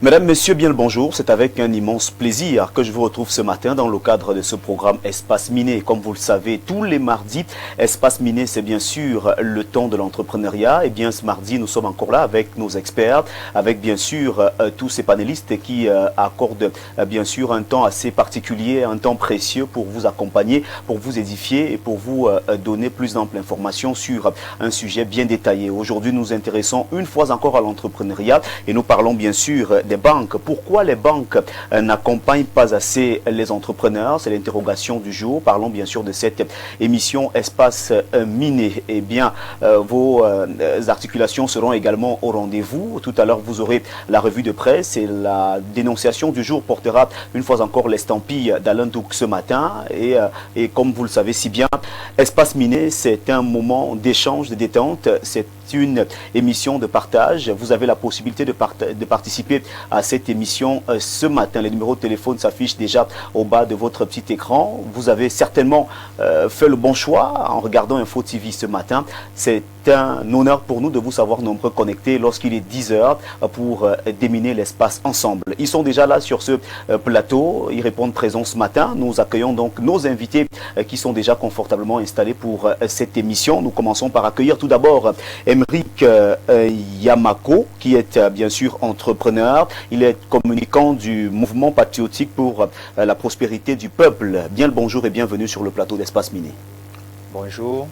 Mesdames, Messieurs, bien le bonjour. C'est avec un immense plaisir que je vous retrouve ce matin dans le cadre de ce programme Espace Miné. Comme vous le savez, tous les mardis, Espace Miné, c'est bien sûr le temps de l'entrepreneuriat. Et bien ce mardi, nous sommes encore là avec nos experts, avec bien sûr tous ces panélistes qui accordent bien sûr un temps assez particulier, un temps précieux pour vous accompagner, pour vous édifier et pour vous donner plus d'ample information sur un sujet bien détaillé. Aujourd'hui, nous nous intéressons une fois encore à l'entrepreneuriat et nous parlons bien sûr des banques. Pourquoi les banques n'accompagnent pas assez les entrepreneurs? C'est l'interrogation du jour. Parlons bien sûr de cette émission Espace Miné. Eh bien, vos articulations seront également au rendez-vous. Tout à l'heure, vous aurez la revue de presse et la dénonciation du jour portera une fois encore l'estampille d'Alain Douk ce matin. Et comme vous le savez si bien, Espace Miné, c'est un moment d'échange, de détente. C'est une émission de partage. Vous avez la possibilité de participer à cette émission ce matin. Les numéros de téléphone s'affichent déjà au bas de votre petit écran. Vous avez certainement fait le bon choix en regardant Info TV ce matin. C'est un honneur pour nous de vous savoir nombreux connectés lorsqu'il est 10 h pour déminer l'espace ensemble. Ils sont déjà là sur ce plateau. Ils répondent présents ce matin. Nous accueillons donc nos invités qui sont déjà confortablement installés pour cette émission. Nous commençons par accueillir tout d'abord Emeric Yamako, qui est bien sûr entrepreneur. Il est communicant du mouvement patriotique pour la prospérité du peuple. Bien le bonjour et bienvenue sur le plateau d'Espace Miné. Bonjour.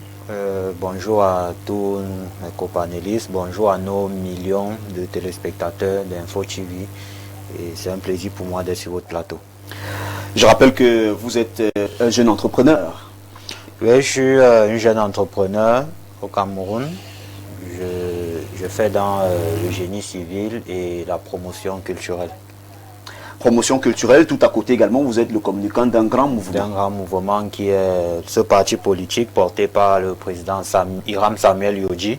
Bonjour à tous mes copanélistes, bonjour à nos millions de téléspectateurs d'Info TV. Et c'est un plaisir pour moi d'être sur votre plateau. Je rappelle que vous êtes un jeune entrepreneur. Oui, je suis un jeune entrepreneur au Cameroun. Je fais dans le génie civil et la promotion culturelle. Promotion culturelle, tout à côté également, vous êtes le communicant d'un grand mouvement. D'un grand mouvement qui est ce parti politique porté par le président Hiram Samuel Yodji,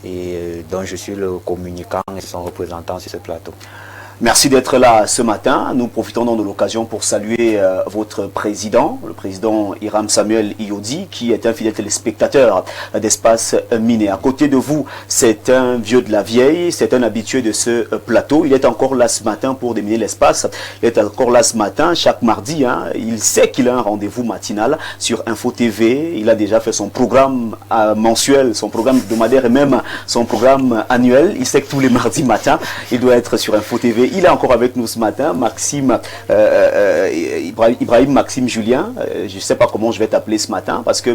et dont je suis le communicant et son représentant sur ce plateau. Merci d'être là ce matin. Nous profitons donc de l'occasion pour saluer votre président, le président Hiram Samuel Yodji, qui est un fidèle téléspectateur d'Espace Miné. À côté de vous, c'est un vieux de la vieille, c'est un habitué de ce plateau. Il est encore là ce matin pour déminer l'espace. Il est encore là ce matin, chaque mardi. Il sait qu'il a un rendez-vous matinal sur Info TV. Il a déjà fait son programme mensuel, son programme hebdomadaire et même son programme annuel. Il sait que tous les mardis matins, il doit être sur Info TV. Il est encore avec nous ce matin, Ibrahim Maxime Julien. Je ne sais pas comment je vais t'appeler ce matin parce que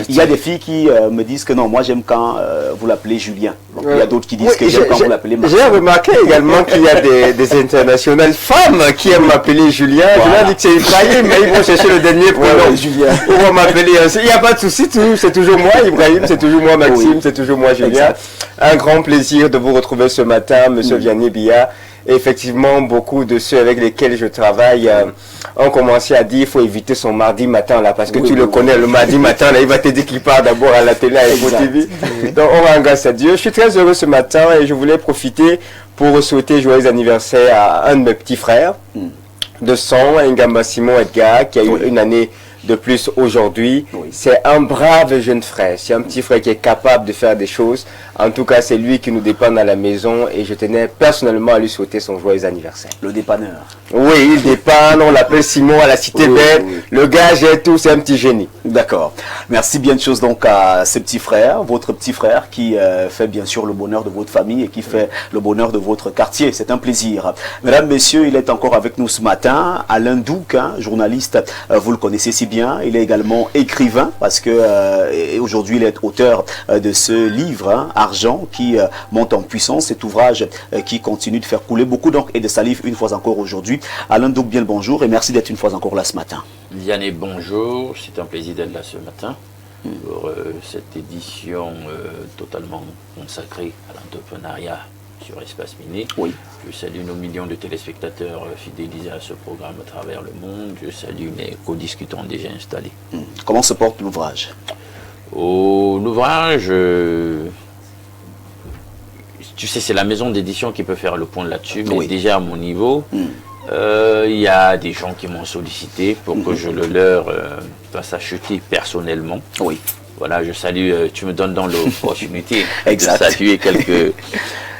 il y a des filles qui me disent que non, moi j'aime quand vous l'appelez Julien. Donc, il y a d'autres qui disent que j'aime quand vous l'appelez Maxime. J'ai remarqué également qu'il y a des internationales femmes qui aiment m'appeler Julien. Voilà. Je leur dis que c'est Ibrahim, mais ils vont chercher le dernier prénom. Julien. Ils vont m'appeler ainsi. Il n'y a pas de souci, c'est toujours moi Ibrahim, c'est toujours moi Maxime, c'est toujours moi Julien. Exact. Un grand plaisir de vous retrouver ce matin, Monsieur Vianney Bia. Effectivement, beaucoup de ceux avec lesquels je travaille ont commencé à dire qu'il faut éviter son mardi matin là, parce que tu le connais, le mardi matin là, il va te dire qu'il part d'abord à la télé à Info TV. Donc on rend grâce à Dieu. Je suis très heureux ce matin et je voulais profiter pour souhaiter joyeux anniversaire à un de mes petits frères de sang, Ngamba Simon Edgar, qui a eu une année de plus aujourd'hui. C'est un brave jeune frère, c'est un petit frère qui est capable de faire des choses. En tout cas, c'est lui qui nous dépanne à la maison et je tenais personnellement à lui souhaiter son joyeux anniversaire. Le dépanneur. Oui, il dépanne, on l'appelle Simon à la Cité Belle. Le gars jette tout, c'est un petit génie. D'accord. Merci bien de choses donc à ce petit frère, votre petit frère qui fait bien sûr le bonheur de votre famille et qui fait le bonheur de votre quartier. C'est un plaisir. Mesdames, Messieurs, il est encore avec nous ce matin, Alain Douk, journaliste, vous le connaissez si bien. Il est également écrivain parce que aujourd'hui il est auteur de ce livre, Argent, qui monte en puissance, cet ouvrage qui continue de faire couler beaucoup d'encre et de salive une fois encore aujourd'hui. Alain Douk, bien le bonjour et merci d'être une fois encore là ce matin. Vianney, bonjour, c'est un plaisir d'être là ce matin pour cette édition totalement consacrée à l'entrepreneuriat sur Espace Miné. Oui. Je salue nos millions de téléspectateurs fidélisés à ce programme à travers le monde. Je salue mes co-discutants déjà installés. Comment se porte l'ouvrage? L'ouvrage, tu sais, c'est la maison d'édition qui peut faire le point là-dessus, mais déjà à mon niveau, il y a des gens qui m'ont sollicité pour que je le leur fasse acheter personnellement. Oui. Voilà, je salue, tu me donnes dans l'opportunité de exact. saluer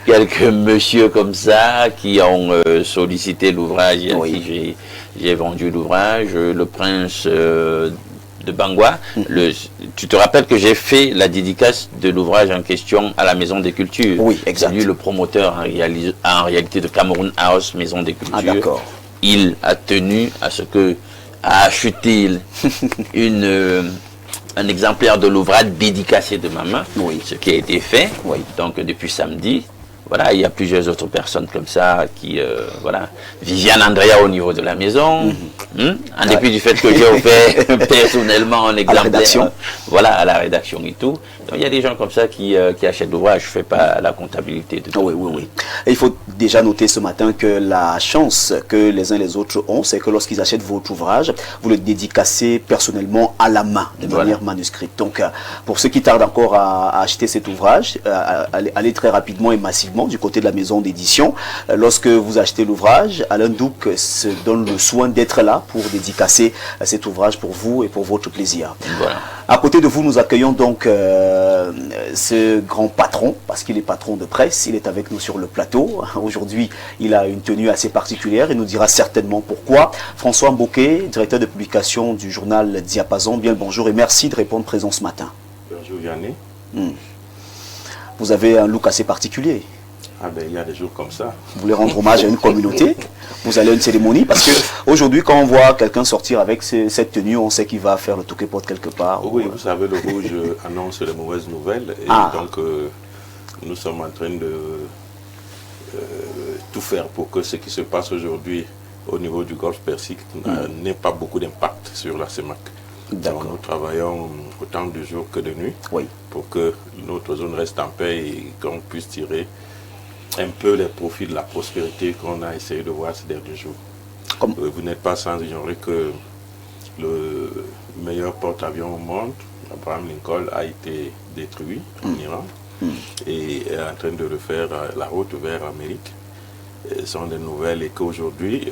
quelques messieurs comme ça qui ont sollicité l'ouvrage et à qui j'ai vendu l'ouvrage. Le prince de Bangwa. Tu te rappelles que j'ai fait la dédicace de l'ouvrage en question à la Maison des Cultures. Oui, exact. C'est lui le promoteur en réalité de Cameroun House, Maison des Cultures. Ah, d'accord. Il a tenu à ce que à acheter un exemplaire de l'ouvrage dédicacé de ma main, ce qui a été fait. Donc depuis samedi, voilà, il y a plusieurs autres personnes comme ça qui, voilà, Viviane Andrea au niveau de la maison, en dépit du fait que j'ai offert personnellement un exemplaire, voilà, à la rédaction et tout. Donc il y a des gens comme ça qui achètent l'ouvrage, je ne fais pas la comptabilité de tout. Oui. Et il faut déjà noter ce matin que la chance que les uns et les autres ont, c'est que lorsqu'ils achètent votre ouvrage, vous le dédicacez personnellement à la main, de manière manuscrite. Donc pour ceux qui tardent encore à acheter cet ouvrage, allez très rapidement et massivement du côté de la maison d'édition. Lorsque vous achetez l'ouvrage, Alain Douc se donne le soin d'être là pour dédicacer cet ouvrage pour vous et pour votre plaisir. Voilà. À côté de vous, nous accueillons donc ce grand patron, parce qu'il est patron de presse, il est avec nous sur le plateau. Aujourd'hui, il a une tenue assez particulière, il nous dira certainement pourquoi. François Mbouké, directeur de publication du journal Diapason, bien le bonjour et merci de répondre présent ce matin. Bonjour Yannick. Vous avez un look assez particulier. Ah ben, il y a des jours comme ça. Vous voulez rendre hommage à une communauté, vous allez à une cérémonie, parce que aujourd'hui, quand on voit quelqu'un sortir avec cette tenue, on sait qu'il va faire le toquet-porte quelque part. Oui, vous savez, le rouge annonce les mauvaises nouvelles. Et donc, nous sommes en train de tout faire pour que ce qui se passe aujourd'hui au niveau du Golfe Persique n'ait pas beaucoup d'impact sur la CEMAC. Donc, nous travaillons autant de jour que de nuit pour que notre zone reste en paix et qu'on puisse tirer un peu les profits de la prospérité qu'on a essayé de voir ces derniers jours. Vous n'êtes pas sans ignorer que le meilleur porte-avions au monde, Abraham Lincoln, a été détruit en Iran et est en train de refaire la route vers l'Amérique. Ce sont des nouvelles et qu'aujourd'hui,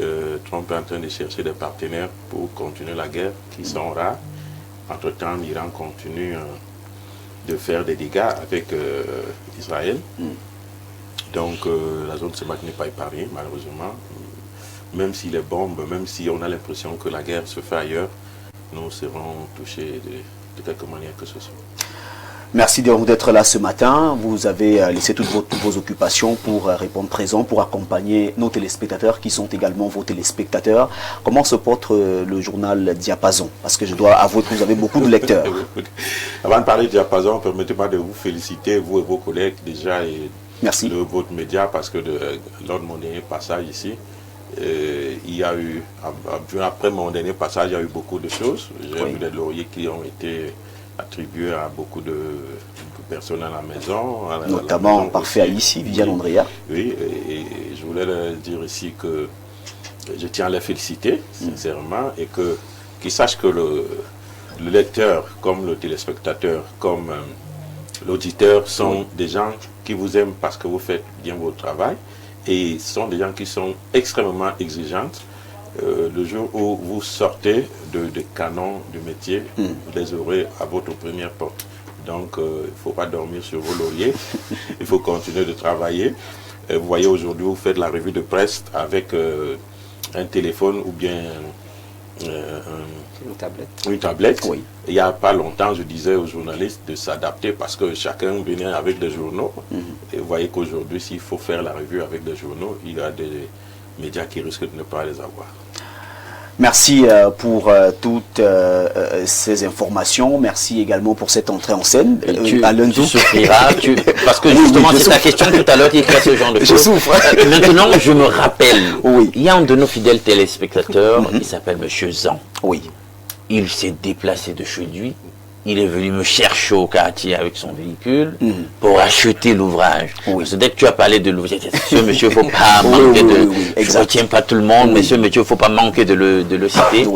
Trump est en train de chercher des partenaires pour continuer la guerre qui sont rares. Entre-temps, l'Iran continue de faire des dégâts avec Israël. Donc la zone CEMAC n'est pas épargnée, malheureusement. Même si les bombes, même si on a l'impression que la guerre se fait ailleurs, nous serons touchés de quelque manière que ce soit. Merci d'être là ce matin. Vous avez laissé toutes vos occupations pour répondre présent, pour accompagner nos téléspectateurs qui sont également vos téléspectateurs. Comment se porte le journal Diapason? Parce que je dois avouer que vous avez beaucoup de lecteurs. Avant de parler de Diapason, permettez-moi de vous féliciter, vous et vos collègues déjà, et merci de votre média, parce que lors de mon dernier passage ici, il y a eu, après mon dernier passage, il y a eu beaucoup de choses. J'ai vu des lauriers qui ont été attribués à beaucoup de personnes à la maison. Notamment parfait ici, Viviane Andrea. Oui, et je voulais leur dire ici que je tiens à les féliciter, sincèrement, et qu'ils sachent que le lecteur, comme le téléspectateur, comme l'auditeur, sont des gens qui vous aiment parce que vous faites bien votre travail, et ce sont des gens qui sont extrêmement exigeantes. Le jour où vous sortez de canons du métier, vous les aurez à votre première porte. Donc, il ne faut pas dormir sur vos lauriers, il faut continuer de travailler. Vous voyez, aujourd'hui, vous faites la revue de presse avec un téléphone ou bien une tablette. Oui. Il n'y a pas longtemps, je disais aux journalistes de s'adapter parce que chacun venait avec des journaux. Et vous voyez qu'aujourd'hui, s'il faut faire la revue avec des journaux, il y a des médias qui risquent de ne pas les avoir. Merci pour toutes ces informations. Merci également pour cette entrée en scène. Tu souffriras, parce que justement, c'est ta question tout à l'heure qui crée ce genre de choses. Je souffre. Maintenant, je me rappelle, il y a un de nos fidèles téléspectateurs qui s'appelle Monsieur Zan. Oui. Il s'est déplacé de chez lui. Il est venu me chercher au quartier avec son véhicule pour acheter l'ouvrage. Parce que dès que tu as parlé de l'ouvrage, monsieur, il ne faut pas manquer de... Je ne retiens pas tout le monde, monsieur, il ne faut pas manquer de le citer.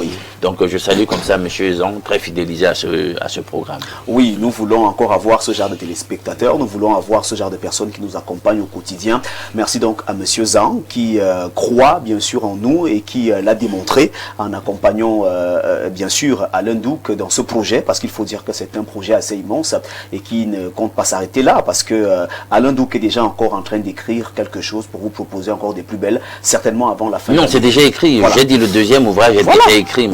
Donc je salue comme ça M. Zong, très fidélisé à ce programme. Oui, nous voulons encore avoir ce genre de téléspectateurs, nous voulons avoir ce genre de personnes qui nous accompagnent au quotidien. Merci donc à M. Zang qui croit bien sûr en nous et qui l'a démontré en accompagnant bien sûr Alain Douc dans ce projet, parce qu'il faut dire que c'est un projet assez immense et qui ne compte pas s'arrêter là, parce que Alain Douc est déjà encore en train d'écrire quelque chose pour vous proposer encore des plus belles, certainement avant la fin. Non, c'est déjà écrit. Voilà. J'ai dit le deuxième ouvrage est déjà écrit.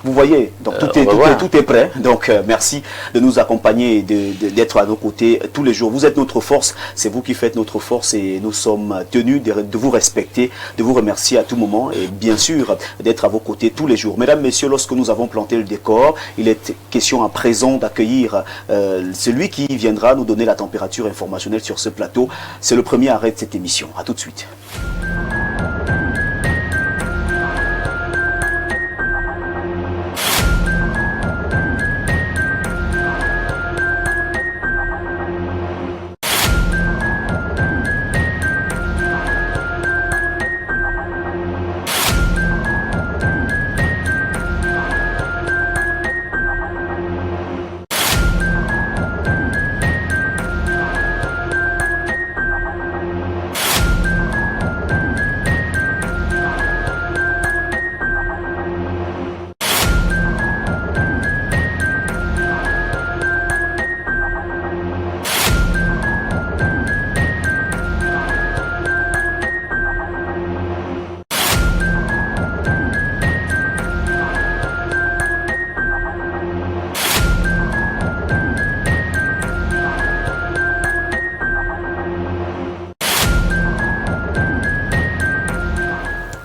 Vous voyez, donc tout est prêt. Donc merci de nous accompagner et d'être à nos côtés tous les jours. Vous êtes notre force, c'est vous qui faites notre force et nous sommes tenus de vous respecter, de vous remercier à tout moment et bien sûr d'être à vos côtés tous les jours. Mesdames, messieurs, lorsque nous avons planté le décor, il est question à présent d'accueillir celui qui viendra nous donner la température informationnelle sur ce plateau. C'est le premier arrêt de cette émission. À tout de suite.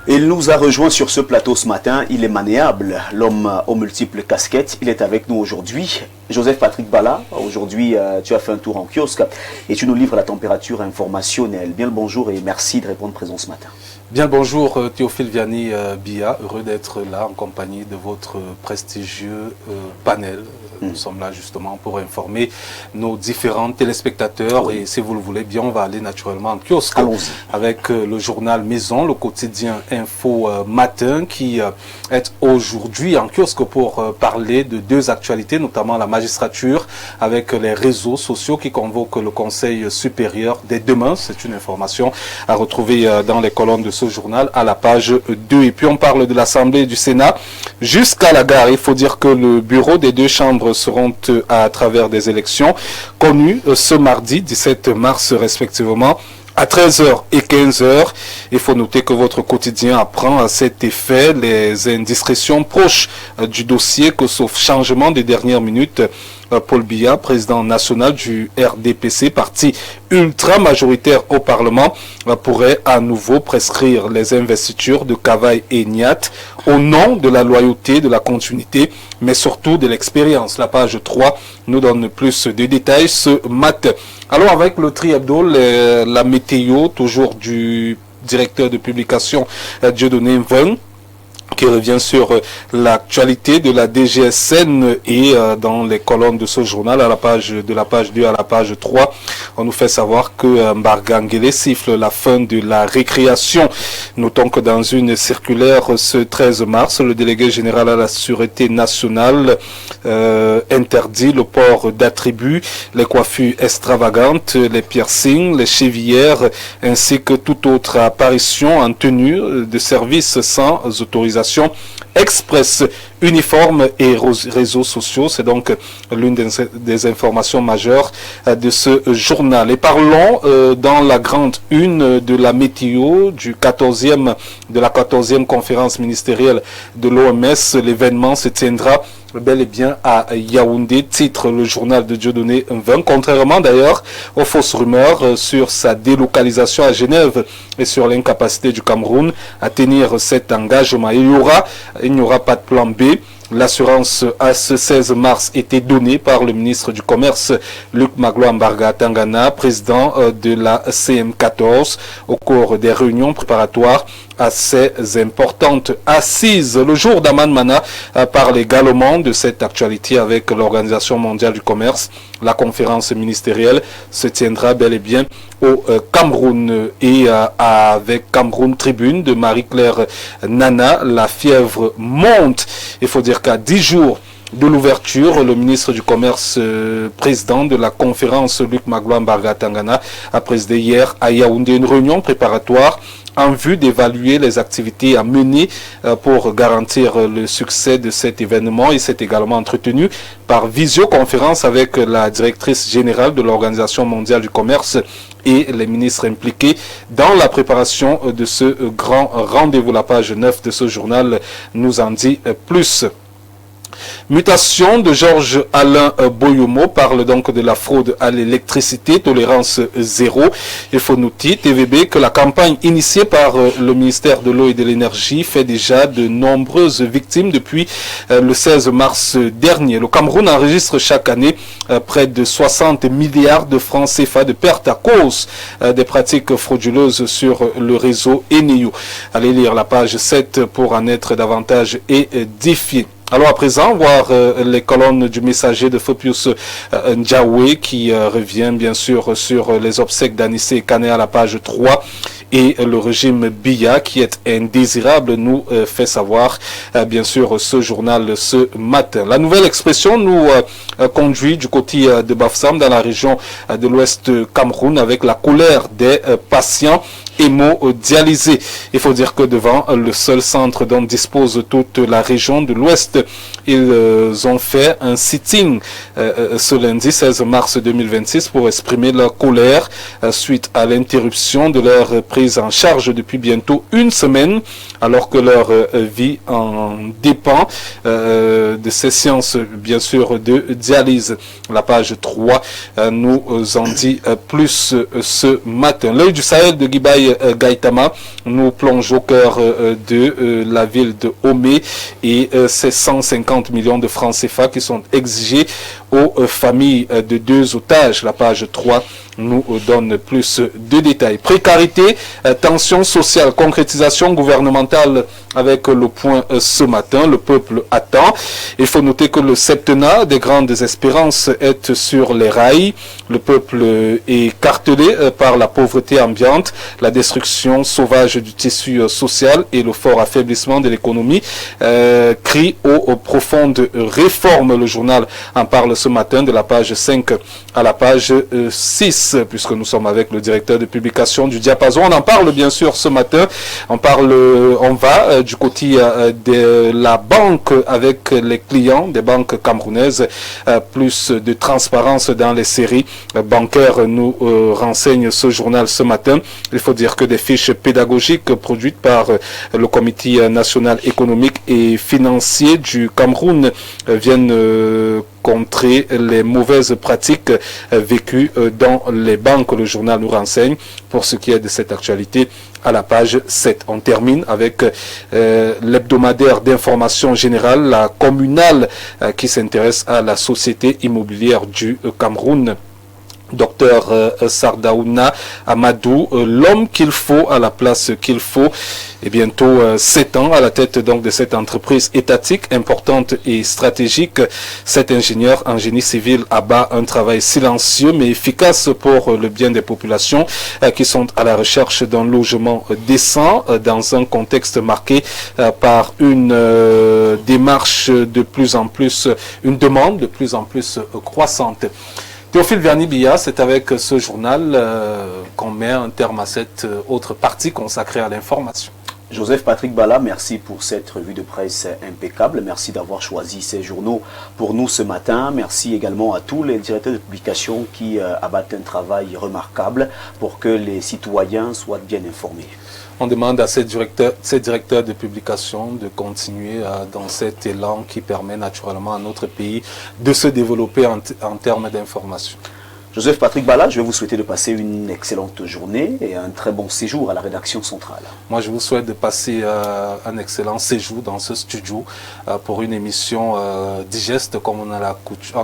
Il nous a rejoint sur ce plateau ce matin, il est maniable, l'homme aux multiples casquettes, il est avec nous aujourd'hui. Joseph Patrick Bala, aujourd'hui tu as fait un tour en kiosque et tu nous livres la température informationnelle. Bien le bonjour et merci de répondre présent ce matin. Bien le bonjour Théophile Vianney Bia, heureux d'être là en compagnie de votre prestigieux panel. Nous sommes là justement pour informer nos différents téléspectateurs et si vous le voulez bien on va aller naturellement en kiosque avec le journal Maison, le quotidien Info Matin qui est aujourd'hui en kiosque pour parler de deux actualités, notamment la magistrature avec les réseaux sociaux qui convoquent le Conseil supérieur dès demain. C'est une information à retrouver dans les colonnes de ce journal à la page 2. Et puis on parle de l'Assemblée et du Sénat jusqu'à la gare. Il faut dire que le bureau des deux chambres seront à travers des élections connues ce mardi 17 mars respectivement à 13h et 15h. Il faut noter que votre quotidien apprend à cet effet les indiscrétions proches du dossier que sauf changement des dernières minutes, Paul Biya, président national du RDPC, parti ultra majoritaire au Parlement, pourrait à nouveau prescrire les investitures de Cavaille et Niat au nom de la loyauté, de la continuité, mais surtout de l'expérience. La page 3 nous donne plus de détails ce matin. Alors avec le Tri Hebdo, la météo, toujours du directeur de publication Dieudonné Mveng, qui revient sur l'actualité de la DGSN et dans les colonnes de ce journal, à la page 2 à la page 3, on nous fait savoir que Mbargangele siffle la fin de la récréation. Notons que dans une circulaire ce 13 mars, le délégué général à la Sûreté nationale interdit le port d'attributs, les coiffures extravagantes, les piercings, les chevillères, ainsi que toute autre apparition en tenue de service sans autorisation express. Uniformes et réseaux sociaux, c'est donc l'une des informations majeures de ce journal. Et parlons dans la grande une de la météo de la 14e conférence ministérielle de l'OMS. L'événement se tiendra bel et bien à Yaoundé, titre le journal de Dieudonné Mveng, contrairement d'ailleurs aux fausses rumeurs sur sa délocalisation à Genève et sur l'incapacité du Cameroun à tenir cet engagement. Il n'y aura pas de plan B. L'assurance à ce 16 mars était donnée par le ministre du Commerce, Luc Magloire Tangana, président de la CM14, au cours des réunions préparatoires à ces importantes assises. Le jour d'Aman Mana parle également de cette actualité avec l'Organisation mondiale du commerce. La conférence ministérielle se tiendra bel et bien au Cameroun et avec Cameroun Tribune de Marie-Claire Nana, la fièvre monte. Il faut dire qu'à 10 jours de l'ouverture, le ministre du Commerce, président de la conférence, Luc Magloire Tangana, a présidé hier à Yaoundé une réunion préparatoire en vue d'évaluer les activités à mener pour garantir le succès de cet événement. Il s'est également entretenu par visioconférence avec la directrice générale de l'Organisation mondiale du commerce et les ministres impliqués dans la préparation de ce grand rendez-vous. La page 9 de ce journal nous en dit plus. Mutation de Georges-Alain Boyomo parle donc de la fraude à l'électricité, tolérance zéro. Il faut noter, TVB, que la campagne initiée par le ministère de l'Eau et de l'Énergie fait déjà de nombreuses victimes depuis le 16 mars dernier. Le Cameroun enregistre chaque année près de 60 milliards de francs CFA de pertes à cause des pratiques frauduleuses sur le réseau Eneo. Allez lire la page 7 pour en être davantage édifié. Alors à présent, voir les colonnes du messager de Fopius Ndjaoué qui revient bien sûr sur les obsèques d'Anissé Kané à la page 3 et le régime Biya qui est indésirable nous fait savoir bien sûr ce journal ce matin. La nouvelle expression nous conduit du côté de Bafoussam dans la région de l'ouest Cameroun avec la colère des patients hémodialysés. Il faut dire que devant le seul centre dont dispose toute la région de l'Ouest, ils ont fait un sitting ce lundi 16 mars 2026 pour exprimer leur colère suite à l'interruption de leur prise en charge depuis bientôt une semaine, alors que leur vie en dépend de ces séances bien sûr de dialyse. La page 3 nous en dit plus ce matin. L'œil du Sahel de Guibaï Gaïtama nous plonge au cœur de la ville de Omé et ces 150 millions de francs CFA qui sont exigés aux familles de 2 otages. La page 3 nous donne plus de détails. Précarité, tension sociale, concrétisation gouvernementale avec le point ce matin. Le peuple attend. Il faut noter que le septennat des grandes espérances est sur les rails. Le peuple est cartelé par la pauvreté ambiante, la destruction sauvage du tissu social et le fort affaiblissement de l'économie. Crie aux profondes réformes. Le journal en parle ce matin de la page 5 à la page 6. Puisque nous sommes avec le directeur de publication du Diapason. On en parle bien sûr ce matin. On va du côté de la banque avec les clients des banques camerounaises. Plus de transparence dans les séries bancaires nous renseigne ce journal ce matin. Il faut dire que des fiches pédagogiques produites par le Comité national économique et financier du Cameroun viennent contrer les mauvaises pratiques vécues dans les banques. Le journal nous renseigne pour ce qui est de cette actualité à la page 7. On termine avec l'hebdomadaire d'information générale, la communale qui s'intéresse à la société immobilière du Cameroun. Docteur Sardaouna Amadou, l'homme qu'il faut à la place qu'il faut, et bientôt 7 ans à la tête donc de cette entreprise étatique importante et stratégique. Cet ingénieur en génie civil abat un travail silencieux mais efficace pour le bien des populations qui sont à la recherche d'un logement décent dans un contexte marqué par une démarche de plus en plus, une demande de plus en plus croissante. Théophile Verny-Biya, c'est avec ce journal qu'on met un terme à cette autre partie consacrée à l'information. Joseph Patrick Bala, merci pour cette revue de presse impeccable. Merci d'avoir choisi ces journaux pour nous ce matin. Merci également à tous les directeurs de publication qui abattent un travail remarquable pour que les citoyens soient bien informés. On demande à ces directeurs de publication de continuer dans cet élan qui permet naturellement à notre pays de se développer en termes d'information. Joseph Patrick Bala, je vais vous souhaiter de passer une excellente journée et un très bon séjour à la rédaction centrale. Moi, je vous souhaite de passer un excellent séjour dans ce studio pour une émission digeste comme on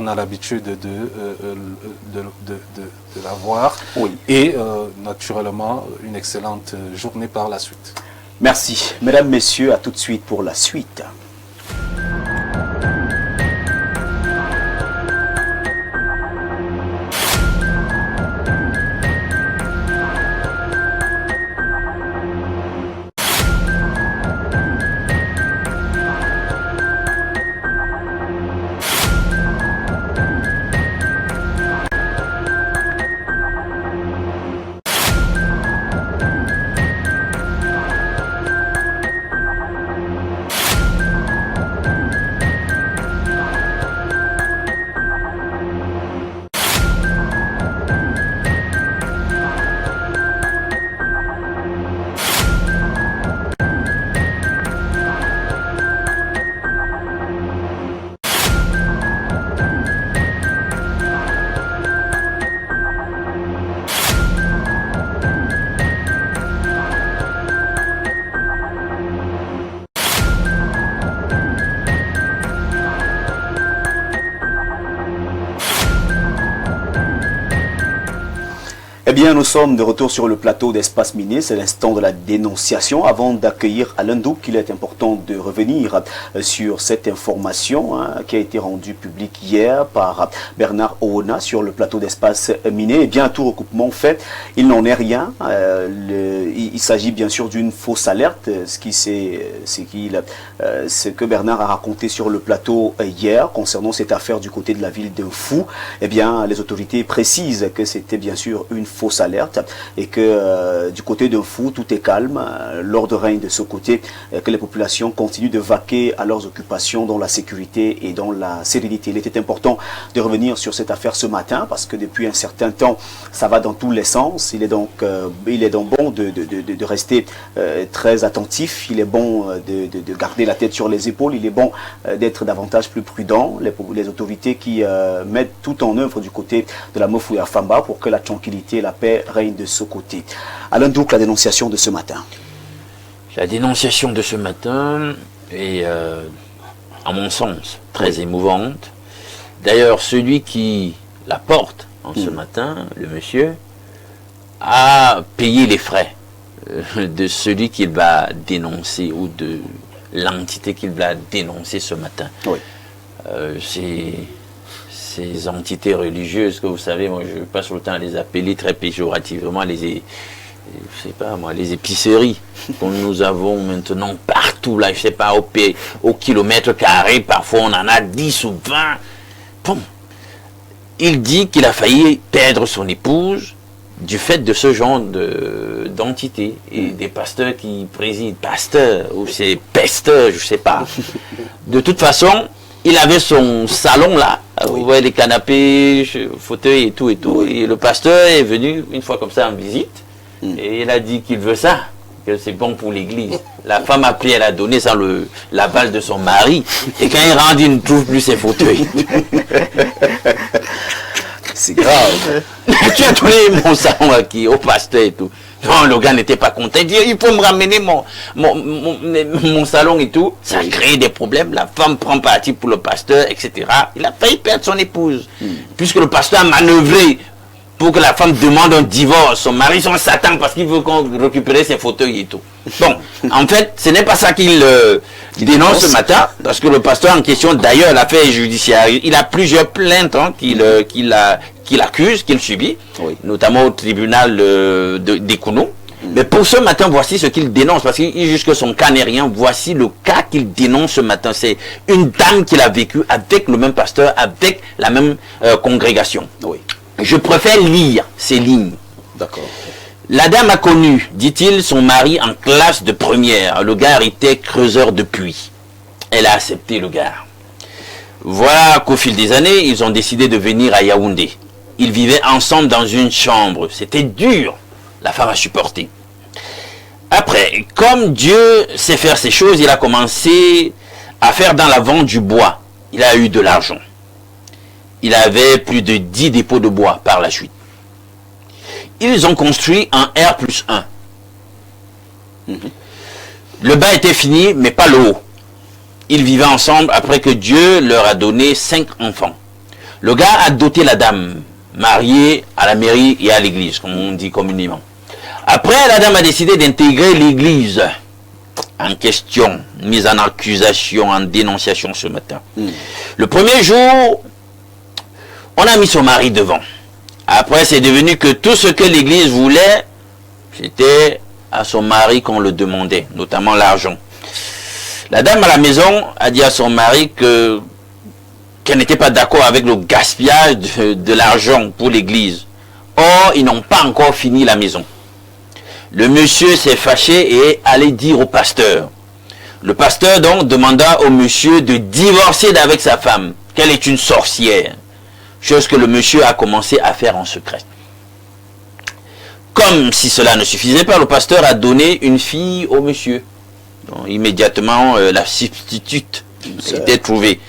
a l'habitude de la voir. Oui. Et naturellement, une excellente journée par la suite. Merci. Mesdames, Messieurs, à tout de suite pour la suite. Eh bien, nous sommes de retour sur le plateau d'Espace Miné. C'est l'instant de la dénonciation. Avant d'accueillir Alain Douk, il est important de revenir sur cette information qui a été rendue publique hier par Bernard Oona sur le plateau d'Espace Miné. Eh bien, tout recoupement fait, il n'en est rien. Il s'agit bien sûr d'une fausse alerte. Ce que Bernard a raconté sur le plateau hier concernant cette affaire du côté de la ville de Fou. Eh bien, les autorités précisent que c'était bien sûr une fausse alerte et que du côté de Fou, tout est calme. L'ordre règne de ce côté, que les populations continuent de vaquer à leurs occupations dans la sécurité et dans la sérénité. Il était important de revenir sur cette affaire ce matin parce que depuis un certain temps, ça va dans tous les sens. Il est donc bon de rester très attentif. Il est bon de garder la tête sur les épaules. Il est bon d'être davantage plus prudent. Les autorités qui mettent tout en œuvre du côté de la Mofouya Famba pour que la tranquillité et la paix règne de ce côté. Alain Douk, la dénonciation de ce matin. La dénonciation de ce matin est, à mon sens, très émouvante. D'ailleurs, celui qui la porte en ce matin, le monsieur, a payé les frais de celui qu'il va dénoncer ou de l'entité qu'il va dénoncer ce matin. Oui. Ces entités religieuses que vous savez, moi je passe le temps à les appeler très péjorativement les épiceries que nous avons maintenant partout là, je sais pas, au kilomètre carré, parfois on en a 10 ou 20. Bon. Il dit qu'il a failli perdre son épouse du fait de ce genre d'entité et des pasteurs qui président, pasteurs ou c'est pesteurs, je sais pas. De toute façon, il avait son salon là, vous voyez les canapés, fauteuils et tout et tout. Et le pasteur est venu une fois comme ça en visite et il a dit qu'il veut ça, que c'est bon pour l'église. La femme a pris, elle a donné sans l'aval de son mari et quand il rentre, il ne trouve plus ses fauteuils. C'est grave. Tu as donné mon salon au pasteur et tout. Non, le gars n'était pas content. Il dit, il faut me ramener mon salon et tout. Ça a créé des problèmes. La femme prend parti pour le pasteur, etc. Il a failli perdre son épouse. Puisque le pasteur a manœuvré pour que la femme demande un divorce. Son mari son Satan parce qu'il veut qu'on récupère ses fauteuils et tout. Bon, en fait, ce n'est pas ça qu'il dénonce ce matin. Parce que le pasteur en question, d'ailleurs, l'affaire est judiciaire. Il a plusieurs plaintes qu'il accuse, qu'il subit, notamment au tribunal d'Ekounou. Mais pour ce matin, voici ce qu'il dénonce, parce qu'il jusque son cas n'est rien. Voici le cas qu'il dénonce ce matin. C'est une dame qu'il a vécue avec le même pasteur, avec la même congrégation. Oui. Je préfère lire ces lignes. D'accord. La dame a connu, dit-il, son mari en classe de première. Le gars était creuseur de puits. Elle a accepté le gars. Voilà qu'au fil des années, ils ont décidé de venir à Yaoundé. Ils vivaient ensemble dans une chambre. C'était dur. La femme a supporté. Après, comme Dieu sait faire ces choses, il a commencé à faire dans la vente du bois. Il a eu de l'argent. il avait plus de 10 dépôts de bois par la suite. Ils ont construit un R+1. Le bas était fini, mais pas le haut. Ils vivaient ensemble après que Dieu leur a donné 5 enfants. Le gars a doté la dame, mariée à la mairie et à l'église, comme on dit communément. Après, la dame a décidé d'intégrer l'église en question, mise en accusation, en dénonciation ce matin. Le premier jour, on a mis son mari devant. Après, c'est devenu que tout ce que l'église voulait, c'était à son mari qu'on le demandait, notamment l'argent. La dame à la maison a dit à son mari qu'elle n'était pas d'accord avec le gaspillage de l'argent pour l'église. Or, ils n'ont pas encore fini la maison. Le monsieur s'est fâché et est allé dire au pasteur. Le pasteur donc demanda au monsieur de divorcer d'avec sa femme, qu'elle est une sorcière. Chose que le monsieur a commencé à faire en secret. Comme si cela ne suffisait pas, le pasteur a donné une fille au monsieur. Donc, immédiatement, la substitute a été trouvée.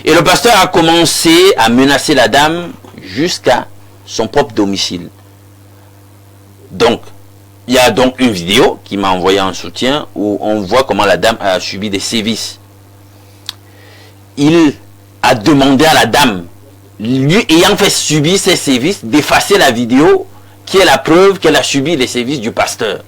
Et le pasteur a commencé à menacer la dame jusqu'à son propre domicile. Donc, il y a donc une vidéo qui m'a envoyé en soutien où on voit comment la dame a subi des sévices. Il a demandé à la dame, lui ayant fait subir ces sévices, d'effacer la vidéo qui est la preuve qu'elle a subi les sévices du pasteur.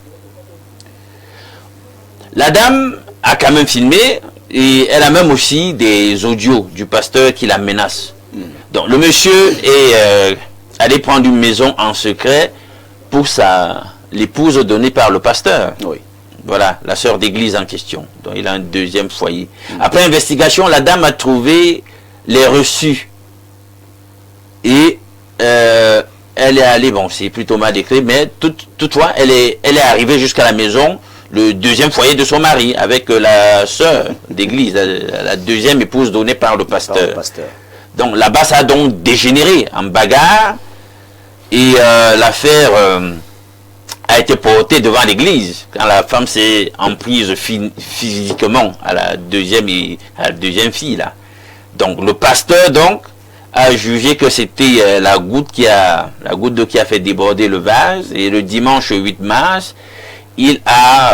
La dame a quand même filmé et elle a même aussi des audios du pasteur qui la menace. Donc le monsieur est allé prendre une maison en secret pour l'épouse donnée par le pasteur. Oui. Voilà, la sœur d'église en question. Donc il a un deuxième foyer. Après investigation, la dame a trouvé les reçus. Et elle est allée, bon c'est plutôt mal écrit, mais toutefois elle est arrivée jusqu'à la maison, le deuxième foyer de son mari, avec la sœur d'église, la deuxième épouse donnée par le pasteur. Donc là-bas ça a donc dégénéré en bagarre et l'affaire a été portée devant l'église quand la femme s'est emprise physiquement à la deuxième fille là. Donc le pasteur donc a jugé que c'était la goutte d'eau qui a fait déborder le vase, et le dimanche 8 mars, il a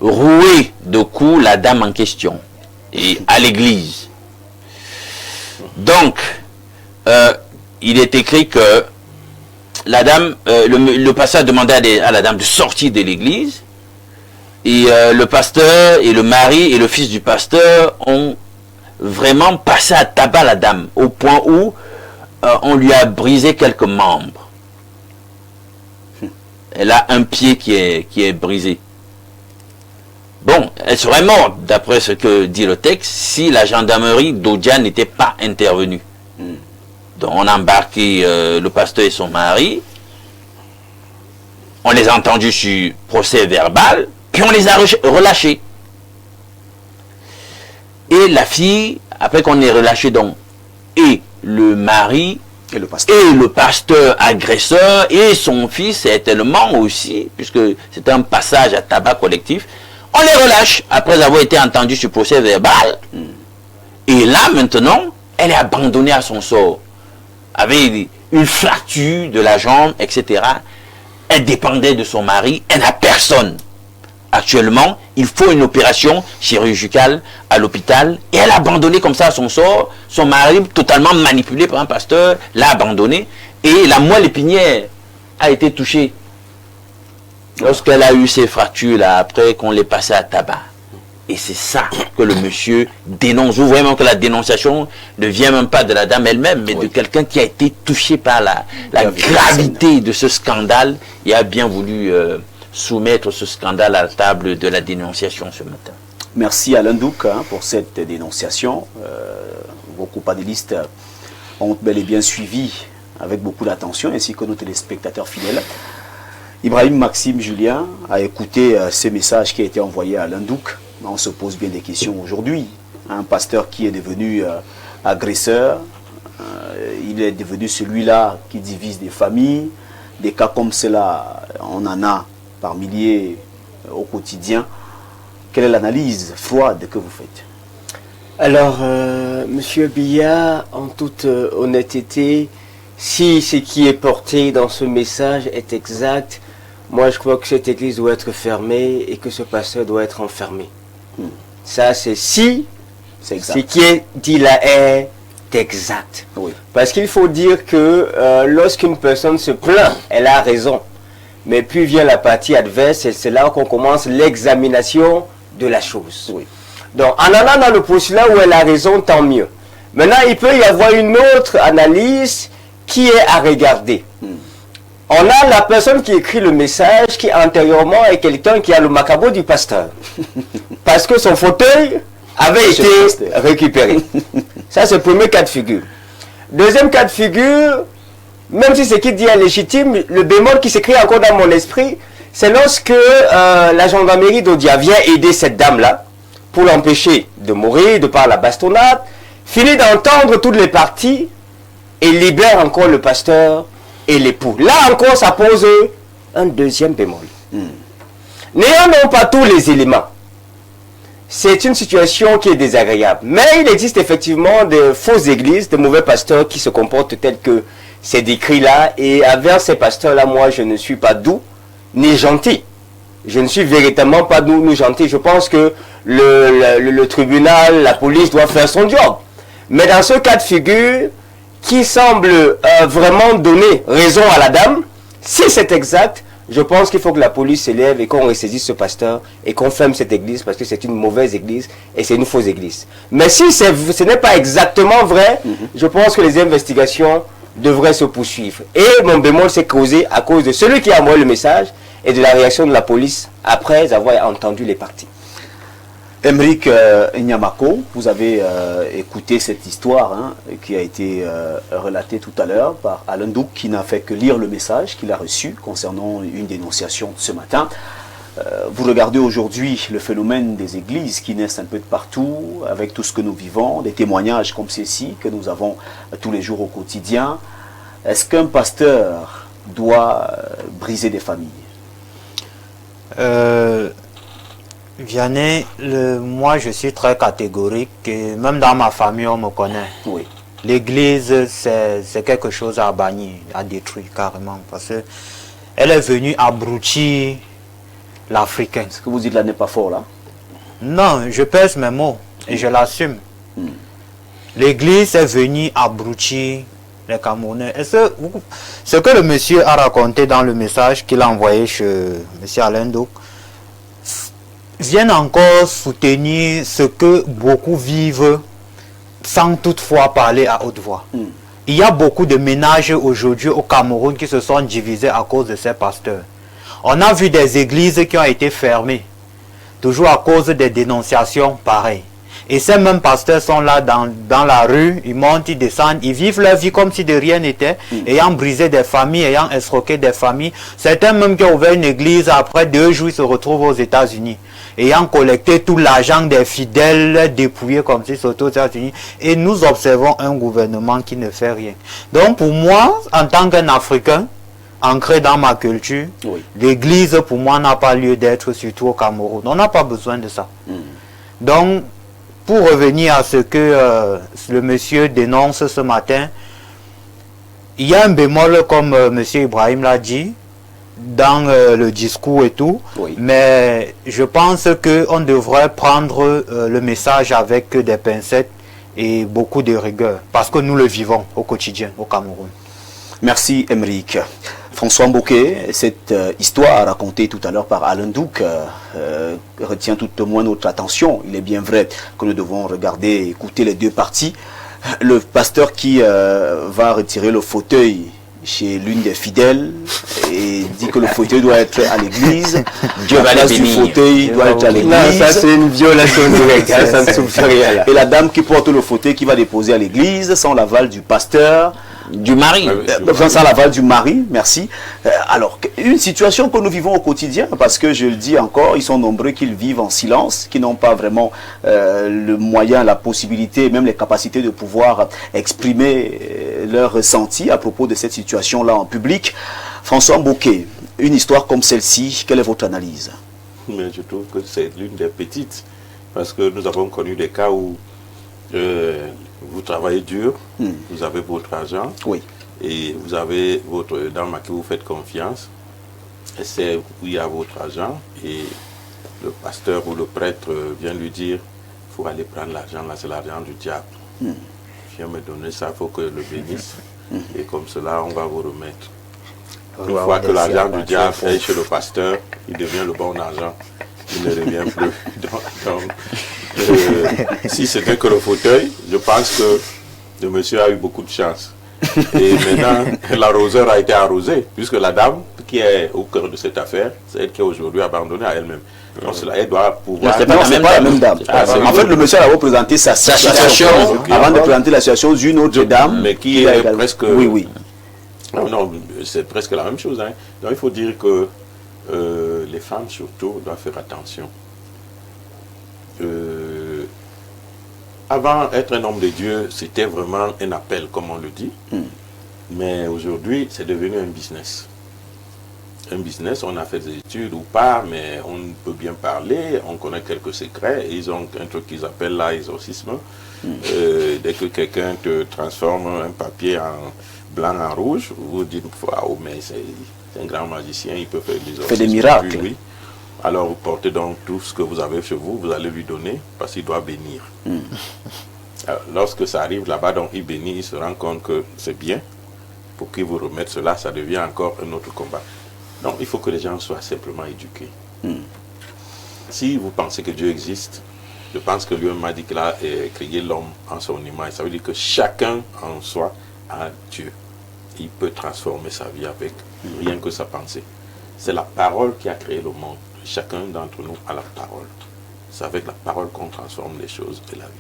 roué de coups la dame en question et à l'église. Donc il est écrit que la dame, le pasteur a demandé à la dame de sortir de l'église, et le pasteur et le mari et le fils du pasteur ont vraiment passé à tabac la dame, au point où on lui a brisé quelques membres. Elle a un pied qui est brisé. Bon, elle serait morte, d'après ce que dit le texte, si la gendarmerie d'Odja n'était pas intervenue. Donc on a embarqué le pasteur et son mari, on les a entendus sur procès verbal, puis on les a relâchés. Et la fille, après qu'on ait relâché donc, et le mari, et le pasteur agresseur, et son fils, certainement aussi, puisque c'est un passage à tabac collectif, on les relâche, après avoir été entendus sur procès verbal. Et là, maintenant, elle est abandonnée à son sort, avec une fracture de la jambe, etc. Elle dépendait de son mari, elle n'a personne. Actuellement, il faut une opération chirurgicale à l'hôpital, et elle a abandonné comme ça à son sort. Son mari, totalement manipulé par un pasteur, l'a abandonné, et la moelle épinière a été touchée lorsqu'elle a eu ces fractures là, après qu'on l'ait passé à tabac. Et c'est ça que le monsieur dénonce. Vous voyez même que la dénonciation ne vient même pas de la dame elle-même, mais de quelqu'un qui a été touché par la gravité de ce scandale et a bien voulu soumettre ce scandale à la table de la dénonciation ce matin. Merci Alain Douk pour cette dénonciation. Beaucoup panélistes ont bel et bien suivi avec beaucoup d'attention, ainsi que nos téléspectateurs fidèles. Ibrahim Maxime Julien a écouté ces messages qui ont été envoyés à Alain Douk. On se pose bien des questions aujourd'hui. Un pasteur qui est devenu agresseur, il est devenu celui-là qui divise des familles. Des cas comme cela, on en a par milliers au quotidien. Quelle est l'analyse froide que vous faites? Alors, Monsieur Biya, en toute honnêteté, si ce qui est porté dans ce message est exact, moi je crois que cette église doit être fermée et que ce pasteur doit être enfermé. Ça, c'est si ce qui est dit là est exact. Oui. Parce qu'il faut dire que lorsqu'une personne se plaint, elle a raison. Mais puis vient la partie adverse et c'est là qu'on commence l'examination de la chose. Oui. Donc, en allant dans le postulat où elle a raison, tant mieux. Maintenant, il peut y avoir une autre analyse qui est à regarder. On a la personne qui écrit le message qui antérieurement est quelqu'un qui a le macabo du pasteur. Parce que son fauteuil avait été récupéré. Ça, c'est le premier cas de figure. Deuxième cas de figure, même si ce qu'il dit est légitime, le bémol qui s'écrit encore dans mon esprit, c'est lorsque la gendarmerie d'Odia vient aider cette dame-là, pour l'empêcher de mourir de par la bastonnade, finit d'entendre toutes les parties et libère encore le pasteur et l'époux. Là encore, ça pose un deuxième bémol. N'ayant non pas tous les éléments, c'est une situation qui est désagréable. Mais il existe effectivement de fausses églises, de mauvais pasteurs qui se comportent tels que c'est décrit là. Et envers ces pasteurs-là, moi, je ne suis pas doux ni gentil. Je ne suis véritablement pas doux ni gentil. Je pense que le tribunal, la police doit faire son job. Mais dans ce cas de figure, qui semble vraiment donner raison à la dame, si c'est exact, je pense qu'il faut que la police s'élève et qu'on ressaisisse ce pasteur et qu'on ferme cette église parce que c'est une mauvaise église et c'est une fausse église. Mais si ce n'est pas exactement vrai, je pense que les investigations devraient se poursuivre. Et mon bémol s'est causé à cause de celui qui a envoyé le message et de la réaction de la police après avoir entendu les parties. Emeric Nyamako, vous avez écouté cette histoire qui a été relatée tout à l'heure par Alain Douk, qui n'a fait que lire le message qu'il a reçu concernant une dénonciation ce matin. Vous regardez aujourd'hui le phénomène des églises qui naissent un peu de partout, avec tout ce que nous vivons, des témoignages comme ceux-ci que nous avons tous les jours au quotidien. Est-ce qu'un pasteur doit briser des familles? Vianney, moi je suis très catégorique, et même dans ma famille on me connaît. Oui. L'église c'est quelque chose à bannir, à détruire carrément, parce qu'elle est venue abrutir l'Africain. Ce que vous dites là n'est pas fort là? Non, je pèse mes mots et je l'assume. L'église est venue abrutir les Camerounais. Et ce que le monsieur a raconté dans le message qu'il a envoyé chez monsieur Alain Douk, viennent encore soutenir ce que beaucoup vivent sans toutefois parler à haute voix. Il y a beaucoup de ménages aujourd'hui au Cameroun qui se sont divisés à cause de ces pasteurs. On a vu des églises qui ont été fermées, toujours à cause des dénonciations pareilles. Et ces mêmes pasteurs sont là dans la rue, ils montent, ils descendent, ils vivent leur vie comme si de rien n'était, ayant brisé des familles, ayant escroqué des familles. Certains même qui ont ouvert une église, après 2 jours, ils se retrouvent aux États-Unis, ayant collecté tout l'argent des fidèles dépouillés comme si c'était aux États-Unis. Et nous observons un gouvernement qui ne fait rien. Donc pour moi, en tant qu'un Africain, ancré dans ma culture, l'église pour moi n'a pas lieu d'être, surtout au Cameroun. On n'a pas besoin de ça. Donc, pour revenir à ce que le monsieur dénonce ce matin, il y a un bémol, comme monsieur Ibrahim l'a dit, dans le discours et tout, mais je pense qu'on devrait prendre le message avec des pincettes et beaucoup de rigueur, parce que nous le vivons au quotidien au Cameroun. Merci Emeric. François Mbouké, cette histoire racontée tout à l'heure par Alain Douk retient tout au moins notre attention. Il est bien vrai que nous devons regarder et écouter les deux parties. Le pasteur qui va retirer le fauteuil chez l'une des fidèles et dit que le fauteuil doit être à l'église. Dieu va les bénir. Le fauteuil doit être à l'église. Non, ça c'est une violation directe, ça ne souffre rien là. Et la dame qui porte le fauteuil qui va déposer à l'église sans l'aval du pasteur. Du mari. Sans l'aval du mari, merci. Alors, une situation que nous vivons au quotidien, parce que je le dis encore, ils sont nombreux qui vivent en silence, qui n'ont pas vraiment le moyen, la possibilité, même les capacités de pouvoir exprimer leurs ressentis à propos de cette situation-là en public. François Mbouké, une histoire comme celle-ci, quelle est votre analyse? Mais je trouve que c'est l'une des petites, parce que nous avons connu des cas où Vous travaillez dur, vous avez votre argent, et vous avez votre dame à qui vous faites confiance, et c'est où il y a votre argent, et le pasteur ou le prêtre vient lui dire, il faut aller prendre l'argent, là c'est l'argent du diable. Viens me donner ça, il faut que je le bénisse, et comme cela on va vous remettre. Une fois que l'argent du diable est chez le pasteur, il devient le bon argent. Il ne revient plus. Si c'était que le fauteuil, je pense que le monsieur a eu beaucoup de chance. Et maintenant, l'arroseur a été arrosé, puisque la dame qui est au cœur de cette affaire, c'est elle qui est aujourd'hui abandonnée à elle-même. Donc cela, elle doit pouvoir... Non, c'est pas la même dame. En fait, le monsieur a représenté sa situation avant de présenter la situation d'une autre dame. Mais qui est presque... Oui. Non, c'est presque la même chose. Hein. Donc il faut dire que les femmes surtout doivent faire attention. Avant, être un homme de Dieu, c'était vraiment un appel, comme on le dit. Mais aujourd'hui, c'est devenu un business. Un business, on a fait des études ou pas, mais on peut bien parler, on connaît quelques secrets. Ils ont un truc qu'ils appellent l'exorcisme. Dès que quelqu'un te transforme un papier en blanc en rouge, vous dites, wow, mais c'est un grand magicien, il peut faire des exorcismes. Fait des miracles. Oui. Alors vous portez donc tout ce que vous avez chez vous, vous allez lui donner, parce qu'il doit bénir. Alors, lorsque ça arrive là-bas, donc il bénit, il se rend compte que c'est bien. Pour qu'il vous remette cela, ça devient encore un autre combat. Donc il faut que les gens soient simplement éduqués. Si vous pensez que Dieu existe, je pense que lui m'a dit qu'il a créé l'homme en son image. Ça veut dire que chacun en soi a Dieu. Il peut transformer sa vie avec rien que sa pensée. C'est la parole qui a créé le monde. Chacun d'entre nous a la parole. C'est avec la parole qu'on transforme les choses et la vie.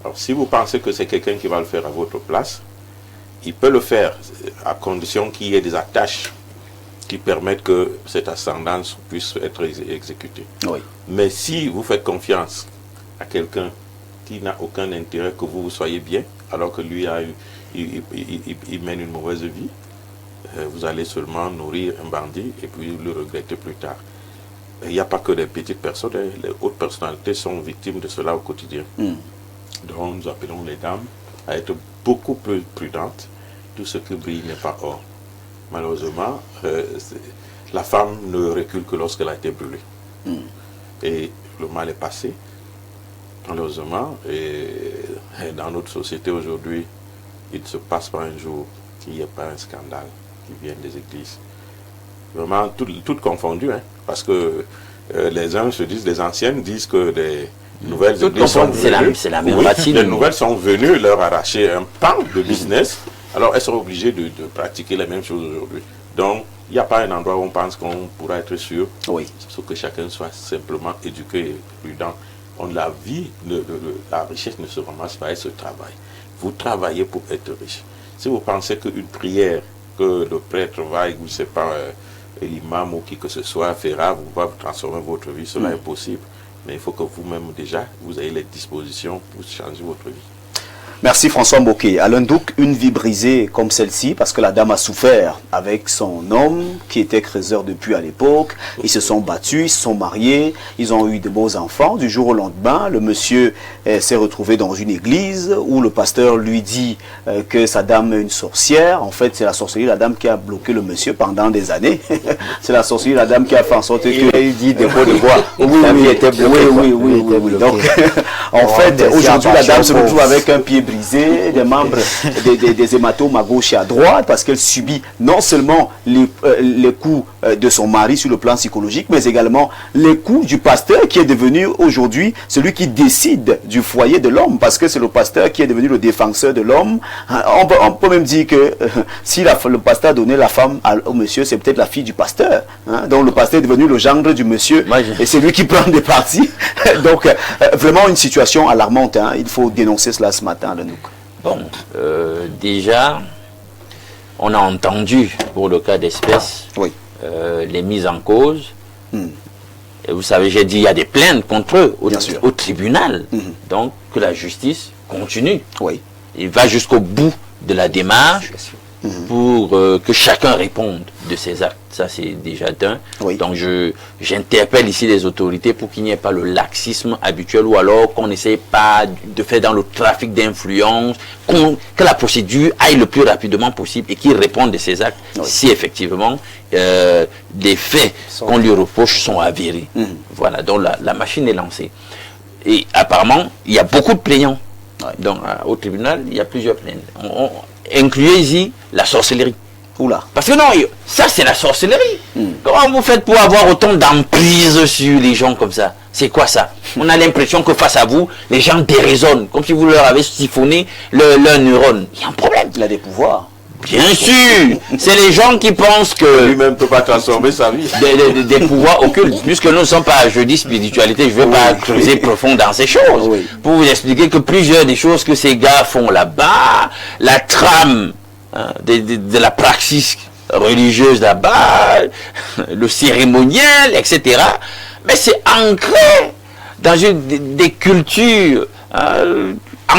Alors si vous pensez que c'est quelqu'un qui va le faire à votre place, il peut le faire à condition qu'il y ait des attaches qui permettent que cette ascendance puisse être exécutée. Mais si vous faites confiance à quelqu'un qui n'a aucun intérêt que vous soyez bien, alors que lui il mène une mauvaise vie, vous allez seulement nourrir un bandit et puis le regretter plus tard. Il n'y a pas que des petites personnes, les hautes personnalités sont victimes de cela au quotidien. Donc nous appelons les dames à être beaucoup plus prudentes. Tout ce qui brille n'est pas or. Malheureusement, la femme ne recule que lorsqu'elle a été brûlée. Et le mal est passé. Malheureusement, et dans notre société aujourd'hui, il ne se passe pas un jour qu'il n'y ait pas un scandale qui vienne des églises. Vraiment, toutes confondues, hein, parce que les uns se disent, les anciennes disent que des nouvelles églises sont venues. C'est la même racine. Les nouvelles sont venues leur arracher un pan de business, alors elles sont obligées de pratiquer les mêmes choses aujourd'hui. Donc, il n'y a pas un endroit où on pense qu'on pourra être sûr, sauf que chacun soit simplement éduqué et prudent. La vie, la richesse ne se ramasse pas, elle se travaille. Vous travaillez pour être riche. Si vous pensez qu'une prière, que le prêtre va, ou je ne sais pas, l'imam ou qui que ce soit fera, vous va transformer votre vie, cela est possible. Mais il faut que vous-même déjà, vous ayez les dispositions pour changer votre vie. Merci François Mboké. Alain Douc, une vie brisée comme celle-ci, parce que la dame a souffert avec son homme qui était creuseur depuis à l'époque. Ils se sont battus, ils se sont mariés, ils ont eu de beaux enfants. Du jour au lendemain, le monsieur s'est retrouvé dans une église où le pasteur lui dit que sa dame est une sorcière. En fait, c'est la sorcellerie, la dame qui a bloqué le monsieur pendant des années. C'est la sorcellerie, la dame qui a fait en sorte qu'il dit des mots de voix. Oui, était bloqué. Oui. Donc, en fait, aujourd'hui, la dame se retrouve avec un pied brisé, des membres, des hématomes à gauche et à droite, parce qu'elle subit non seulement les coups de son mari sur le plan psychologique, mais également les coups du pasteur qui est devenu aujourd'hui celui qui décide du foyer de l'homme, parce que c'est le pasteur qui est devenu le défenseur de l'homme. On peut même dire que si le pasteur a donné la femme au monsieur, c'est peut-être la fille du pasteur. Hein? Donc le pasteur est devenu le gendre du monsieur, et c'est lui qui prend des parties. Donc vraiment une situation alarmante. Hein? Il faut dénoncer cela ce matin. Bon, déjà, on a entendu pour le cas d'espèce les mises en cause. Et vous savez, j'ai dit, il y a des plaintes contre eux au tribunal. Donc, que la justice continue. Il va jusqu'au bout de la démarche pour que chacun réponde de ces actes. Ça, c'est déjà d'un. Oui. Donc, j'interpelle ici les autorités pour qu'il n'y ait pas le laxisme habituel ou alors qu'on n'essaye pas de faire dans le trafic d'influence, que la procédure aille le plus rapidement possible et qu'il réponde de ces actes si effectivement les faits qu'on lui reproche sont avérés. Voilà, donc la machine est lancée. Et apparemment, il y a beaucoup de plaignants. Donc, au tribunal, il y a plusieurs plaignants. Incluez-y la sorcellerie. Oula. Parce que non, ça c'est la sorcellerie. Comment vous faites pour avoir autant d'emprise sur les gens comme ça? C'est quoi ça? On a l'impression que face à vous, les gens déraisonnent, comme si vous leur avez siphonné leurs neurones. Il y a un problème. Il a des pouvoirs. Bien sûr. C'est les gens qui pensent que Lui-même ne peut pas transformer sa vie. des pouvoirs occultes, puisque nous ne sommes pas à jeudi spiritualité, je ne veux pas creuser profond dans ces choses. Pour vous expliquer que plusieurs des choses que ces gars font là-bas, la trame de la praxis religieuse là-bas, le cérémoniel, etc. Mais c'est ancré dans des cultures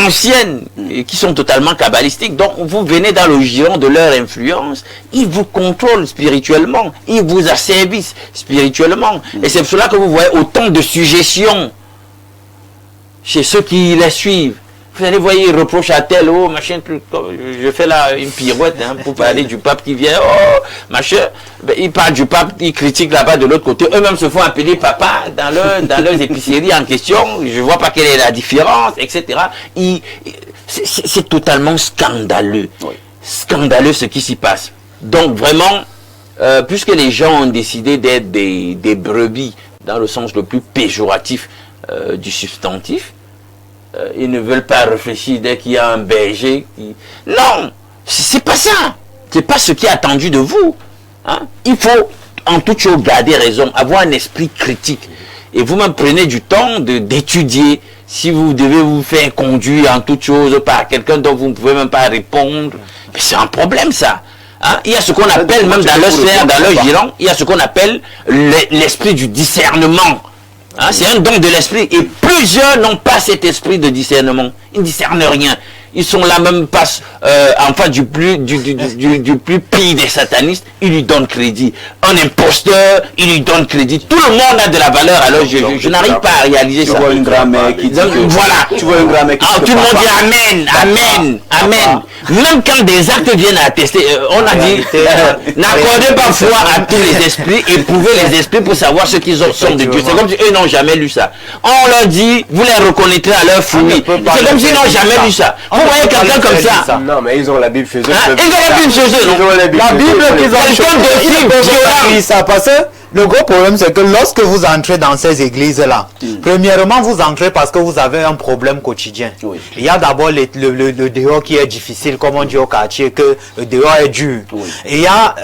anciennes et qui sont totalement kabbalistiques. Donc vous venez dans le giron de leur influence, ils vous contrôlent spirituellement, ils vous asservissent spirituellement. Et c'est pour cela que vous voyez autant de suggestions chez ceux qui les suivent. Vous allez voir, ils reprochent à tel, oh, machin, je fais là une pirouette pour parler du pape qui vient, oh, machin. Ben, ils parlent du pape, ils critiquent là-bas de l'autre côté. Eux-mêmes se font appeler papa dans leurs épiceries en question. Je ne vois pas quelle est la différence, etc. C'est totalement scandaleux. Scandaleux ce qui s'y passe. Donc vraiment, puisque les gens ont décidé d'être des brebis, dans le sens le plus péjoratif du substantif, ils ne veulent pas réfléchir dès qu'il y a un berger qui... Non, c'est pas ça. C'est pas ce qui est attendu de vous. Hein? Il faut en toute chose garder raison, avoir un esprit critique. Et vous-même prenez du temps d'étudier. Si vous devez vous faire conduire en toute chose par quelqu'un dont vous ne pouvez même pas répondre, mais c'est un problème ça. Hein? Il y a ce qu'on appelle, même dans leur sphère, dans leur giron, il y a ce qu'on appelle l'esprit du discernement. Hein, c'est un don de l'esprit et plusieurs n'ont pas cet esprit de discernement. Ils ne discernent rien. Ils sont là même pas en face du plus pire des satanistes. Ils lui donnent crédit. Un imposteur, il lui donne crédit. Tout le monde a de la valeur. Alors je n'arrive pas à réaliser ça. Tu vois une grand-mère qui dit voilà. Tu vois une grand-mère qui tout le monde dit amen, amen, amen. Même quand des actes viennent à attester, on a dit n'accordez pas foi à tous les esprits, éprouvez les esprits pour savoir ce qu'ils sont de Dieu. C'est comme si eux n'ont jamais lu ça. On leur dit, vous les reconnaîtrez à leur fruits. C'est comme s'ils n'ont jamais lu ça. Vous voyez quelqu'un comme ça. Non, mais ils ont la Bible chez eux. Ils ont la Bible chez eux. La Bible qu'ils ont chez eux, ils ne peuvent pas lire ça parce que le gros problème, c'est que lorsque vous entrez dans ces églises-là, premièrement, vous entrez parce que vous avez un problème quotidien. Il y a d'abord le dehors qui est difficile, comme on dit au quartier, que le dehors est dur. Et il y a,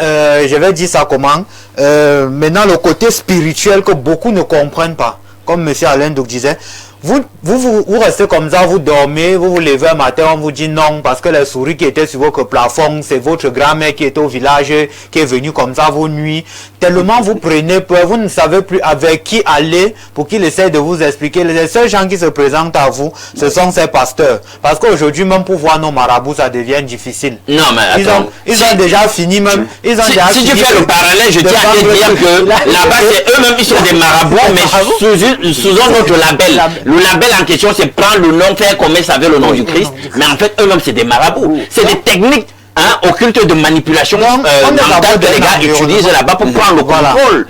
je vais dire ça comment, maintenant le côté spirituel que beaucoup ne comprennent pas. Comme M. Alain Douk disait, vous restez comme ça, vous dormez, vous vous levez un matin, on vous dit non, parce que les souris qui étaient sur votre plafond, c'est votre grand-mère qui était au village, qui est venue comme ça vos nuits. Tellement vous prenez peur, vous ne savez plus avec qui aller pour qu'il essaie de vous expliquer. Les seuls gens qui se présentent à vous, ce sont ces pasteurs. Parce qu'aujourd'hui, même pour voir nos marabouts, ça devient difficile. Non, mais attends. Ils ont déjà fini même. Si tu fais le parallèle, je tiens à te dire que là-bas, c'est eux-mêmes, ils sont des marabouts, mais sous un autre label. Le label en question, c'est prendre le nom, faire commerce avec le nom du Christ. Mais en fait, eux-mêmes, c'est des marabouts. C'est des techniques occultes de manipulation mentale que les gars utilisent là-bas pour prendre le contrôle.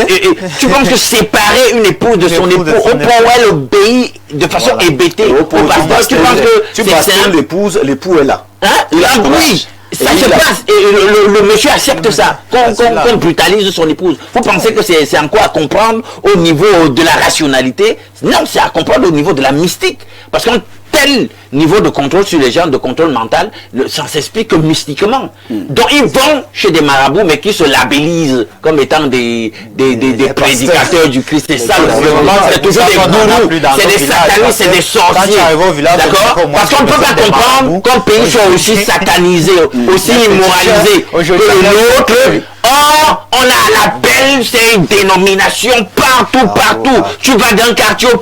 Et tu penses que séparer une épouse de son époux, au point où elle obéit de façon hébétée au pasteur, tu penses que tu passes l'épouse, l'époux est là. Oui. Ça se passe et le monsieur accepte ça, qu'on brutalise son épouse. Vous pensez que c'est encore à comprendre au niveau de la rationalité? Non, c'est à comprendre au niveau de la mystique. Parce qu'un tel niveau de contrôle sur les gens, de contrôle mental, ça s'explique que mystiquement. Donc ils vont chez des marabouts, mais qui se labellisent comme étant des prédicateurs du Christ. C'est ça le problème. C'est toujours des gourous, c'est des satanistes, c'est des sorciers. D'accord? Parce qu'on ne peut pas comprendre qu'un pays soit aussi satanisé, aussi immoralisé que l'autre. Or, on a à l'appel, c'est une dénomination partout. Tu vas d'un quartier au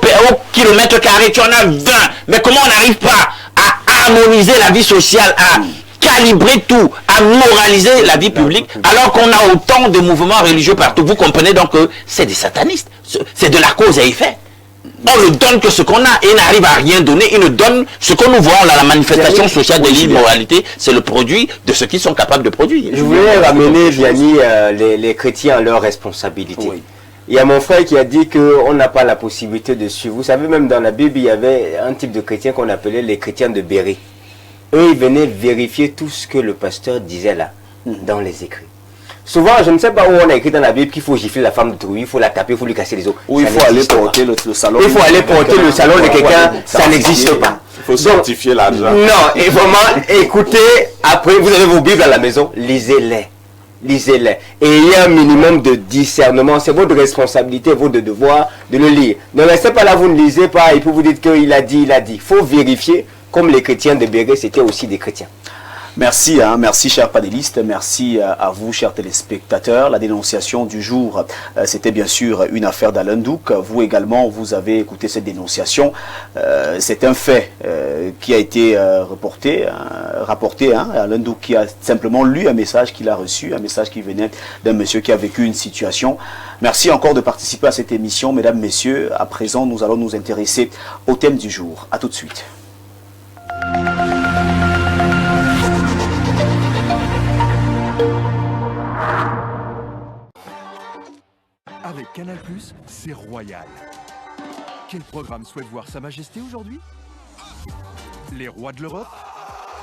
kilomètre carré, tu en as 20. Mais comment on n'arrive pas à harmoniser la vie sociale, à calibrer tout, à moraliser la vie publique, alors qu'on a autant de mouvements religieux partout. Vous comprenez donc que c'est des satanistes. C'est de la cause à effet. On ne donne que ce qu'on a et n'arrive à rien donner. Il ne donne ce que nous voyons là, la manifestation sociale de l'immoralité, c'est le produit de ce qu'ils sont capables de produire. Je voulais ramener, Vianney, les chrétiens à leur responsabilité. Oui. Il y a mon frère qui a dit qu'on n'a pas la possibilité de suivre. Vous savez, même dans la Bible, il y avait un type de chrétiens qu'on appelait les chrétiens de Béret. Eux, ils venaient vérifier tout ce que le pasteur disait là, dans les écrits. Souvent, je ne sais pas où on a écrit dans la Bible qu'il faut gifler la femme de trou, il faut la taper, il faut lui casser les os. Ou il faut aller porter le salon. Il faut aller porter le salon de quelqu'un, ça n'existe pas. Il faut certifier l'argent. Non, et vraiment, écoutez, après, vous avez vos Bibles à la maison, lisez-les. Lisez-les. Et il y a un minimum de discernement. C'est votre responsabilité, votre devoir de le lire. Ne restez pas là, vous ne lisez pas et puis vous dites qu'il a dit, il a dit. Il faut vérifier, comme les chrétiens de Béret, c'était aussi des chrétiens. Merci, merci chers panélistes, merci à vous chers téléspectateurs. La dénonciation du jour, c'était bien sûr une affaire d'Alain Douc. Vous également, vous avez écouté cette dénonciation. C'est un fait qui a été rapporté. Alain Douc qui a simplement lu un message qu'il a reçu, un message qui venait d'un monsieur qui a vécu une situation. Merci encore de participer à cette émission, mesdames, messieurs. À présent, nous allons nous intéresser au thème du jour. À tout de suite. Avec Canal+, c'est royal. Quel programme souhaite voir Sa Majesté aujourd'hui? Les rois de l'Europe?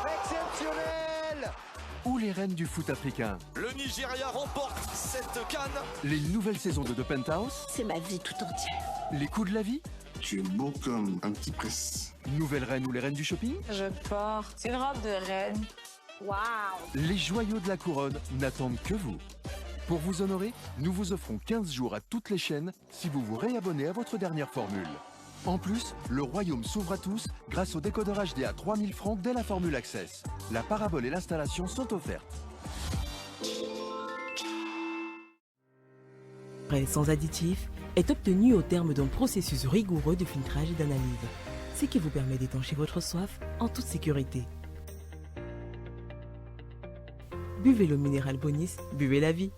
Exceptionnel! Ou les reines du foot africain? Le Nigeria remporte cette CAN. Les nouvelles saisons de The Penthouse? C'est ma vie tout entière. Les coups de la vie? Tu es beau comme un petit prince. Nouvelle reine ou les reines du shopping? Je porte une robe de reine. Waouh! Les joyaux de la couronne n'attendent que vous. Pour vous honorer, nous vous offrons 15 jours à toutes les chaînes si vous vous réabonnez à votre dernière formule. En plus, le royaume s'ouvre à tous grâce au décodeur HD à 3000 francs dès la formule Access. La parabole et l'installation sont offertes. Prêt sans additifs est obtenu au terme d'un processus rigoureux de filtrage et d'analyse, ce qui vous permet d'étancher votre soif en toute sécurité. Buvez l'eau minérale Bonis, buvez la vie.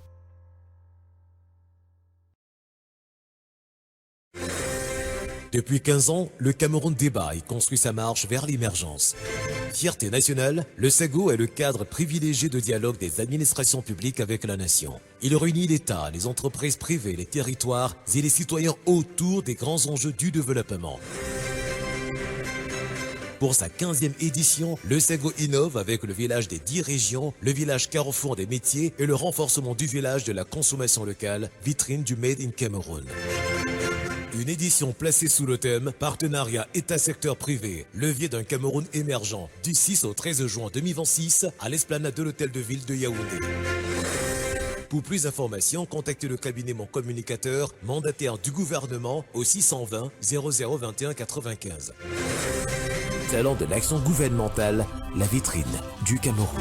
Depuis 15 ans, le Cameroun débat et construit sa marche vers l'émergence. Fierté nationale, le SEGO est le cadre privilégié de dialogue des administrations publiques avec la nation. Il réunit l'État, les entreprises privées, les territoires et les citoyens autour des grands enjeux du développement. Pour sa 15e édition, le SEGO innove avec le village des 10 régions, le village carrefour des métiers et le renforcement du village de la consommation locale, vitrine du Made in Cameroun. Une édition placée sous le thème « Partenariat État-secteur privé, levier d'un Cameroun émergent » du 6 au 13 juin 2026 à l'esplanade de l'hôtel de ville de Yaoundé. Pour plus d'informations, contactez le cabinet Mon Communicateur, mandataire du gouvernement au 620 0021 95. Talent de l'action gouvernementale, la vitrine du Cameroun.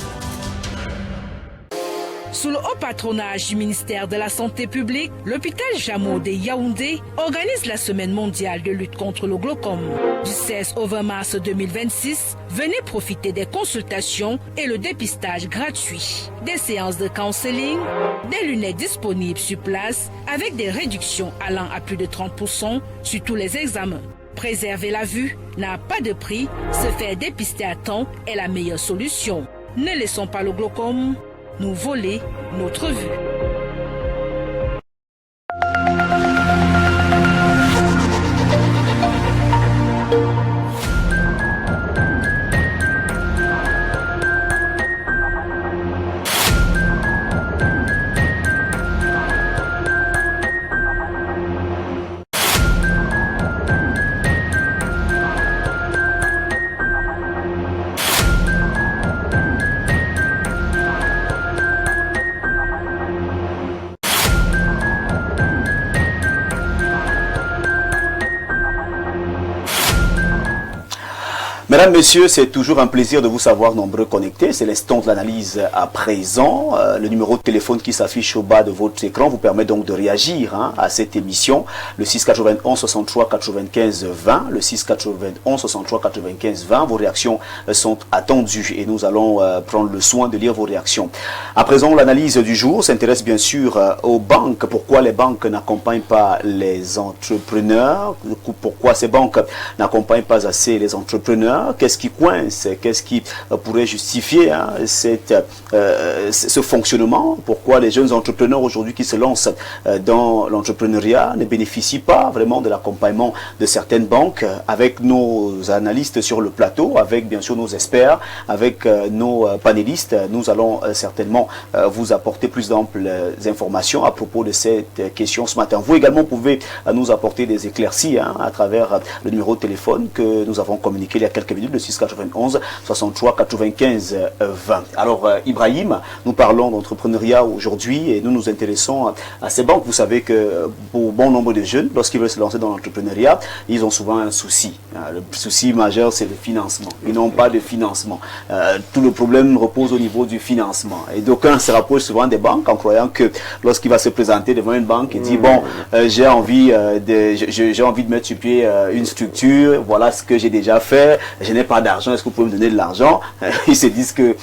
Sous le haut patronage du ministère de la Santé publique, l'hôpital Jameau de Yaoundé organise la Semaine mondiale de lutte contre le glaucome. Du 16 au 20 mars 2026, venez profiter des consultations et le dépistage gratuit, des séances de counseling, des lunettes disponibles sur place avec des réductions allant à plus de 30% sur tous les examens. Préserver la vue n'a pas de prix, se faire dépister à temps est la meilleure solution. Ne laissons pas le glaucome nous voler notre vue. Mesdames, Messieurs, c'est toujours un plaisir de vous savoir nombreux connectés. C'est l'instant de l'analyse à présent. Le numéro de téléphone qui s'affiche au bas de votre écran vous permet donc de réagir à cette émission. Le 691 63 95 20. Le 691 63 95 20. Vos réactions sont attendues et nous allons prendre le soin de lire vos réactions. À présent, l'analyse du jour s'intéresse bien sûr aux banques. Pourquoi les banques n'accompagnent pas les entrepreneurs? Pourquoi ces banques n'accompagnent pas assez les entrepreneurs? Qu'est-ce qui coince? Qu'est-ce qui pourrait justifier ce fonctionnement? Pourquoi les jeunes entrepreneurs aujourd'hui qui se lancent dans l'entrepreneuriat ne bénéficient pas vraiment de l'accompagnement de certaines banques? Avec nos analystes sur le plateau, avec bien sûr nos experts, avec nos panélistes, nous allons certainement vous apporter plus d'amples informations à propos de cette question ce matin. Vous également pouvez nous apporter des éclaircies à travers le numéro de téléphone que nous avons communiqué il y a quelques minutes, le 691 63 95 20. Alors Ibrahim, nous parlons d'entrepreneuriat aujourd'hui et nous nous intéressons à ces banques. Vous savez que pour bon nombre de jeunes, lorsqu'ils veulent se lancer dans l'entrepreneuriat, ils ont souvent un souci. Le souci majeur, c'est le financement. Ils n'ont pas de financement. Tout le problème repose au niveau du financement. Et d'aucuns se rapprochent souvent des banques en croyant que lorsqu'il va se présenter devant une banque, il dit bon, j'ai envie de mettre sur pied une structure, voilà ce que j'ai déjà fait, je n'ai pas d'argent, est-ce que vous pouvez me donner de l'argent? Ils se disent que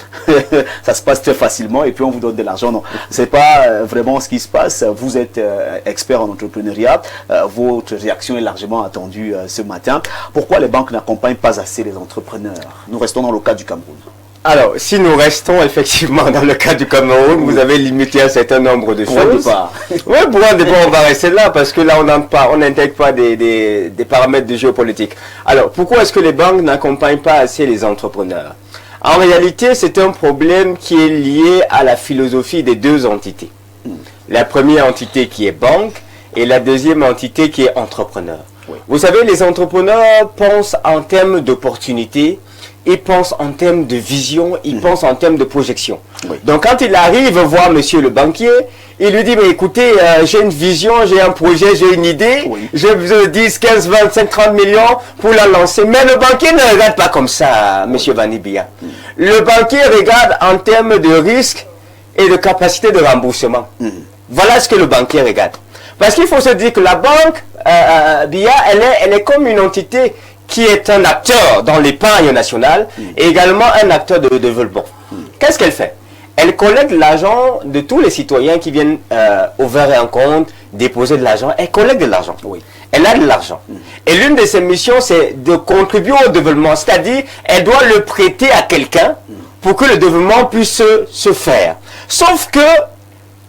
ça se passe très facilement et puis on vous donne de l'argent. Non, c'est pas vraiment ce qui se passe. Vous êtes expert en entrepreneuriat, votre réaction est largement attendue ce matin. Pourquoi les banques n'accompagnent pas assez les entrepreneurs? Nous restons dans le cas du Cameroun. Alors, si nous restons effectivement dans le cas du Cameroun, vous avez limité un certain nombre de choses. Oui, pour un débat, on va rester là parce que là, on n'intègre pas des paramètres de géopolitique. Alors, pourquoi est-ce que les banques n'accompagnent pas assez les entrepreneurs? En réalité, c'est un problème qui est lié à la philosophie des deux entités. La première entité qui est banque et la deuxième entité qui est entrepreneur. Oui. Vous savez, les entrepreneurs pensent en termes d'opportunités. Ils pensent en termes de vision, ils pensent en termes de projection. Oui. Donc quand il arrive voir monsieur le banquier, il lui dit, mais écoutez, j'ai une vision, j'ai un projet, j'ai une idée, j'ai besoin de 10, 15, 25, 30 millions pour la lancer. Mais le banquier ne regarde pas comme ça, monsieur Vanibia. Le banquier regarde en termes de risque et de capacité de remboursement. Voilà ce que le banquier regarde. Parce qu'il faut se dire que la banque, BIA, elle est comme une entité qui est un acteur dans l'épargne nationale et également un acteur de développement. Qu'est-ce qu'elle fait? Elle collecte l'argent de tous les citoyens qui viennent ouvrir un compte, déposer de l'argent. Elle collecte de l'argent. Oui. Elle a de l'argent. Et l'une de ses missions, c'est de contribuer au développement. C'est-à-dire, elle doit le prêter à quelqu'un pour que le développement puisse se faire. Sauf que,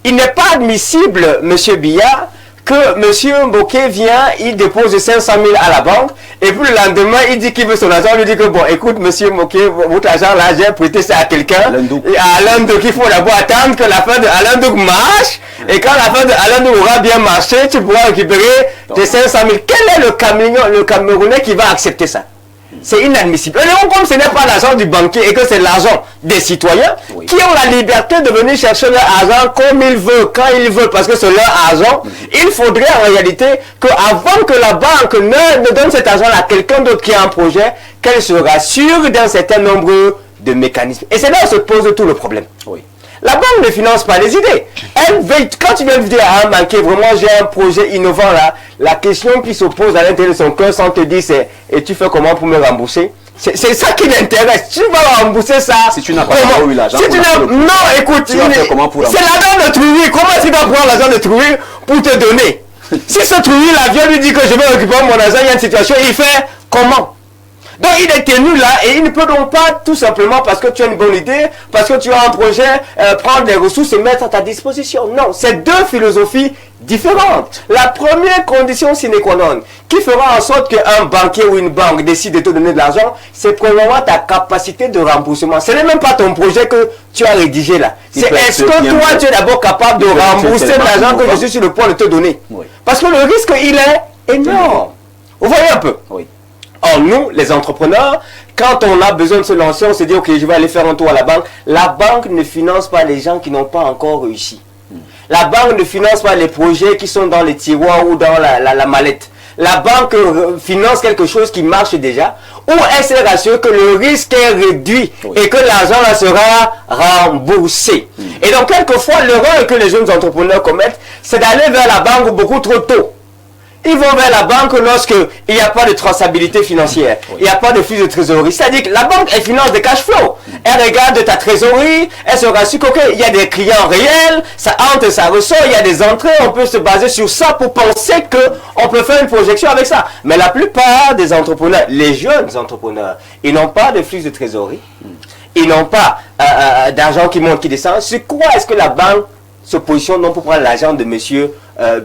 il n'est pas admissible, monsieur Biya, que monsieur Mboké vient, il dépose 500 000 à la banque, et puis le lendemain, il dit qu'il veut son argent, il lui dit que bon, écoute, monsieur Mboké, votre argent là, j'ai prêté ça à quelqu'un, et à Alain Douk, il faut d'abord attendre que la fin de Alain Douk marche, et quand la fin de Alain Douk aura bien marché, tu pourras récupérer tes 500 000. Quel est le Camerounais qui va accepter ça? C'est inadmissible. Et donc, comme ce n'est pas l'argent du banquier et que c'est l'argent des citoyens qui ont la liberté de venir chercher leur argent comme ils veulent, quand ils veulent, parce que c'est leur argent, il faudrait en réalité qu'avant que la banque ne donne cet argent à quelqu'un d'autre qui a un projet, qu'elle se rassure d'un certain nombre de mécanismes. Et c'est là où se pose tout le problème. Oui. La banque ne finance pas les idées. Elle veille, quand tu viens de dire à un banquier, vraiment j'ai un projet innovant là, la question qui se pose à l'intérieur de son cœur sans te dire c'est, et tu fais comment pour me rembourser? C'est ça qui l'intéresse. Tu vas rembourser ça. Si tu n'as pas eu l'argent. Non, écoute, c'est l'argent de Trouille. Comment est-ce qu'il doit prendre l'argent de Trouille pour te donner? Si ce Trouille là vient lui dire que je vais récupérer mon argent, il y a une situation, il fait comment? Donc il est tenu là et il ne peut donc pas tout simplement parce que tu as une bonne idée, parce que tu as un projet, prendre des ressources et mettre à ta disposition. Non, c'est deux philosophies différentes. La première condition sine qua non qui fera en sorte qu'un banquier ou une banque décide de te donner de l'argent, c'est probablement ta capacité de remboursement. Ce n'est même pas ton projet que tu as rédigé là. C'est est-ce que toi tu es d'abord capable de rembourser l'argent que je suis sur le point de te donner. Parce que le risque il est énorme. Vous voyez un peu. Oui. Or, nous, les entrepreneurs, quand on a besoin de se lancer, on se dit, ok, je vais aller faire un tour à la banque. La banque ne finance pas les gens qui n'ont pas encore réussi. La banque ne finance pas les projets qui sont dans les tiroirs ou dans la mallette. la banque finance quelque chose qui marche déjà, ou elle s'est rassurée que le risque est réduit et que l'argent là sera remboursé. Et donc quelquefois l'erreur que les jeunes entrepreneurs commettent, c'est d'aller vers la banque beaucoup trop tôt. Ils vont vers la banque lorsqu'il n'y a pas de traçabilité financière, il n'y a pas de flux de trésorerie. C'est-à-dire que la banque, elle finance des cash flows. Elle regarde ta trésorerie, elle se rassure qu'il y a des clients réels, ça entre, ça ressort, il y a des entrées, on peut se baser sur ça pour penser qu'on peut faire une projection avec ça. Mais la plupart des entrepreneurs, les jeunes entrepreneurs, ils n'ont pas de flux de trésorerie, ils n'ont pas d'argent qui monte, qui descend. Sur quoi est-ce que la banque se positionne non pour prendre l'argent de monsieur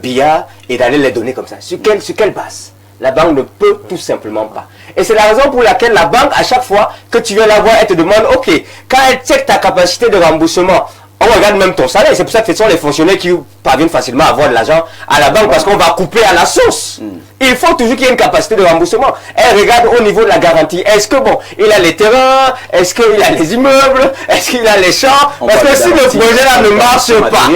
Biya et d'aller les donner comme ça? Sur quelle base? La banque ne peut tout simplement pas. Et c'est la raison pour laquelle la banque, à chaque fois que tu viens la voir, elle te demande, ok, quand elle check ta capacité de remboursement, on regarde même ton salaire. C'est pour ça que ce sont les fonctionnaires qui parviennent facilement à avoir de l'argent à la banque, parce qu'on va couper à la source. Il faut toujours qu'il y ait une capacité de remboursement. Elle regarde au niveau de la garantie. Est-ce que bon, il a les terrains? Est-ce qu'il a les immeubles? Est-ce qu'il a les champs? Parce que si le projet là ne marche pas,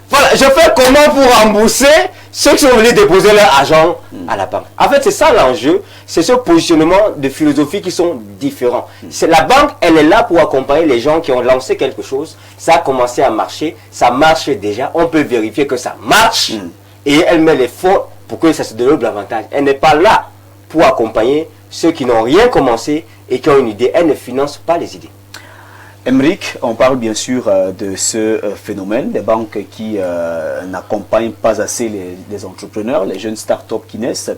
voilà, je fais comment pour rembourser ceux qui sont venus déposer leur argent à la banque. En fait, c'est ça l'enjeu, c'est ce positionnement de philosophie qui sont différents. La banque, elle est là pour accompagner les gens qui ont lancé quelque chose, ça a commencé à marcher, ça marche déjà, on peut vérifier que ça marche, et elle met les fonds pour que ça se développe davantage. Elle n'est pas là pour accompagner ceux qui n'ont rien commencé et qui ont une idée. Elle ne finance pas les idées. Emeric, on parle bien sûr de ce phénomène, des banques qui n'accompagnent pas assez les entrepreneurs, les jeunes start-up qui naissent.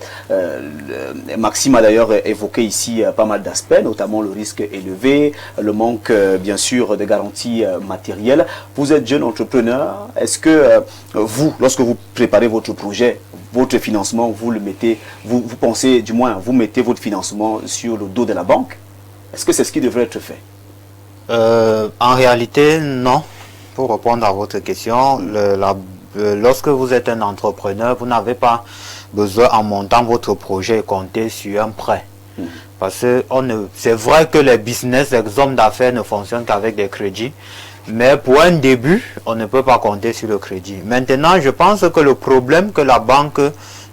Maxime a d'ailleurs évoqué ici pas mal d'aspects, notamment le risque élevé, le manque bien sûr de garanties matérielles. Vous êtes jeune entrepreneur, est-ce que vous, lorsque vous préparez votre projet, votre financement, vous le mettez, vous pensez, du moins, vous mettez votre financement sur le dos de la banque? Est-ce que c'est ce qui devrait être fait? En réalité, non. Pour répondre à votre question, lorsque vous êtes un entrepreneur, vous n'avez pas besoin, en montant votre projet, compter sur un prêt. Parce que c'est vrai que les business, les hommes d'affaires ne fonctionnent qu'avec des crédits. Mais pour un début, on ne peut pas compter sur le crédit. Maintenant, je pense que le problème que la banque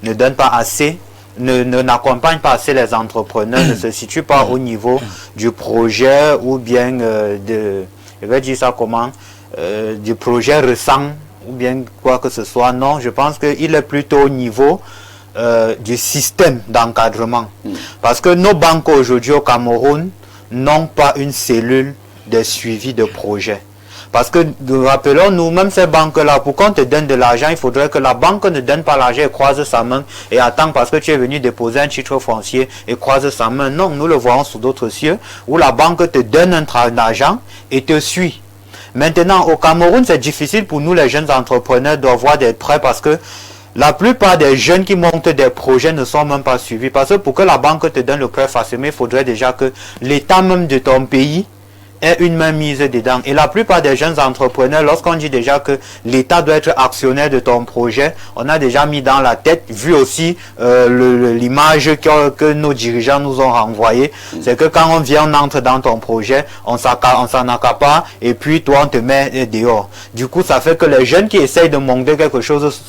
ne donne pas assez, n'accompagne pas assez les entrepreneurs, ne se situe pas au niveau du projet ou bien je vais dire ça comment, du projet récent ou bien quoi que ce soit. Non, je pense qu'il est plutôt au niveau du système d'encadrement. Parce que nos banques aujourd'hui au Cameroun n'ont pas une cellule de suivi de projet. Parce que, rappelons-nous, même ces banques-là, pour qu'on te donne de l'argent, il faudrait que la banque ne donne pas l'argent et croise sa main et attend parce que tu es venu déposer un titre foncier et croise sa main. Non, nous le voyons sous d'autres cieux, où la banque te donne un travail d'argent et te suit. Maintenant, au Cameroun, c'est difficile pour nous, les jeunes entrepreneurs, d'avoir des prêts parce que la plupart des jeunes qui montent des projets ne sont même pas suivis. Parce que pour que la banque te donne le prêt facilement, il faudrait déjà que l'État même de ton pays est une main mise dedans. Et la plupart des jeunes entrepreneurs, lorsqu'on dit déjà que l'État doit être actionnaire de ton projet, on a déjà mis dans la tête, vu aussi l'image que nos dirigeants nous ont renvoyée, c'est que quand on vient, on entre dans ton projet, on s'en accapare et puis toi on te met dehors. Du coup, ça fait que les jeunes qui essayent de monter quelque chose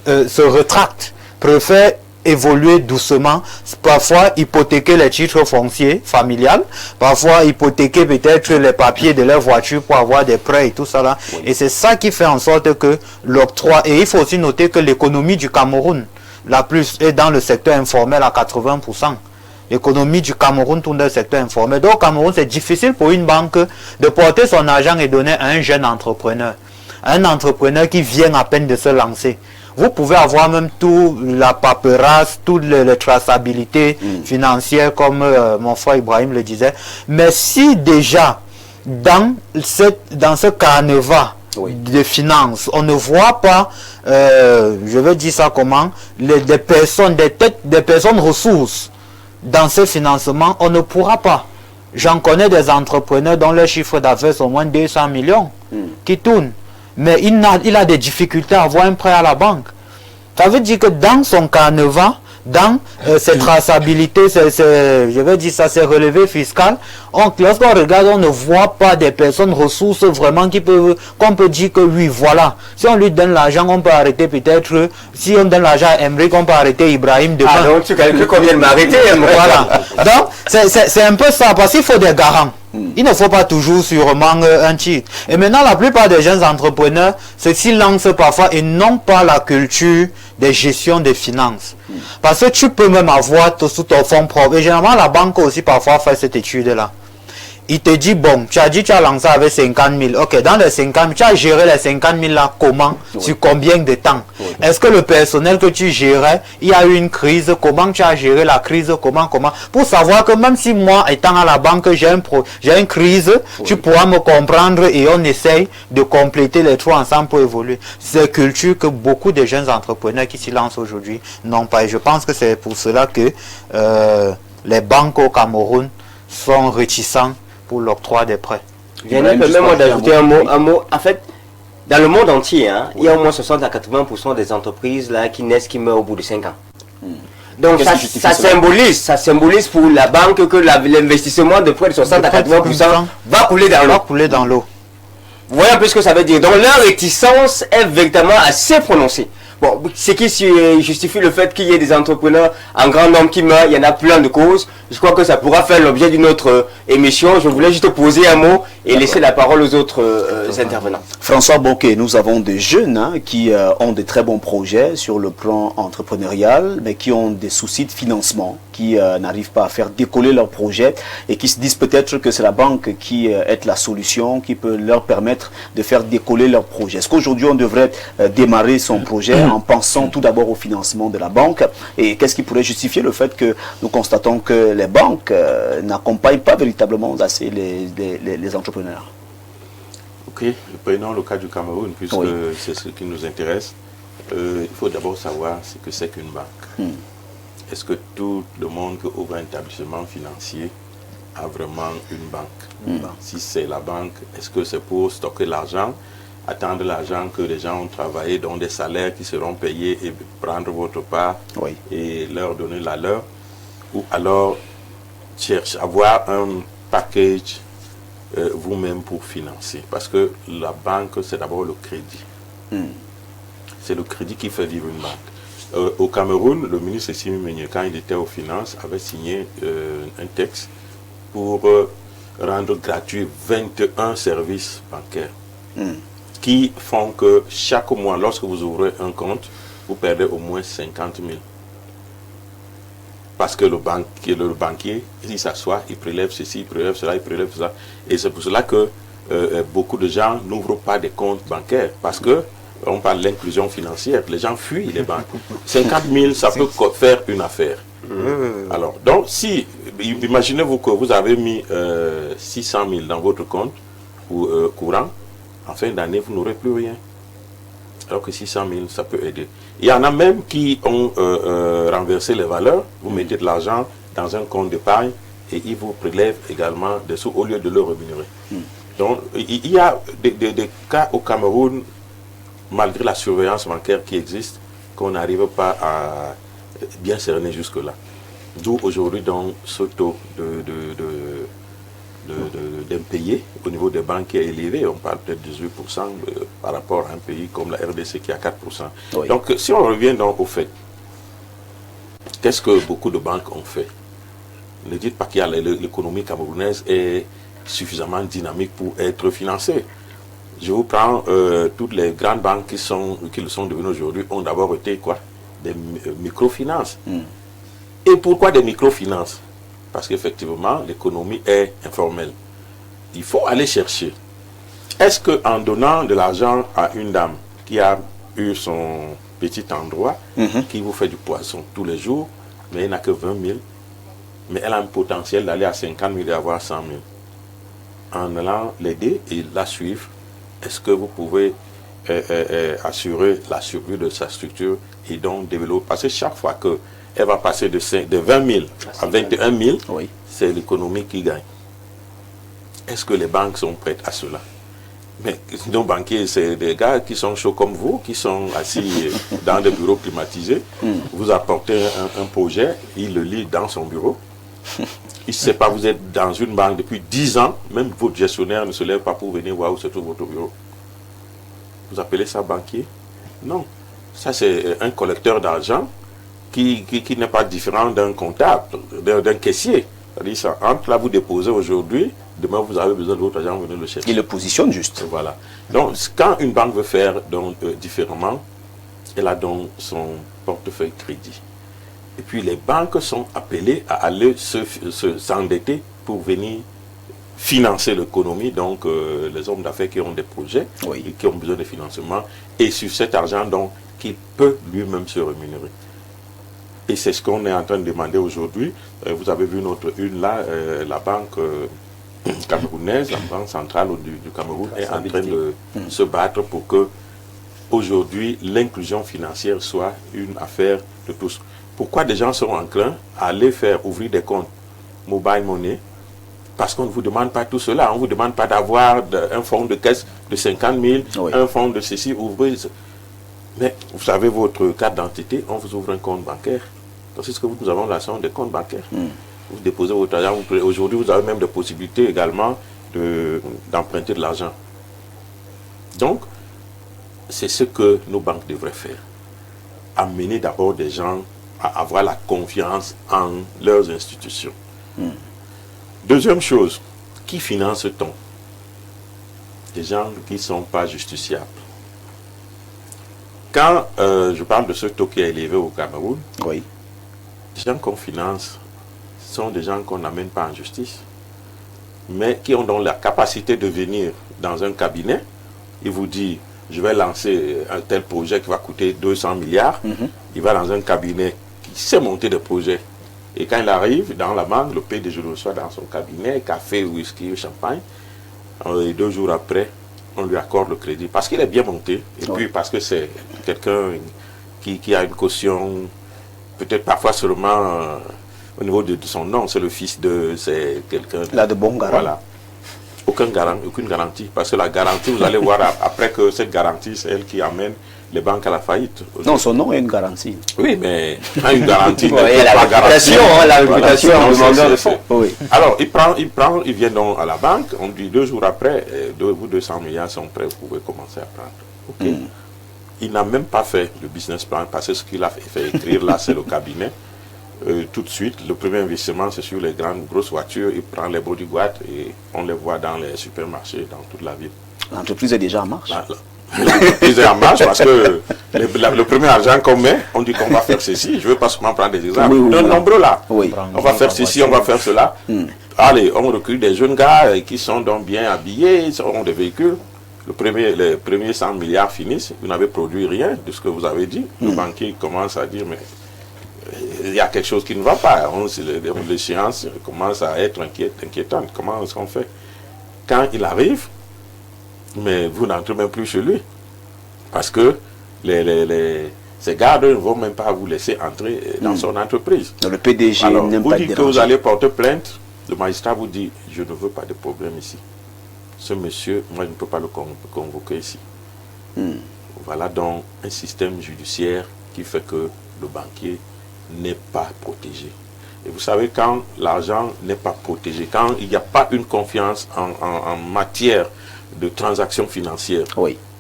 se rétractent, préfèrent évoluer doucement, parfois hypothéquer les titres fonciers familiales, parfois hypothéquer peut-être les papiers de leur voiture pour avoir des prêts et tout ça là. Et c'est ça qui fait en sorte que l'octroi, et il faut aussi noter que l'économie du Cameroun, la plus, est dans le secteur informel à 80%. L'économie du Cameroun tourne dans le secteur informel. Donc au Cameroun, c'est difficile pour une banque de porter son argent et donner à un jeune entrepreneur. Un entrepreneur qui vient à peine de se lancer. Vous pouvez avoir même toute la paperasse, toute la traçabilité financière, comme mon frère Ibrahim le disait. Mais si déjà, dans ce carnaval de finances, on ne voit pas, je vais dire ça comment, des personnes ressources dans ce financement, on ne pourra pas. J'en connais des entrepreneurs dont le chiffre d'affaires sont au moins 200 millions qui tournent. Mais il a des difficultés à avoir un prêt à la banque. Ça veut dire que dans son carnaval, dans cette traçabilité, je vais dire ça, c'est relevé fiscal. Lorsqu'on regarde, on ne voit pas des personnes ressources vraiment qu'on peut dire que oui, voilà. Si on lui donne l'argent, on peut arrêter peut-être, si on donne l'argent à Emmerich, on peut arrêter Ibrahim demain. Ah donc tu calcules combien de m'arrêter, voilà. Donc c'est un peu ça, parce qu'il faut des garants. Il ne faut pas toujours sûrement un titre. Et maintenant, la plupart des jeunes entrepreneurs se lancent parfois et n'ont pas la culture de gestion des finances. Parce que tu peux même avoir sous ton fonds propre. Et généralement, la banque aussi parfois fait cette étude-là. Il te dit, bon, tu as dit tu as lancé avec 50 000. Ok, dans les 50 000, tu as géré les 50 000 là comment? Sur combien de temps? Est-ce que le personnel que tu gérais, il y a eu une crise? Comment tu as géré la crise? Comment? Pour savoir que même si moi, étant à la banque, j'ai une crise, tu pourras me comprendre et on essaye de compléter les trois ensemble pour évoluer. C'est culture que beaucoup de jeunes entrepreneurs qui s'y lancent aujourd'hui n'ont pas. Et je pense que c'est pour cela que les banques au Cameroun sont réticents pour l'octroi des prêts. Permets-moi d'ajouter un mot. En fait, dans le monde entier, il y a au moins 60 à 80% des entreprises là, qui naissent, qui meurent au bout de 5 ans. Donc ça symbolise pour la banque que l'investissement de près de 60 à 80% va couler dans l'eau. Vous voyez un peu ce que ça veut dire. Donc leur réticence est véritablement assez prononcée. Bon, ce qui justifie le fait qu'il y ait des entrepreneurs en grand nombre qui meurent, il y en a plein de causes. Je crois que ça pourra faire l'objet d'une autre émission. Je voulais juste poser un mot et laisser la parole aux autres intervenants. François Bokeh, nous avons des jeunes qui ont de très bons projets sur le plan entrepreneurial, mais qui ont des soucis de financement, qui n'arrivent pas à faire décoller leur projet et qui se disent peut-être que c'est la banque qui est la solution, qui peut leur permettre de faire décoller leur projet. Est-ce qu'aujourd'hui on devrait démarrer son projet en pensant tout d'abord au financement de la banque? Et qu'est-ce qui pourrait justifier le fait que nous constatons que les banques n'accompagnent pas véritablement assez les entrepreneurs? Ok, prenons le cas du Cameroun, puisque c'est ce qui nous intéresse. Il faut d'abord savoir ce que c'est qu'une banque. Est-ce que tout le monde qui ouvre un établissement financier a vraiment une banque? Si c'est la banque, est-ce que c'est pour stocker l'argent, attendre l'argent que les gens ont travaillé, dont des salaires qui seront payés et prendre votre part et leur donner la leur? Ou alors avoir un package vous-même pour financer? Parce que la banque, c'est d'abord le crédit. C'est le crédit qui fait vivre une banque. Au Cameroun, le ministre Simi Meunier, quand il était aux finances, avait signé un texte pour rendre gratuit 21 services bancaires qui font que chaque mois, lorsque vous ouvrez un compte, vous perdez au moins 50 000. Parce que le banquier, il s'assoit, il prélève ceci, il prélève cela, il prélève ça. Et c'est pour cela que beaucoup de gens n'ouvrent pas des comptes bancaires. Parce que on parle de l'inclusion financière. Les gens fuient les banques. 50 000, ça peut faire une affaire. Alors, donc, si, imaginez-vous que vous avez mis 600 000 dans votre compte courant, en fin d'année, vous n'aurez plus rien. Alors que 600 000, ça peut aider. Il y en a même qui ont renversé les valeurs. Vous mettez de l'argent dans un compte d'épargne et ils vous prélèvent également des sous au lieu de le rémunérer. Donc, il y a des cas au Cameroun, malgré la surveillance bancaire qui existe, qu'on n'arrive pas à bien cerner jusque-là. D'où aujourd'hui donc ce taux d'impayés au niveau des banques qui est élevé. On parle peut-être de 18% par rapport à un pays comme la RDC qui a 4%. Donc si on revient donc au fait, qu'est-ce que beaucoup de banques ont fait? Ne dites pas que l'économie camerounaise est suffisamment dynamique pour être financée. Je vous prends toutes les grandes banques qui le sont devenues aujourd'hui ont d'abord été quoi? Des microfinances. Et pourquoi des microfinances? Parce qu'effectivement, l'économie est informelle. Il faut aller chercher. Est-ce qu'en donnant de l'argent à une dame qui a eu son petit endroit, qui vous fait du poisson tous les jours, mais elle n'a que 20 000, mais elle a un potentiel d'aller à 50 000 et avoir 100 000. En allant l'aider et la suivre, est-ce que vous pouvez assurer la survie de sa structure et donc développer? Parce que chaque fois qu'elle va passer de 20 000 à 21 000, c'est l'économie qui gagne. Est-ce que les banques sont prêtes à cela? Mais nos banquiers, c'est des gars qui sont chauds comme vous, qui sont assis dans des bureaux climatisés. Vous apportez un projet, il le lit dans son bureau. Il ne sait pas, vous êtes dans une banque depuis 10 ans, même votre gestionnaire ne se lève pas pour venir voir où se trouve votre bureau. Vous appelez ça banquier? Non. Ça, c'est un collecteur d'argent qui n'est pas différent d'un comptable, d'un caissier. C'est-à-dire, ça entre là, vous déposez aujourd'hui, demain, vous avez besoin de votre argent, vous venez le chercher. Il le positionne juste. Voilà. Donc, quand une banque veut faire différemment, elle a donc son portefeuille crédit. Et puis, les banques sont appelées à aller s'endetter pour venir financer l'économie, donc les hommes d'affaires qui ont des projets et qui ont besoin de financement, et sur cet argent, donc, qu'il peut lui-même se rémunérer. Et c'est ce qu'on est en train de demander aujourd'hui. Vous avez vu notre une là, la banque camerounaise, la banque centrale du Cameroun est en train de se battre pour que aujourd'hui l'inclusion financière soit une affaire de tous. Pourquoi des gens sont enclins à aller faire ouvrir des comptes mobile money? Parce qu'on ne vous demande pas tout cela. On ne vous demande pas d'avoir un fonds de caisse de 50 000, un fonds de ceci, ouvrez. Mais vous avez votre carte d'identité, on vous ouvre un compte bancaire. C'est ce que nous avons la somme des comptes bancaires. Vous déposez votre argent. Aujourd'hui, vous avez même des possibilités également d'emprunter de l'argent. Donc, c'est ce que nos banques devraient faire. Amener d'abord des gens à avoir la confiance en leurs institutions. Deuxième chose, qui finance-t-on? Des gens qui ne sont pas justiciables. Quand je parle de ce taux qui est élevé au Cameroun, les gens qu'on finance sont des gens qu'on n'amène pas en justice, mais qui ont donc la capacité de venir dans un cabinet, il vous dit, je vais lancer un tel projet qui va coûter 200 milliards, il va dans un cabinet qui sait monter des projets. Et quand il arrive dans la banque, le PDG le reçoit dans son cabinet, café, whisky, champagne, et 2 jours après, on lui accorde le crédit parce qu'il est bien monté et puis parce que c'est quelqu'un qui a une caution, peut-être parfois seulement au niveau de son nom, c'est le fils de, c'est quelqu'un de bon garant. Voilà. Aucune garantie, parce que la garantie, vous allez voir après que cette garantie, c'est elle qui amène les banques à la faillite. Non, son nom est une garantie. Oui, mais une garantie, la réputation, la réputation en demandeur de fonds. Alors, il vient donc à la banque, on dit 2 jours après, vous 200 milliards sont prêts, vous pouvez commencer à prendre. Il n'a même pas fait le business plan, parce que ce qu'il a fait écrire là, c'est le cabinet. Tout de suite, le premier investissement, c'est sur les grosses voitures, il prend les bodyguards et on les voit dans les supermarchés, dans toute la ville. L'entreprise est déjà en marche. L'entreprise est en marche parce que le premier argent qu'on met, on dit qu'on va faire ceci. Je ne veux pas seulement prendre des exemples. Nombreux là. On va faire ceci, on va faire cela. Allez, on recrute des jeunes gars qui sont donc bien habillés, ils ont des véhicules. Les premiers 100 milliards finissent, vous n'avez produit rien de ce que vous avez dit. Le banquier commence à dire, mais il y a quelque chose qui ne va pas. L'échéance commence à être inquiétante. Comment est-ce qu'on fait? Quand il arrive, mais vous n'entrez même plus chez lui. Parce que ces gardes ne vont même pas vous laisser entrer dans son entreprise. Le PDG n'aime vous pas dites que vous allez porter plainte, le magistrat vous dit, je ne veux pas de problème ici. Ce monsieur, moi je ne peux pas le convoquer ici. Voilà donc un système judiciaire qui fait que le banquier n'est pas protégé. Et vous savez, quand l'argent n'est pas protégé, quand il n'y a pas une confiance en matière de transactions financières,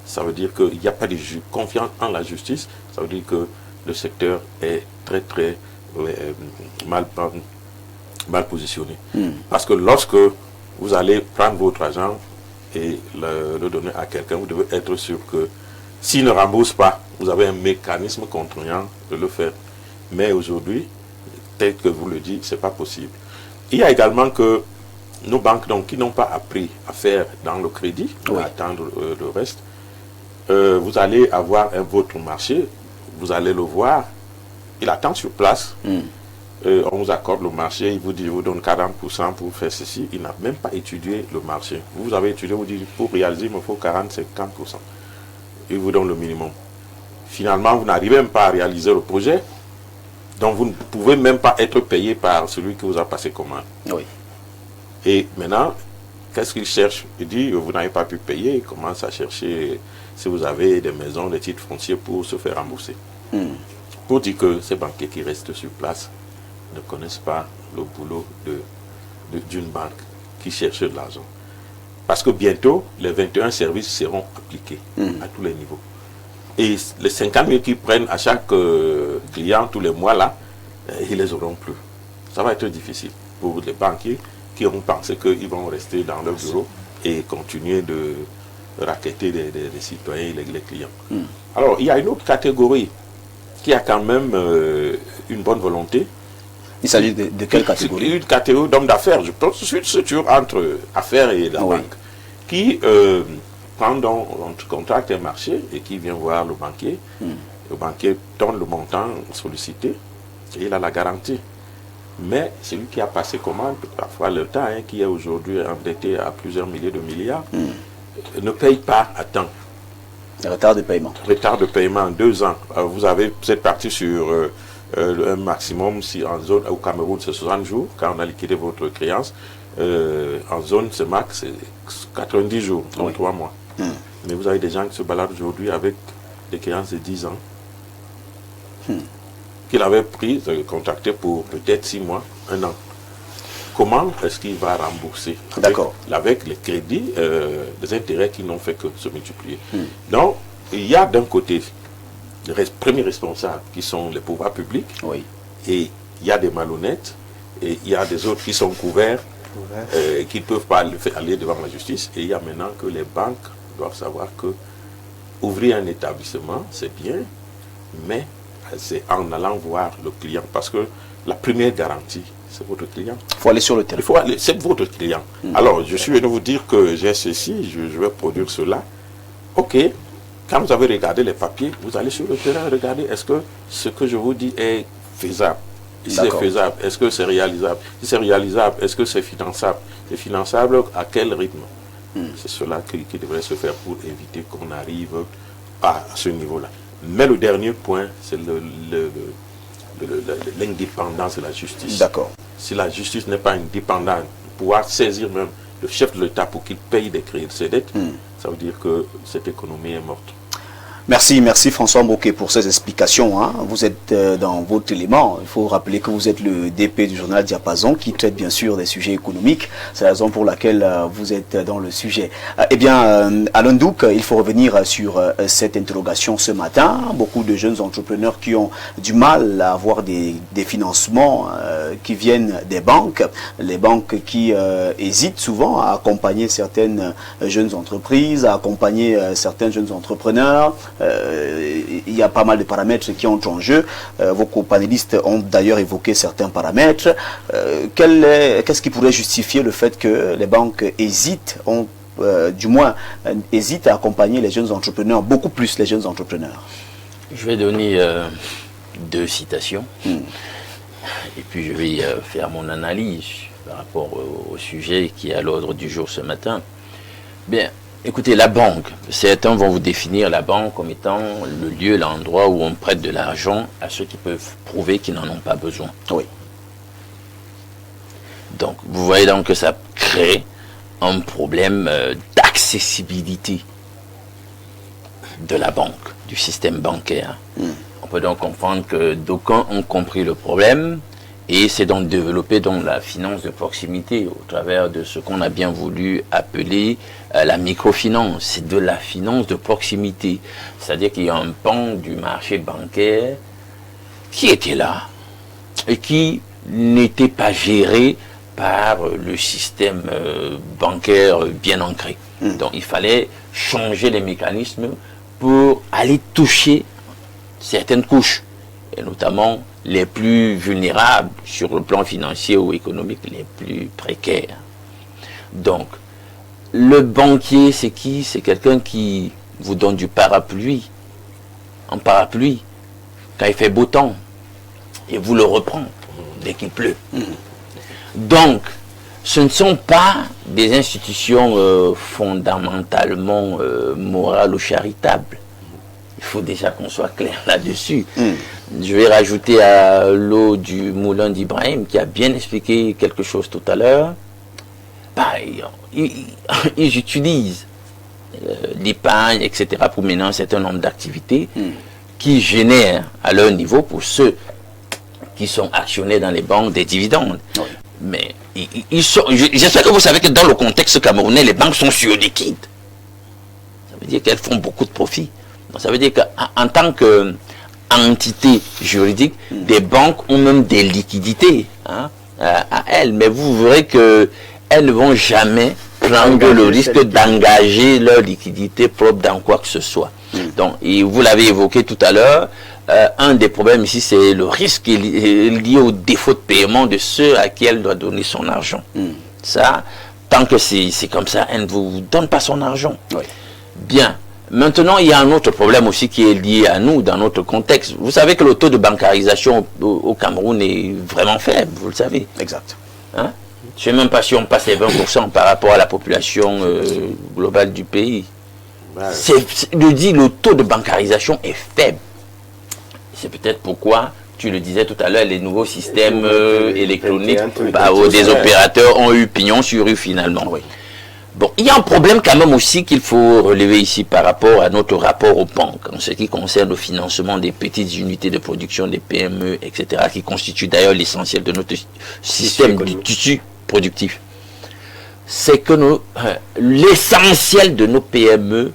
ça veut dire qu'il n'y a pas de confiance en la justice, ça veut dire que le secteur est très très mal positionné. Parce que lorsque vous allez prendre votre argent et le donner à quelqu'un, vous devez être sûr que s'il ne rembourse pas, vous avez un mécanisme contraignant de le faire. Mais aujourd'hui, tel que vous le dites, ce n'est pas possible. Il y a également que nos banques donc, qui n'ont pas appris à faire dans le crédit, à attendre le reste, vous allez avoir votre marché, vous allez le voir, il attend sur place, on vous accorde le marché, il vous dit, je vous donne 40% pour faire ceci, il n'a même pas étudié le marché. Vous avez étudié, vous dites, pour réaliser, il me faut 40-50%. Il vous donne le minimum. Finalement, vous n'arrivez même pas à réaliser le projet, donc vous ne pouvez même pas être payé par celui qui vous a passé commande. Et maintenant, qu'est-ce qu'il cherche? Il dit, vous n'avez pas pu payer. Il commence à chercher si vous avez des maisons, des titres fonciers pour se faire rembourser. Pour dire que ces banquiers qui restent sur place ne connaissent pas le boulot d'une banque qui cherche de l'argent. Parce que bientôt, les 21 services seront appliqués à tous les niveaux. Et les 50 000 qu'ils prennent à chaque client tous les mois, là, ils ne les auront plus. Ça va être difficile pour les banquiers qui ont pensé qu'ils vont rester dans leur bureau et continuer de racketter les citoyens et les clients. Alors, il y a une autre catégorie qui a quand même une bonne volonté. Il s'agit de quelle catégorie? Une catégorie d'hommes d'affaires. Je pense que c'est une structure entre affaires et la banque qui, pendant on contracte un marché et qui vient voir le banquier donne le montant sollicité et il a la garantie. Mais celui qui a passé commande, parfois le temps, qui est aujourd'hui endetté à plusieurs milliers de milliards, ne paye pas à temps. Retard de paiement. Retard de paiement, 2 ans. Vous êtes parti sur un maximum, si en zone au Cameroun c'est 60 jours, quand on a liquidé votre créance. En zone, ce max, c'est 90 jours, donc 3 mois. Mais vous avez des gens qui se baladent aujourd'hui avec des créances de 10 ans. Qu'il avait pris, contacté pour peut-être 6 mois, 1 an. Comment est-ce qu'il va rembourser? Avec les crédits, les intérêts qui n'ont fait que se multiplier. Donc, il y a d'un côté les premiers responsables qui sont les pouvoirs publics, et il y a des malhonnêtes, et il y a des autres qui sont couverts, qui ne peuvent pas aller devant la justice. Et il y a maintenant que les banques doivent savoir que ouvrir un établissement, c'est bien, mais c'est en allant voir le client, parce que la première garantie, c'est votre client. Il faut aller sur le terrain. C'est votre client. Alors, je suis venu vous dire que j'ai ceci, je vais produire cela. Ok, quand vous avez regardé les papiers, vous allez sur le terrain regarder, est-ce que ce que je vous dis est faisable? Si c'est faisable, est-ce que c'est réalisable? Si c'est réalisable, est-ce que c'est finançable? C'est finançable à quel rythme? C'est cela qui devrait se faire pour éviter qu'on arrive à ce niveau-là. Mais le dernier point, c'est l'indépendance de la justice. D'accord. Si la justice n'est pas indépendante, pouvoir saisir même le chef de l'État pour qu'il paye des crédits de ses dettes, ça veut dire que cette économie est morte. Merci François Mbouké pour ces explications. Vous êtes dans votre élément. Il faut rappeler que vous êtes le DP du journal Diapason qui traite bien sûr des sujets économiques. C'est la raison pour laquelle vous êtes dans le sujet. Eh bien, Alain Douk, il faut revenir sur cette interrogation ce matin. Beaucoup de jeunes entrepreneurs qui ont du mal à avoir des financements qui viennent des banques. Les banques qui hésitent souvent à accompagner certaines jeunes entreprises, à accompagner certains jeunes entrepreneurs. Il y a pas mal de paramètres qui entrent en jeu. Vos co-panélistes ont d'ailleurs évoqué certains paramètres. Qu'est-ce qui pourrait justifier le fait que les banques hésitent, hésitent à accompagner les jeunes entrepreneurs, beaucoup plus les jeunes entrepreneurs? Je vais donner 2 citations. Et puis je vais faire mon analyse par rapport au sujet qui est à l'ordre du jour ce matin. Bien. Écoutez, la banque, certains vont vous définir la banque comme étant le lieu, l'endroit où on prête de l'argent à ceux qui peuvent prouver qu'ils n'en ont pas besoin. Oui. Donc, vous voyez donc que ça crée un problème d'accessibilité de la banque, du système bancaire. On peut donc comprendre que d'aucuns ont compris le problème. Et c'est donc développer donc la finance de proximité au travers de ce qu'on a bien voulu appeler la microfinance. C'est de la finance de proximité. C'est-à-dire qu'il y a un pan du marché bancaire qui était là et qui n'était pas géré par le système bancaire bien ancré. Donc il fallait changer les mécanismes pour aller toucher certaines couches, et notamment les plus vulnérables sur le plan financier ou économique, les plus précaires. Donc, le banquier, c'est qui? C'est quelqu'un qui vous donne du parapluie, un parapluie, quand il fait beau temps, et vous le reprend dès qu'il pleut. Donc, ce ne sont pas des institutions fondamentalement morales ou charitables. Il faut déjà qu'on soit clair là-dessus. Je vais rajouter à l'eau du moulin d'Ibrahim qui a bien expliqué quelque chose tout à l'heure. pas, ils utilisent l'épargne, etc., pour mener un certain nombre d'activités qui génèrent à leur niveau, pour ceux qui sont actionnaires dans les banques, des dividendes. Oui. Mais j'espère que vous savez que dans le contexte camerounais, les banques sont surliquides. Ça veut dire qu'elles font beaucoup de profits. Donc, ça veut dire qu'en tant qu'entité juridique, des banques ont même des liquidités à elles. Mais vous verrez qu'elles ne vont jamais prendre le risque d'engager leur liquidité propre dans quoi que ce soit. Donc, et vous l'avez évoqué tout à l'heure, un des problèmes ici, c'est le risque lié au défaut de paiement de ceux à qui elle doit donner son argent. Ça, tant que c'est comme ça, elle ne vous donne pas son argent. Oui. Bien. Maintenant, il y a un autre problème aussi qui est lié à nous, dans notre contexte. Vous savez que le taux de bancarisation au Cameroun est vraiment faible, vous le savez. Exact. Hein? Je ne sais même pas si on passe les 20% par rapport à la population globale du pays. Je dis, le taux de bancarisation est faible. C'est peut-être pourquoi, tu le disais tout à l'heure, les nouveaux systèmes électroniques des opérateurs ont eu pignon sur rue finalement. Oui. Bon, il y a un problème quand même aussi qu'il faut relever ici par rapport à notre rapport aux banques, en ce qui concerne le financement des petites unités de production, des PME, etc., qui constituent d'ailleurs l'essentiel de notre système du tissu productif. C'est que l'essentiel de nos PME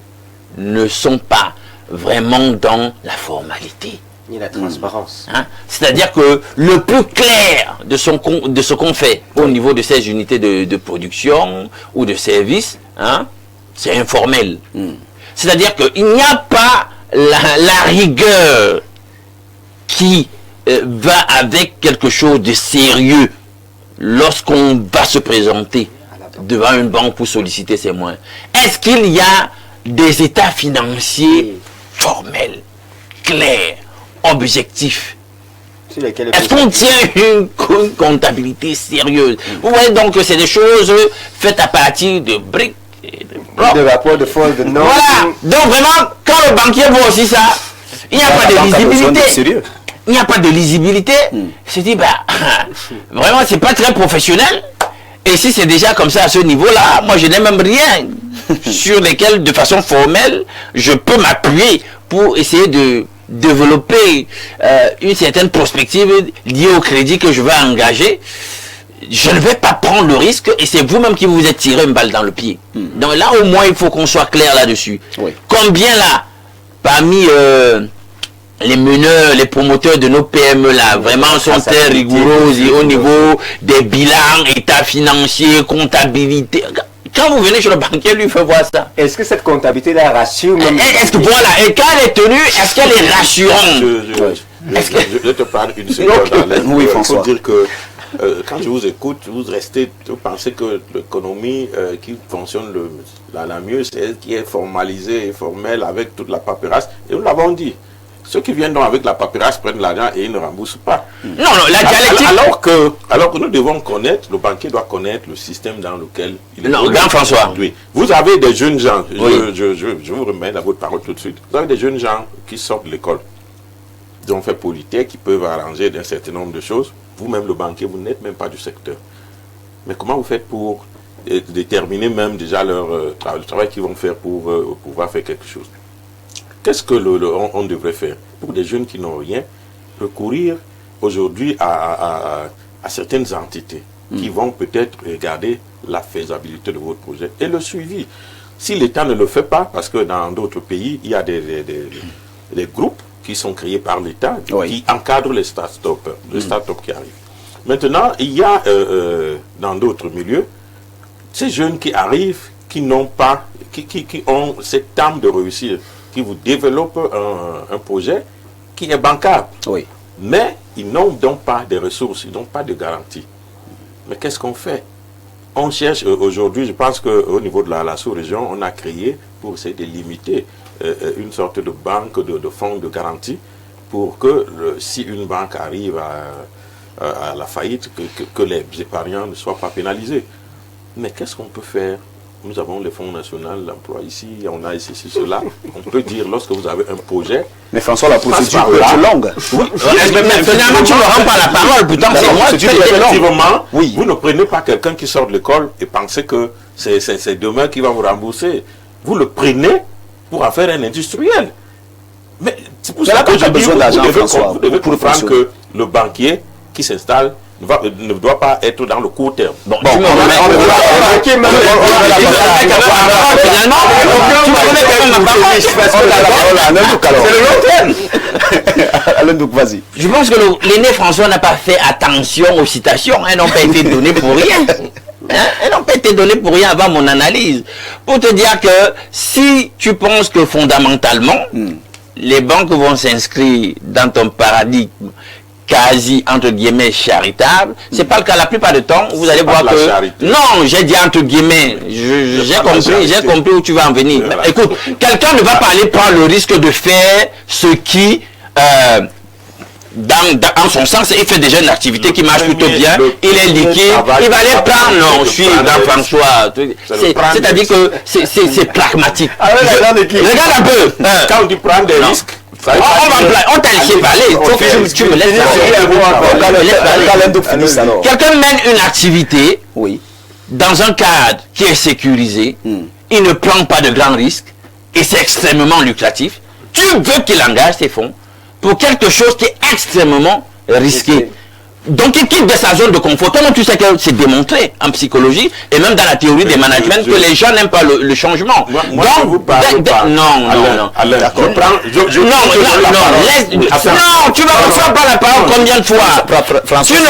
ne sont pas vraiment dans la formalité. Ni la transparence. C'est-à-dire que le plus clair de ce qu'on fait au niveau de ces unités de production ou de services, c'est informel. C'est-à-dire qu'il n'y a pas la rigueur qui va avec quelque chose de sérieux lorsqu'on va se présenter devant une banque pour solliciter ses moyens. Est-ce qu'il y a des états financiers formels, clairs, objectifs? Est-ce qu'on tient une comptabilité sérieuse? Vous voyez donc que c'est des choses faites à partir de briques et de rapports de force, de normes. Voilà. Donc vraiment, quand le banquier voit aussi ça, il n'y a pas de lisibilité. Il n'y a pas de lisibilité. Je dis, vraiment, c'est pas très professionnel. Et si c'est déjà comme ça à ce niveau-là, moi je n'ai même rien sur lesquels, de façon formelle, je peux m'appuyer pour essayer de développer une certaine prospective liée au crédit que je vais engager. Je ne vais pas prendre le risque et c'est vous-même qui vous êtes tiré une balle dans le pied. Donc là, au moins, il faut qu'on soit clair là-dessus. Oui. Combien là, parmi les meneurs, les promoteurs de nos PME là, vraiment sont très rigoureux au niveau des bilans, états financiers, comptabilité. Quand vous venez chez le banquier, lui fait voir ça. Est-ce que cette comptabilité-là rassure même? Est-ce que voilà, et quand elle est tenue, est-ce qu'elle est rassurante? Je te parle une seconde. Oui, François. Il faut dire que quand je vous écoute, vous pensez que l'économie qui fonctionne la mieux, c'est elle qui est formalisée et formelle avec toute la paperasse. Et nous l'avons dit. Ceux qui viennent donc avec la paperasse prennent l'argent et ils ne remboursent pas. Non, la dialectique... Alors que nous devons connaître, le banquier doit connaître le système dans lequel il est. Non, grand François. Oui. Vous avez des jeunes gens, je vous remets à votre parole tout de suite. Vous avez des jeunes gens qui sortent de l'école. Ils ont fait Polytech, qui peuvent arranger d'un certain nombre de choses. Vous-même, le banquier, vous n'êtes même pas du secteur. Mais comment vous faites pour déterminer même déjà le travail qu'ils vont faire pour pouvoir faire quelque chose? Qu'est-ce que on devrait faire pour des jeunes qui n'ont rien? Recourir aujourd'hui à certaines entités qui vont peut-être regarder la faisabilité de votre projet et le suivi. Si l'État ne le fait pas, parce que dans d'autres pays, il y a des groupes qui sont créés par l'État qui encadrent les start-up qui arrivent. Maintenant, il y a dans d'autres milieux ces jeunes qui arrivent, qui n'ont pas, qui ont cette âme de réussir, qui vous développent un projet qui est bancable. Oui. Mais ils n'ont donc pas de ressources, ils n'ont pas de garantie. Mais qu'est-ce qu'on fait? On cherche aujourd'hui, je pense qu'au niveau de la sous-région, on a créé pour essayer de limiter une sorte de banque de fonds de garantie pour que si une banque arrive à la faillite, que les épargnants ne soient pas pénalisés. Mais qu'est-ce qu'on peut faire nous avons le Fonds national de l'emploi ici, on a ici cela. On peut dire, lorsque vous avez un projet... Mais François, la procédure peut être longue. Oui. Mais finalement, tu ne rends pas la parole, pourtant c'est moi qui effectivement, vous ne prenez pas quelqu'un qui sort de l'école et pensez que c'est demain qui va vous rembourser. Vous le prenez pour en faire un industriel. Mais c'est pour ça que je dis, vous devez comprendre que le banquier qui s'installe ne doit pas être dans le court terme. Bon, vas-y. Je pense que l'aîné François n'a pas fait attention aux citations. Elles n'ont pas été données pour rien. Elles n'ont pas été données pour rien avant mon analyse. Pour te dire que si tu penses que fondamentalement, les banques vont s'inscrire dans ton paradigme quasi, entre guillemets, charitable, c'est pas le cas. La plupart du temps, vous allez voir que... Non, j'ai dit entre guillemets, j'ai compris où tu vas en venir. Mais, écoute, quelqu'un ne va pas aller prendre le risque de faire ce qui... en son sens, il fait déjà une activité qui marche plutôt bien, il est liquide, il va aller prendre, non, je suis dans François, c'est-à-dire que c'est pragmatique. Regarde un peu. Quand tu prends des risques, on t'a laissé parler, il faut que tu me laisses parler. Quelqu'un mène une activité dans un cadre qui est sécurisé, il ne prend pas de grands risques et c'est extrêmement lucratif. Tu veux qu'il engage ses fonds pour quelque chose qui est extrêmement risqué. Donc il quitte de sa zone de confort. Toi, tu sais que c'est démontré en psychologie et même dans la théorie des managements que les gens n'aiment pas le changement. Moi, je vous parle pas. Non, tu vas refaire pas la parole combien de fois? François, il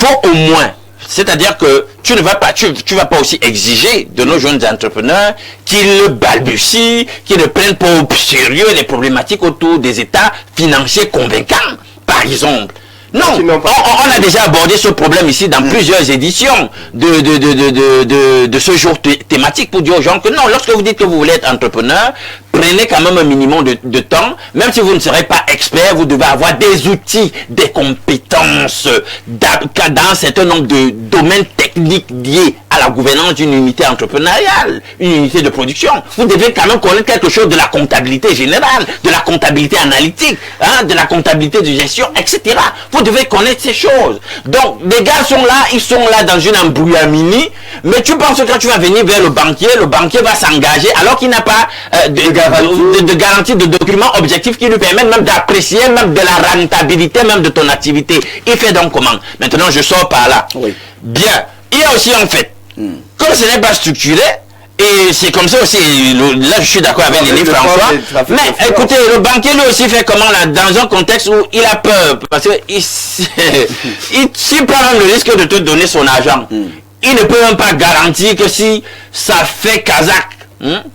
faut au moins, c'est-à-dire que tu ne vas pas, tu vas pas aussi exiger de nos jeunes entrepreneurs qu'ils balbutient, qu'ils ne prennent pas au sérieux les problématiques autour des états financiers convaincants, par exemple. Non, on a déjà abordé ce problème ici dans plusieurs éditions de ce jour thématique pour dire aux gens que non, lorsque vous dites que vous voulez être entrepreneur, prenez quand même un minimum de temps, même si vous ne serez pas expert, vous devez avoir des outils, des compétences dans un certain nombre de domaines techniques liés à la gouvernance d'une unité entrepreneuriale, une unité de production. Vous devez quand même connaître quelque chose de la comptabilité générale, de la comptabilité analytique, de la comptabilité de gestion, etc. Vous devez connaître ces choses. Donc, les gars sont là dans une embrouillamini, mais tu penses que quand tu vas venir vers le banquier va s'engager alors qu'il n'a pas de garantie, de documents objectifs qui lui permettent même d'apprécier même de la rentabilité même de ton activité. Il fait donc comment? Maintenant, je sors par là. Bien. Il y a aussi en fait, comme ce n'est pas structuré, et c'est comme ça aussi, là je suis d'accord avec Lénie François, mais écoutez, le banquier lui aussi fait comment là, dans un contexte où il a peur, parce qu'il s'il prend même le risque de te donner son argent, il ne peut même pas garantir que si ça fait Kazakh,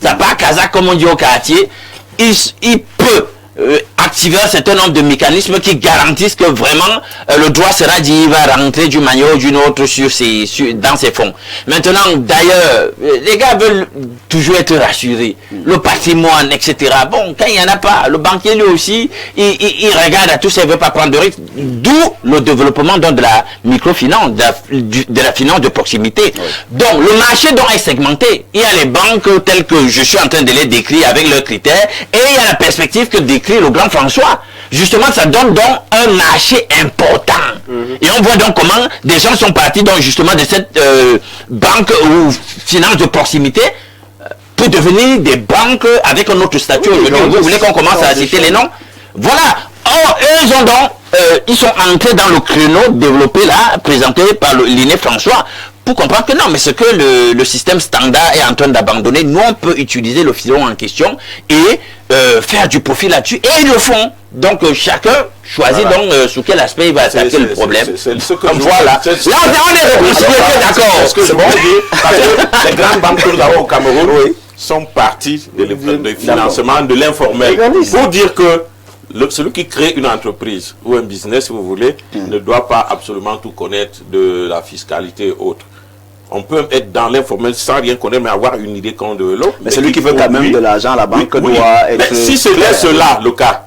ça part Kazakh comme on dit au quartier, il peut activer un certain nombre de mécanismes qui garantissent que vraiment le droit sera dit, il va rentrer d'une manière ou d'une autre dans ses fonds. Maintenant, d'ailleurs, les gars veulent toujours être rassurés. Le patrimoine, etc. Bon, quand il n'y en a pas, le banquier lui aussi, il regarde à tout ça, il ne veut pas prendre de risques. D'où le développement donc, de la microfinance, de la finance de proximité. Donc, le marché donc est segmenté. Il y a les banques telles que je suis en train de les décrire avec leurs critères, et il y a la perspective que décrit le grand François. Justement, ça donne donc un marché important. Et on voit donc comment des gens sont partis donc justement de cette banque ou finance de proximité pour devenir des banques avec un autre statut. Vous voulez qu'on commence à citer les noms? Voilà. Or, eux, ils sont entrés dans le créneau développé là, présenté par l'aîné François, pour comprendre que non, mais ce que le système standard est en train d'abandonner, nous on peut utiliser le filon en question et faire du profit là-dessus, et ils le font. Donc chacun choisit donc sous quel aspect il va attaquer le problème. C'est ce que voilà. Là on est réconcilié, d'accord. C'est ce que je veux dire, parce que les grandes banques que nous avons au Cameroun sont parties de financement de l'informel. Pour dire que celui qui crée une entreprise ou un business, si vous voulez, ne doit pas absolument tout connaître de la fiscalité et autres. On peut être dans l'informel sans rien connaître, mais avoir une idée quand de l'autre. Mais celui qui veut quand même de l'argent à la banque doit être... Mais si c'était cela, le cas,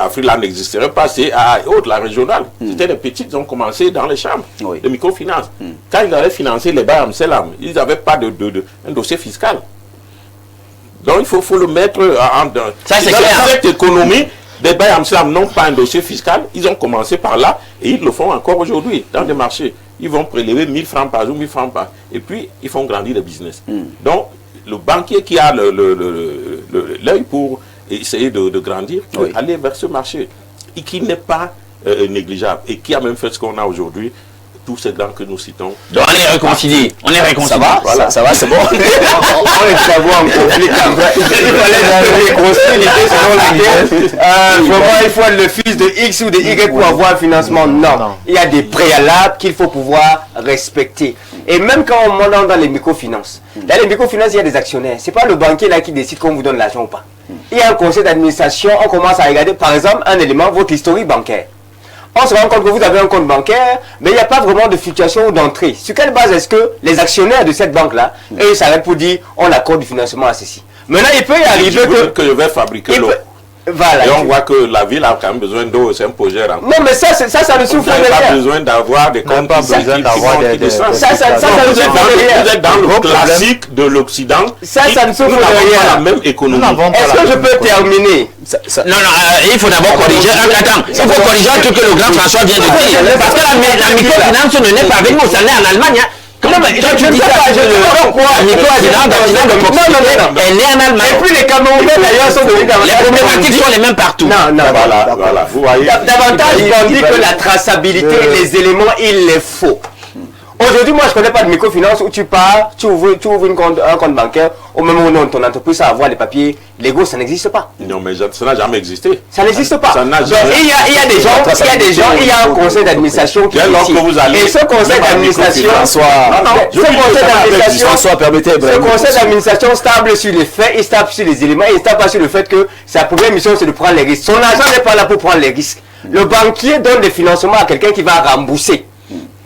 Afriland n'existerait pas, c'est à haute, la régionale. C'était les petites, ils ont commencé dans les chambres de microfinance. Quand ils avaient financé les bails Amselam, ils n'avaient pas un dossier fiscal. Donc il faut le mettre ça, c'est clair. Cette économie, les bails Amselam n'ont pas un dossier fiscal, ils ont commencé par là et ils le font encore aujourd'hui dans des marchés. Ils vont prélever 1000 francs par jour, 1000 francs par... Et puis, ils font grandir le business. Donc, le banquier qui a l'œil pour essayer de grandir, peut aller vers ce marché. Et qui n'est pas négligeable. Et qui a même fait ce qu'on a aujourd'hui, tous ces grands que nous citons. Donc, on est réconciliés. On est réconciliés. Ça va, voilà. Ça va, c'est bon. On est savoir en conflit. Il fallait réconcilier selon laquelle vraiment il faut être le fils de X ou de Y pour avoir un financement. Non. Il y a des préalables qu'il faut pouvoir respecter. Et même quand on monte dans les microfinances, dans les microfinances, il y a des actionnaires. Ce n'est pas le banquier là qui décide qu'on vous donne l'argent ou pas. Il y a un conseil d'administration, on commence à regarder par exemple un élément, votre historique bancaire. On se rend compte que vous avez un compte bancaire, mais il n'y a pas vraiment de fluctuation ou d'entrée. Sur quelle base est-ce que les actionnaires de cette banque-là, eux, s'arrêtent pour dire on accorde du financement à ceci. Maintenant, il peut y arriver que je vais fabriquer l'eau. Voilà. Et on voit que la ville a quand même besoin d'eau, c'est un projet rempli. Non, mais ça ne souffre de rien. Vous n'avez pas besoin d'avoir des comptes. Pas besoin d'avoir des ça ne souffre de rien. Vous êtes dans le classique de l'Occident. Ça ne souffre de rien. Nous n'avons pas la même économie. Est-ce que je peux terminer? Non, il faut d'abord corriger. Attends, il faut corriger un truc que le grand François vient de dire. Parce que la microfinance ne naît pas avec nous, ça naît en Allemagne. Non, mais je ne sais pas, je ne sais pas pourquoi. La microfinance, elle naît en Allemagne. Et puis les Camerounais d'ailleurs sont devenus dans les problématiques sont les mêmes partout. Non, voilà. Vous voyez. Davantage, on dit que la traçabilité, les éléments, il les faut. Aujourd'hui, moi, je ne connais pas de microfinance où tu pars, tu ouvres un compte bancaire, au même moment où ton entreprise a avoir les papiers légaux, ça n'existe pas. Non, mais ça n'a jamais existé. Ça n'existe pas. Ça n'a jamais il y a des gens, il y a un conseil d'administration qui est ici. Et ce conseil d'administration, ce conseil d'administration stable sur les faits, il stable sur les éléments, il stable pas sur le fait que sa première mission, c'est de prendre les risques. Son argent n'est pas là pour prendre les risques. Le banquier donne des financements à quelqu'un qui va rembourser.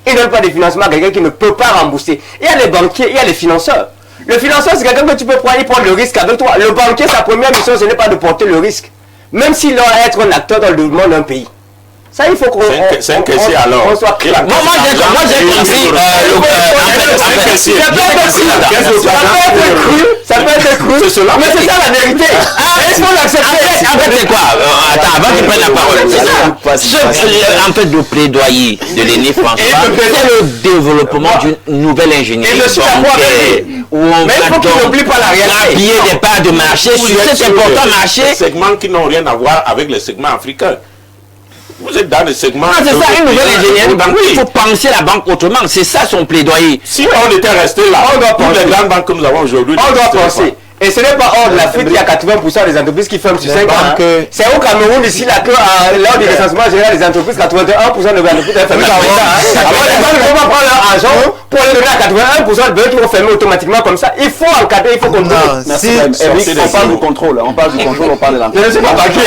Il ne donne pas de financement à quelqu'un qui ne peut pas rembourser. Il y a les banquiers, il y a les financeurs. Le financeur, c'est quelqu'un que tu peux prendre, il prend le risque avec toi. Le banquier, sa première mission, ce n'est pas de porter le risque. Même s'il doit être un acteur dans le développement d'un pays. Ça, il faut qu'on c'est un caissier alors. Moi, j'ai compris. Ça peut être cru. Mais c'est ça la vérité. Est-ce qu'on l'accepte? En fait, c'est quoi? Attends, avant qu'il prenne la parole. C'est ça. En fait, le plaidoyer de l'aîné François, c'est le développement d'une nouvelle ingénierie bancaire. Mais il faut qu'il n'oublie pas la réalité. Habiller des parts de marché sur cet important marché. Des segments qui n'ont rien à voir avec les segments africains. Vous êtes dans les segments... Non, c'est ça, une nouvelle ingénierie bancaire. Il faut penser la banque autrement. C'est ça son plaidoyer. Si on était resté là, toutes les grandes banques que nous avons aujourd'hui... On doit penser. Et ce n'est pas hors de l'Afrique, il y a 80% des entreprises qui ferment sur 5 ans. C'est au Cameroun ici, là, que lors du recensement général des entreprises, 81% de l'entreprise est fermée. Alors les banques ne vont pas prendre leur argent pour les donner à 81% de banques qui vont fermer automatiquement comme ça. Il faut encadrer, il faut contrôler. On parle du contrôle, on parle de l'entreprise. Je ne suis pas banquier,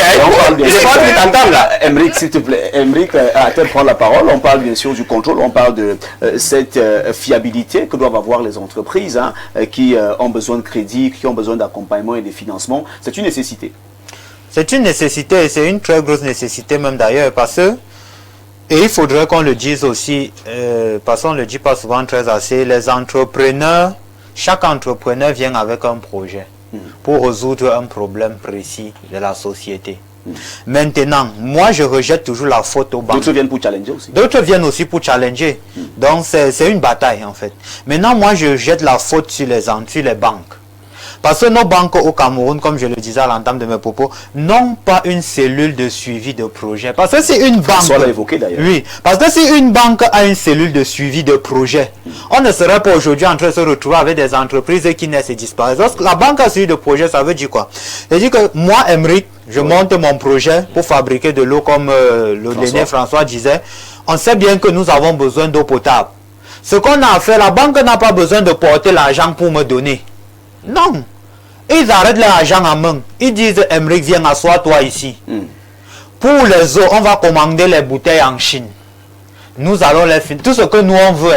je ne sais pas si tu entends là. Emric, s'il te plaît, Emric, prends la parole. On parle bien sûr du contrôle, on parle de cette fiabilité que doivent avoir les entreprises qui ont besoin de crédit, qui ont besoin d'accompagnement et de financement. C'est une nécessité. C'est une nécessité, c'est une très grosse nécessité même d'ailleurs, parce que, et il faudrait qu'on le dise aussi, parce qu'on ne le dit pas souvent très assez, les entrepreneurs, chaque entrepreneur vient avec un projet pour résoudre un problème précis de la société. Maintenant, moi je rejette toujours la faute aux banques. D'autres viennent pour challenger aussi. D'autres viennent aussi pour challenger. Donc c'est une bataille en fait. Maintenant, moi je jette la faute sur les banques. Parce que nos banques au Cameroun, comme je le disais à l'entame de mes propos, n'ont pas une cellule de suivi de projet. Parce que c'est une banque... Ça l'a évoqué d'ailleurs. Oui, parce que si une banque a une cellule de suivi de projet, on ne serait pas aujourd'hui en train de se retrouver avec des entreprises qui naissent et disparaissent. Lorsque la banque a suivi de projet, ça veut dire quoi? Ça veut dire que moi, Emric, je monte mon projet pour fabriquer de l'eau comme le dernier François disait. On sait bien que nous avons besoin d'eau potable. Ce qu'on a fait, la banque n'a pas besoin de porter l'argent pour me donner. Non. Ils arrêtent l'argent en main. Ils disent, Emric, viens, assois-toi ici. Pour les eaux, on va commander les bouteilles en Chine. Nous allons les finir. Tout ce que nous on veut,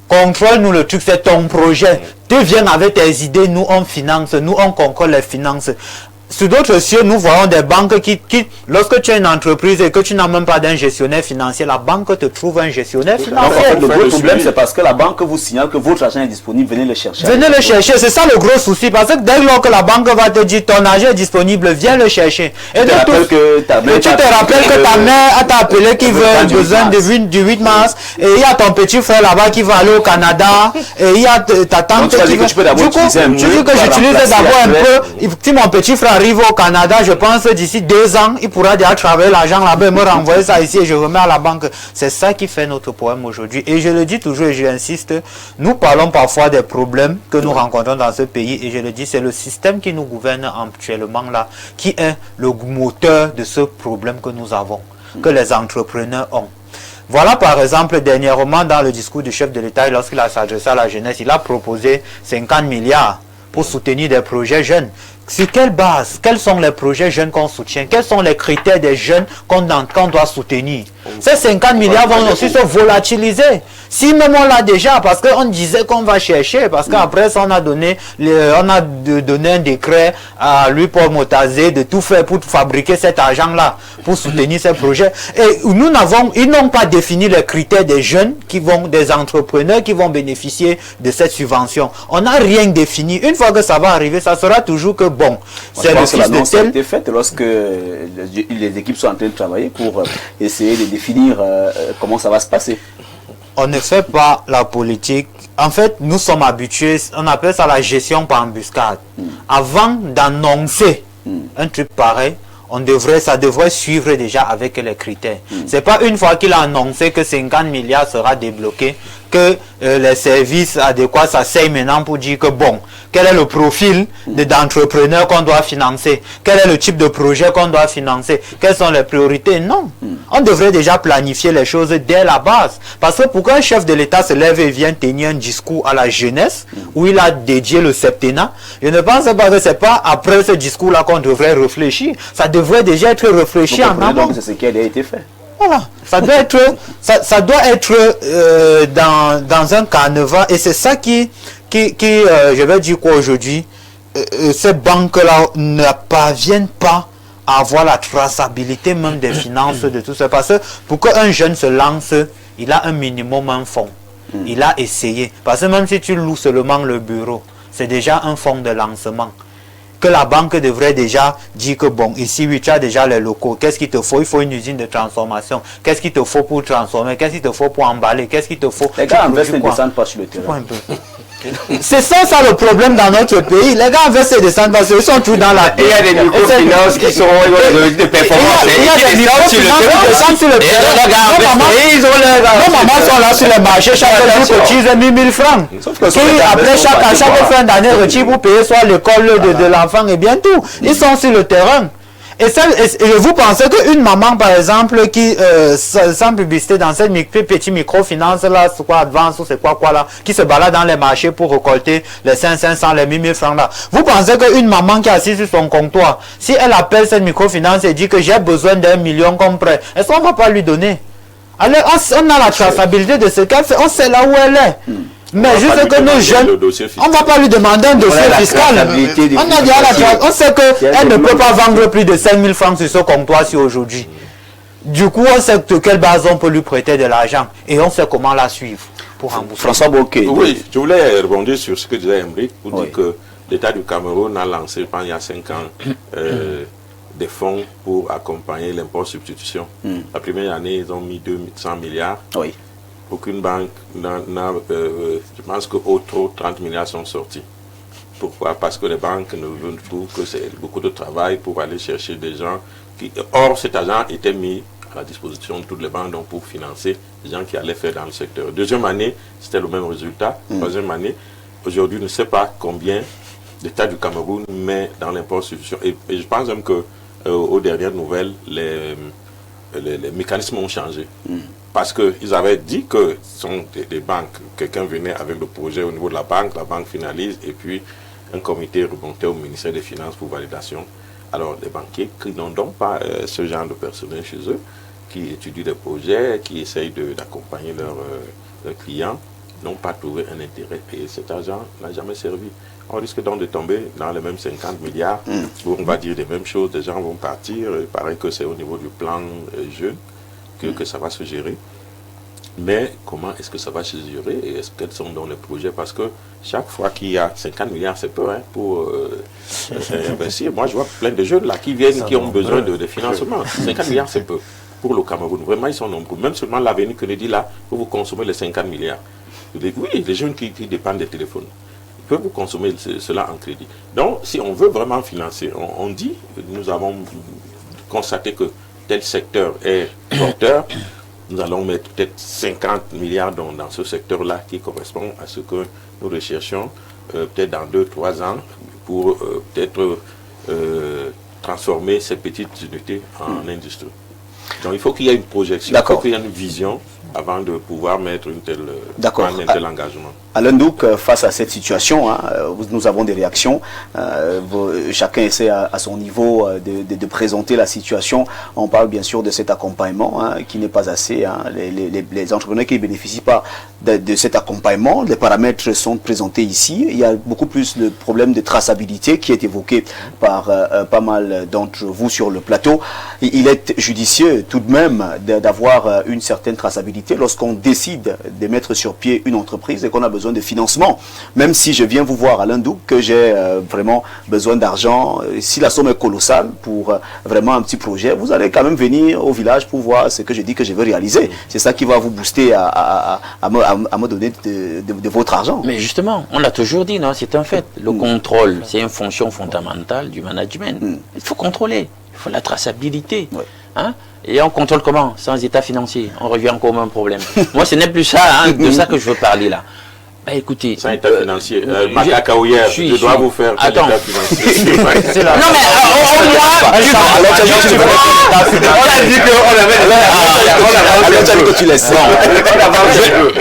contrôle-nous le truc, c'est ton projet. Tu viens avec tes idées, nous on finance, nous on contrôle les finances. Sur d'autres cieux, nous voyons des banques qui, lorsque tu as une entreprise et que tu n'as même pas d'un gestionnaire financier, la banque te trouve un gestionnaire financier. En fait, le gros problème, c'est parce que la banque vous signale que votre argent est disponible, venez le chercher. Venez le chercher, c'est ça le gros souci, parce que dès lors que la banque va te dire ton argent est disponible, viens le chercher. Et tu te rappelles que ta mère t'a appelé qui veut besoin du 8 mars, et il y a ton petit frère là-bas qui va aller au Canada, et il y a ta tante qui veut... Du coup, tu dis que j'utilise d'abord un peu, si mon petit frère arrive au Canada, je pense d'ici 2 ans, il pourra déjà travailler l'argent là-bas et me renvoyer ça ici et je remets à la banque. C'est ça qui fait notre problème aujourd'hui. Et je le dis toujours et j'insiste, nous parlons parfois des problèmes que nous rencontrons dans ce pays et je le dis, c'est le système qui nous gouverne actuellement là, qui est le moteur de ce problème que nous avons, que les entrepreneurs ont. Voilà par exemple dernièrement dans le discours du chef de l'État, lorsqu'il a s'adressé à la jeunesse, il a proposé 50 milliards pour soutenir des projets jeunes. Sur quelle base? Quels sont les projets jeunes qu'on soutient? Quels sont les critères des jeunes qu'on doit soutenir? Ces 50 milliards vont aussi se volatiliser. Si même on l'a déjà, parce qu'on disait qu'on va chercher, parce qu'après ça on a donné un décret à lui Paul Motazé de tout faire pour fabriquer cet argent-là, pour soutenir ces projets. Et ils n'ont pas défini les critères des jeunes des entrepreneurs qui vont bénéficier de cette subvention. On n'a rien défini. Une fois que ça va arriver, ça sera toujours que bon. C'est le fils de tel. A été faite lorsque les équipes sont en train de travailler pour essayer de définir comment ça va se passer. On ne fait pas la politique. En fait, nous sommes habitués, on appelle ça la gestion par embuscade. Avant d'annoncer un truc pareil, ça devrait suivre déjà avec les critères. C'est pas une fois qu'il a annoncé que 50 milliards sera débloqué que les services adéquats s'asseyent maintenant pour dire que bon, quel est le profil d'entrepreneurs qu'on doit financer, quel est le type de projet qu'on doit financer, quelles sont les priorités. Non, on devrait déjà planifier les choses dès la base. Parce que pourquoi un chef de l'État se lève et vient tenir un discours à la jeunesse où il a dédié le septennat, je ne pense pas que c'est pas après ce discours-là qu'on devrait réfléchir. Ça devrait déjà être réfléchi en amont. C'est ce qui a été fait. Voilà, ça doit être, dans un carnaval et c'est ça qui je vais dire quoi aujourd'hui, ces banques-là ne parviennent pas à avoir la traçabilité même des finances de tout ça. Parce que pour qu'un jeune se lance, il a un minimum un fonds. Il a essayé. Parce que même si tu loues seulement le bureau, c'est déjà un fonds de lancement. Que la banque devrait déjà dire que bon, ici, oui, tu as déjà les locaux. Qu'est-ce qu'il te faut? Il faut une usine de transformation. Qu'est-ce qu'il te faut pour transformer? Qu'est-ce qu'il te faut pour emballer? Qu'est-ce qu'il te faut? Les gars, en fait, ne descendent pas sur le terrain. C'est ça le problème dans notre pays. Les gars, en fait, se descendent parce qu'ils sont tous dans la... Il y a des microfinances qui seront de performance. Il y a des microfinances qui descendent sur le terrain. Nos mamans sont là sur le marché, chaque jour cotise 1 000 francs. Après chaque fin d'année, retire pour payer soit l'école de l'enfant et bien tout. Ils sont sur le terrain. Et vous pensez qu'une maman, par exemple, qui, sans publicité, dans cette petite microfinance là, c'est quoi, Advance ou c'est quoi là, qui se balade dans les marchés pour récolter les 500, les 1000 francs là. Vous pensez qu'une maman qui est assise sur son comptoir, si elle appelle cette microfinance et dit que j'ai besoin d'1 million comme prêt, est-ce qu'on ne va pas lui donner? Alors, on a la traçabilité de ce qu'elle fait, on sait là où elle est. Mais juste que nos jeunes, on ne va pas lui demander un dossier fiscal. On sait qu'elle ne peut pas vendre plus de 5 000 francs sur ce comptoir-ci aujourd'hui. Du coup, on sait de quelle base on peut lui prêter de l'argent. Et on sait comment la suivre pour rembourser. François Bokeh. Oui, je voulais rebondir sur ce que disait Emric pour dire que l'État du Cameroun a lancé il y a 5 ans des fonds pour accompagner l'import substitution. La première année, ils ont mis 200 milliards. Oui. Aucune banque n'a, je pense qu'au trop 30 milliards sont sortis. Pourquoi? Parce que les banques trouvent que c'est beaucoup de travail pour aller chercher des gens qui... Or, cet argent était mis à la disposition de toutes les banques donc pour financer les gens qui allaient faire dans le secteur. Deuxième année, c'était le même résultat. Troisième année, aujourd'hui, je ne sais pas combien l'État du Cameroun met dans l'import substitution. Et je pense même que aux dernières nouvelles, les mécanismes ont changé. Parce qu'ils avaient dit que ce sont des banques. Quelqu'un venait avec le projet au niveau de la banque finalise et puis un comité remontait au ministère des Finances pour validation. Alors les banquiers qui n'ont donc pas ce genre de personnel chez eux, qui étudient des projets, qui essayent d'accompagner leurs clients, n'ont pas trouvé un intérêt et cet argent n'a jamais servi. On risque donc de tomber dans les mêmes 50 milliards où on va dire les mêmes choses, des gens vont partir. Il paraît que c'est au niveau du plan jeune que ça va se gérer. Mais comment est-ce que ça va se gérer et quels sont donc les projets? Parce que chaque fois qu'il y a 50 milliards, c'est peu pour investir. Moi, je vois plein de jeunes là qui viennent, qui ont besoin de financement. 50 milliards, c'est peu pour le Cameroun. Vraiment, ils sont nombreux. Même seulement l'avenir que nous dit là, pour vous consommer les 50 milliards. Oui, les jeunes qui dépendent des téléphones. Peut vous consommer cela en crédit. Donc, si on veut vraiment financer, on dit, nous avons constaté que tel secteur est porteur, nous allons mettre peut-être 50 milliards dans ce secteur-là qui correspond à ce que nous recherchons peut-être dans 2-3 ans pour peut-être transformer ces petites unités en industrie. Donc, il faut qu'il y ait une projection, il faut qu'il y ait une vision avant de pouvoir mettre un tel engagement. Alain Ndouk, face à cette situation, nous avons des réactions. Chacun essaie à son niveau de présenter la situation. On parle bien sûr de cet accompagnement qui n'est pas assez. Les entrepreneurs qui ne bénéficient pas de cet accompagnement, les paramètres sont présentés ici. Il y a beaucoup plus de problèmes de traçabilité qui est évoqué par pas mal d'entre vous sur le plateau. Il est judicieux tout de même d'avoir une certaine traçabilité lorsqu'on décide de mettre sur pied une entreprise et qu'on a besoin de financement. Même si je viens vous voir, Alain Ndouk, que j'ai vraiment besoin d'argent, si la somme est colossale pour vraiment un petit projet, vous allez quand même venir au village pour voir ce que je dis que je veux réaliser. C'est ça qui va vous booster à me donner de votre argent. Mais justement, on l'a toujours dit, non, c'est un fait. Le contrôle, c'est une fonction fondamentale du management. Il faut contrôler, il faut la traçabilité. Hein? Et on contrôle comment? Sans état financier. On revient encore au même problème. Moi, ce n'est plus ça, de ça que je veux parler là. Bah, écoutez, sans état financier, Macacaouillère, je dois vous faire un état financier. Non mais au moins,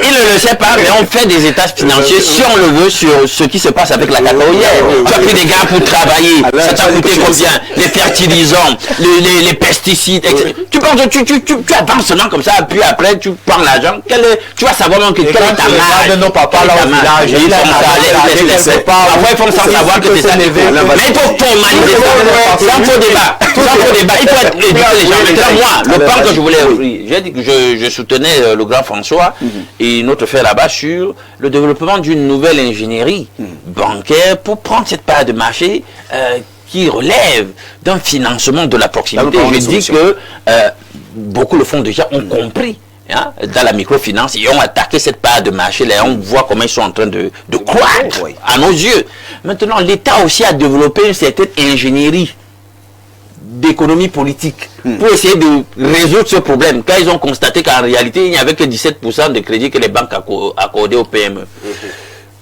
il ne le sait pas, mais on fait des états financiers si on le veut sur ce qui se passe avec la cacaoyère. Tu as pris des gars pour travailler, ça t'a coûté combien? Les fertilisants, les pesticides, etc. Tu avances seulement comme ça, puis après tu prends l'argent, tu vas savoir même que quelle est ta marge. Après, il faut savoir que c'est ça. Mais il faut formaliser ça. Sans faux débat. Il faut être éduqué les gens. Maintenant, moi, le plan que je voulais offrir, j'ai dit que je soutenais le grand François et notre frère là-bas sur le développement d'une nouvelle ingénierie bancaire pour prendre cette part de marché qui relève d'un financement de la proximité. Je dis que beaucoup le font déjà, ont compris. Dans la microfinance, ils ont attaqué cette part de marché, là, on voit comment ils sont en train de croître à nos yeux. Maintenant, l'État aussi a développé une certaine ingénierie d'économie politique pour essayer de résoudre ce problème. Quand ils ont constaté qu'en réalité, il n'y avait que 17% de crédit que les banques accordaient aux PME.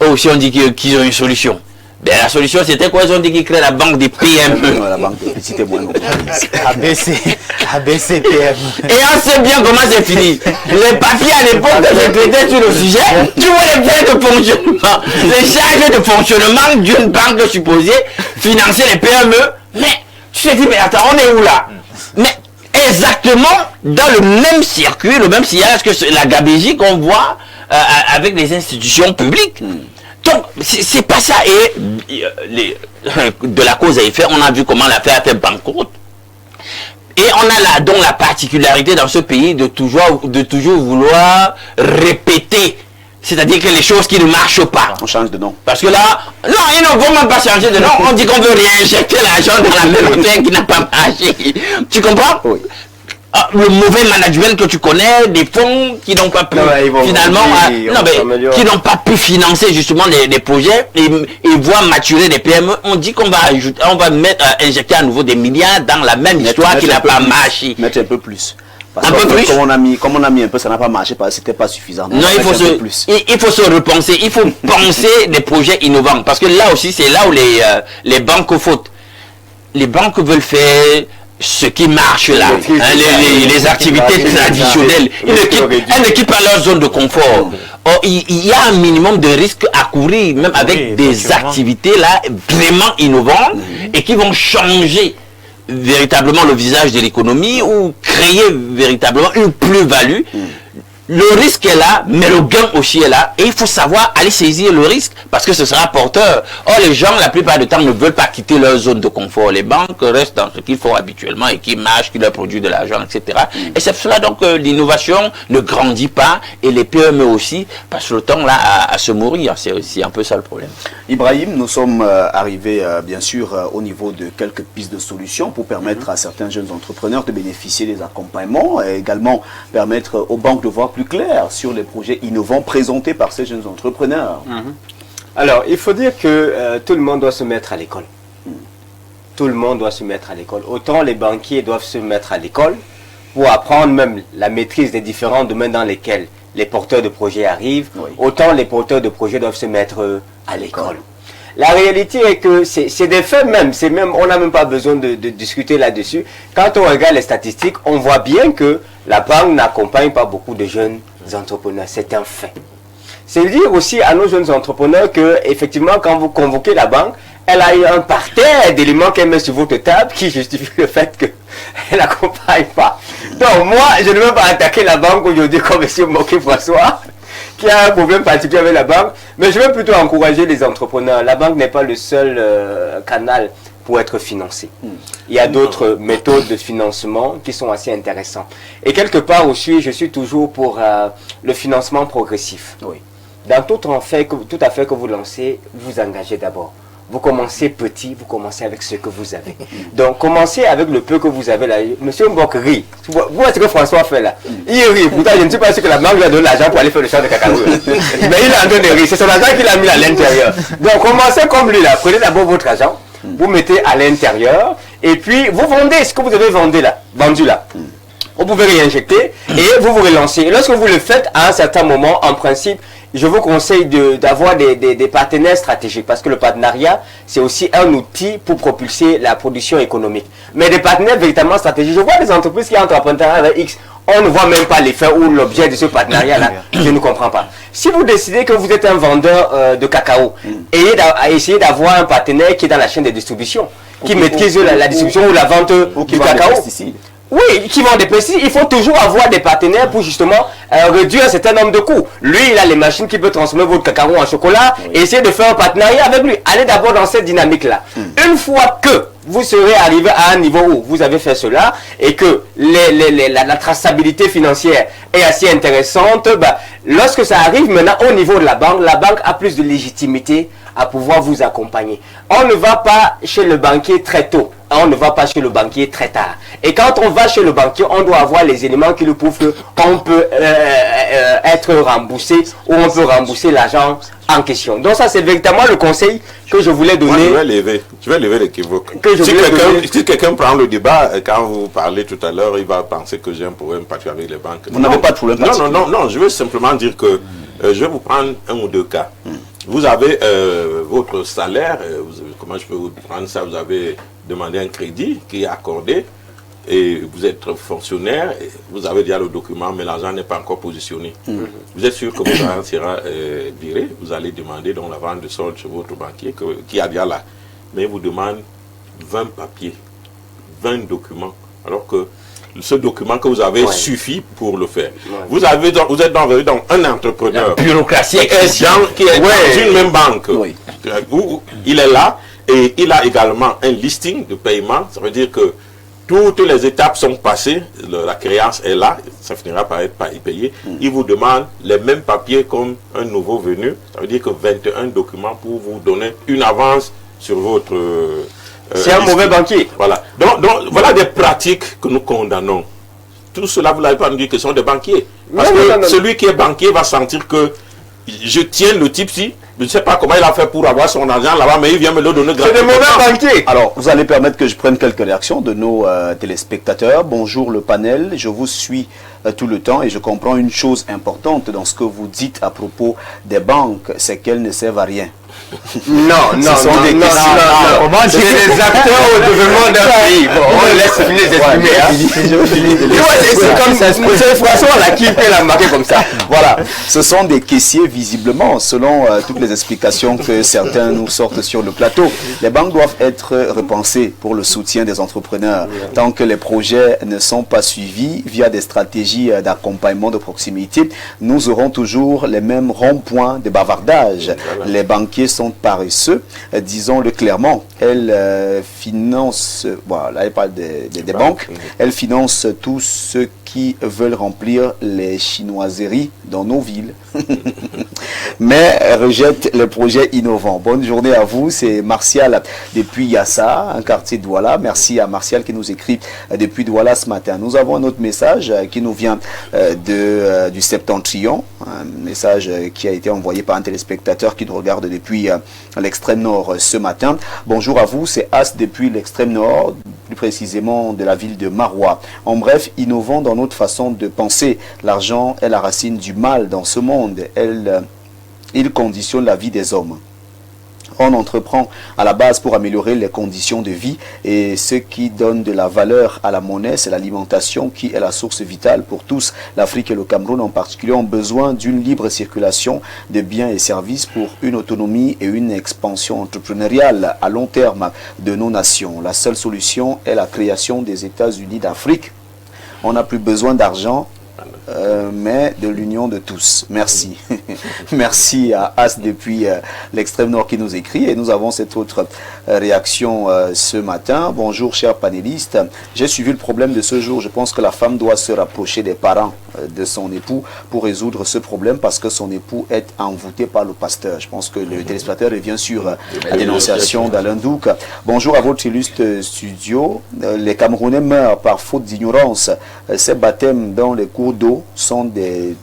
Eux aussi ont dit qu'ils ont une solution. Ben, la solution, c'était quoi? Ils ont dit qu'ils créent la banque des PME. La banque des petites et moyennes. ABC PME. Et on sait bien comment c'est fini. Les papiers à l'époque que j'ai traités sur le sujet, tu vois les frais de fonctionnement, les charges de fonctionnement d'une banque supposée financer les PME. Mais tu te dis, mais attends, on est où là? Mais exactement dans le même circuit, le même sillage que la gabegie qu'on voit avec les institutions publiques. Donc, c'est pas ça. Et de la cause à effet, on a vu comment l'affaire a fait banqueroute. Et on a donc la particularité dans ce pays de toujours vouloir répéter. C'est-à-dire que les choses qui ne marchent pas. On change de nom. Parce que là, non, ils ne vont même pas changer de nom. On dit qu'on veut réinjecter l'argent dans la même affaire qui n'a pas marché. Tu comprends? Oui. Le mauvais management que tu connais, des fonds qui n'ont pas pu qui n'ont pas pu financer justement les projets et voir maturer les PME. On dit qu'on va injecter à nouveau des milliards dans la même histoire qui n'a pas marché. Mettre un peu plus. Parce que comme on a mis un peu, ça n'a pas marché parce que c'était pas suffisant. Non, il faut se repenser. Il faut penser des projets innovants. Parce que là aussi, c'est là où les banques fautent. Les banques veulent faire ce qui marche là, les activités traditionnelles. Elles ne quittent pas leur zone de confort. Or, il y a un minimum de risques à courir, même avec des activités là vraiment innovantes et qui vont changer véritablement le visage de l'économie ou créer véritablement une plus-value. le risque est là, mais le gain aussi est là. Et il faut savoir aller saisir le risque parce que ce sera porteur. Or, les gens, la plupart du temps, ne veulent pas quitter leur zone de confort. Les banques restent dans ce qu'ils font habituellement et qui marchent, qui leur produisent de l'argent, etc. Et c'est pour cela donc que l'innovation ne grandit pas et les PME aussi passent le temps là à se mourir. C'est aussi un peu ça le problème. Ibrahim, nous sommes arrivés bien sûr au niveau de quelques pistes de solutions pour permettre à certains jeunes entrepreneurs de bénéficier des accompagnements et également permettre aux banques de voir plus clair sur les projets innovants présentés par ces jeunes entrepreneurs. Alors, il faut dire que tout le monde doit se mettre à l'école. Tout le monde doit se mettre à l'école. Autant les banquiers doivent se mettre à l'école pour apprendre même la maîtrise des différents domaines dans lesquels les porteurs de projets arrivent, autant les porteurs de projets doivent se mettre à l'école. La réalité est que c'est des faits même, on n'a même pas besoin de discuter là-dessus. Quand on regarde les statistiques, on voit bien que la banque n'accompagne pas beaucoup de jeunes entrepreneurs. C'est un fait. C'est dire aussi à nos jeunes entrepreneurs que, effectivement, quand vous convoquez la banque, elle a eu un parterre d'éléments qu'elle met sur votre table qui justifie le fait qu'elle n'accompagne pas. Donc moi, je ne veux pas attaquer la banque aujourd'hui comme M. Moké-François, qui a un problème particulier avec la banque, mais je veux plutôt encourager les entrepreneurs. La banque n'est pas le seul canal pour être financé. Il y a d'autres méthodes de financement qui sont assez intéressantes. Et quelque part aussi, je suis toujours pour le financement progressif. Dans tout affaire que vous lancez, vous engagez d'abord. Vous commencez petit, vous commencez avec ce que vous avez. Donc, commencez avec le peu que vous avez là. Monsieur Mbok rit. Vous voyez ce que François fait là. Il rit. Pourtant, je ne sais pas si que la banque lui a donné l'argent pour aller faire le champ de cacao. Mais il est en train de rire. C'est son argent qu'il a mis à l'intérieur. Donc, commencez comme lui là. Prenez d'abord votre argent. Vous mettez à l'intérieur. Et puis, vous vendez ce que vous avez vendu là. Vous pouvez réinjecter et vous relancez. Et lorsque vous le faites, à un certain moment, en principe, je vous conseille d'avoir des partenaires stratégiques parce que le partenariat, c'est aussi un outil pour propulser la production économique. Mais des partenaires véritablement stratégiques, je vois des entreprises qui entrent en partenariat avec X, on ne voit même pas l'effet ou l'objet de ce partenariat-là. Je ne comprends pas. Si vous décidez que vous êtes un vendeur de cacao, essayez d'avoir un partenaire qui est dans la chaîne de distribution, qui maîtrise la distribution ou la vente du cacao. Oui, qui vend des pesticides. Il faut toujours avoir des partenaires pour justement réduire un certain nombre de coûts. Lui, il a les machines qui peuvent transformer votre cacao en chocolat. Essayez de faire un partenariat avec lui. Allez d'abord dans cette dynamique-là. Une fois que vous serez arrivé à un niveau où vous avez fait cela et que la traçabilité financière est assez intéressante, lorsque ça arrive maintenant au niveau de la banque a plus de légitimité à pouvoir vous accompagner. On ne va pas chez le banquier très tôt. On ne va pas chez le banquier très tard. Et quand on va chez le banquier, on doit avoir les éléments qui nous prouvent qu'on peut être remboursé ou on peut rembourser l'argent en question. Donc ça, c'est véritablement le conseil que je voulais donner. Moi, je vais lever l'équivoque. Si quelqu'un prend le débat, quand vous parlez tout à l'heure, il va penser que j'ai un problème particulier avec les banques. Vous n'avez pas de problème particulier. Non, je veux simplement dire que je vais vous prendre un ou deux cas. Vous avez votre salaire, comment je peux vous prendre ça? Vous avez demandé un crédit qui est accordé et vous êtes fonctionnaire, et vous avez déjà le document, mais l'argent n'est pas encore positionné. Vous êtes sûr que votre argent sera viré, vous allez demander donc la vente de solde chez votre banquier qui a déjà là. Mais il vous demande 20 papiers, 20 documents, alors que ce document que vous avez suffit pour le faire. Vous êtes donc un entrepreneur. La bureaucratie qui est dans une même banque. Où il est là et il a également un listing de paiement. Ça veut dire que toutes les étapes sont passées, la créance est là, ça finira par être payé. Il vous demande les mêmes papiers comme un nouveau venu. Ça veut dire que 21 documents pour vous donner une avance sur votre... c'est un mauvais banquier. Voilà. Donc, voilà des pratiques que nous condamnons. Tout cela, vous n'avez pas dit que ce sont des banquiers. Parce que celui qui est banquier va sentir que je tiens le type-ci. Je ne sais pas comment il a fait pour avoir son argent là-bas, mais il vient me le donner gratuitement. C'est des mauvais banquiers. Alors, vous allez permettre que je prenne quelques réactions de nos téléspectateurs. Bonjour le panel, je vous suis tout le temps et je comprends une chose importante dans ce que vous dites à propos des banques, c'est qu'elles ne servent à rien. Non, c'est les acteurs au développement d'un pays. Bon, on laisse finir d'exprimer. C'est comme c'est François là qui fait la marquer comme ça. Voilà, ce sont des caissiers visiblement, selon toutes les explications que certains nous sortent sur le plateau. Les banques doivent être repensées pour le soutien des entrepreneurs. Tant que les projets ne sont pas suivis via des stratégies s'agit d'accompagnement de proximité, nous aurons toujours les mêmes ronds-points de bavardage. Voilà. Les banquiers sont paresseux, disons-le clairement. Elles financent, voilà, elle parle des banques, elles financent tous ceux qui veulent remplir les chinoiseries dans nos villes, mais rejettent les projets innovants. Bonne journée à vous, c'est Martial depuis Yassa, un quartier de Douala. Merci à Martial qui nous écrit depuis Douala ce matin. Nous avons un autre message qui nous vient du Septentrion, un message qui a été envoyé par un téléspectateur qui nous regarde depuis l'extrême nord ce matin. Bonjour à vous, c'est As depuis l'extrême nord, plus précisément de la ville de Marois. En bref, innovant dans notre façon de penser. L'argent est la racine du mal dans ce monde. Il conditionne la vie des hommes. On entreprend à la base pour améliorer les conditions de vie et ce qui donne de la valeur à la monnaie, c'est l'alimentation qui est la source vitale pour tous. L'Afrique et le Cameroun en particulier ont besoin d'une libre circulation de biens et services pour une autonomie et une expansion entrepreneuriale à long terme de nos nations. La seule solution est la création des États-Unis d'Afrique. On n'a plus besoin d'argent, mais de l'union de tous. Merci. Merci à As depuis l'extrême nord qui nous écrit. Et nous avons cette autre réaction ce matin. Bonjour chers panélistes. J'ai suivi le problème de ce jour. Je pense que la femme doit se rapprocher des parents de son époux pour résoudre ce problème parce que son époux est envoûté par le pasteur. Je pense que le téléspectateur revient sur la dénonciation d'Alain Douk. Bonjour à votre illustre studio. Les Camerounais meurent par faute d'ignorance. Ces baptêmes dans les cours d'eau sont des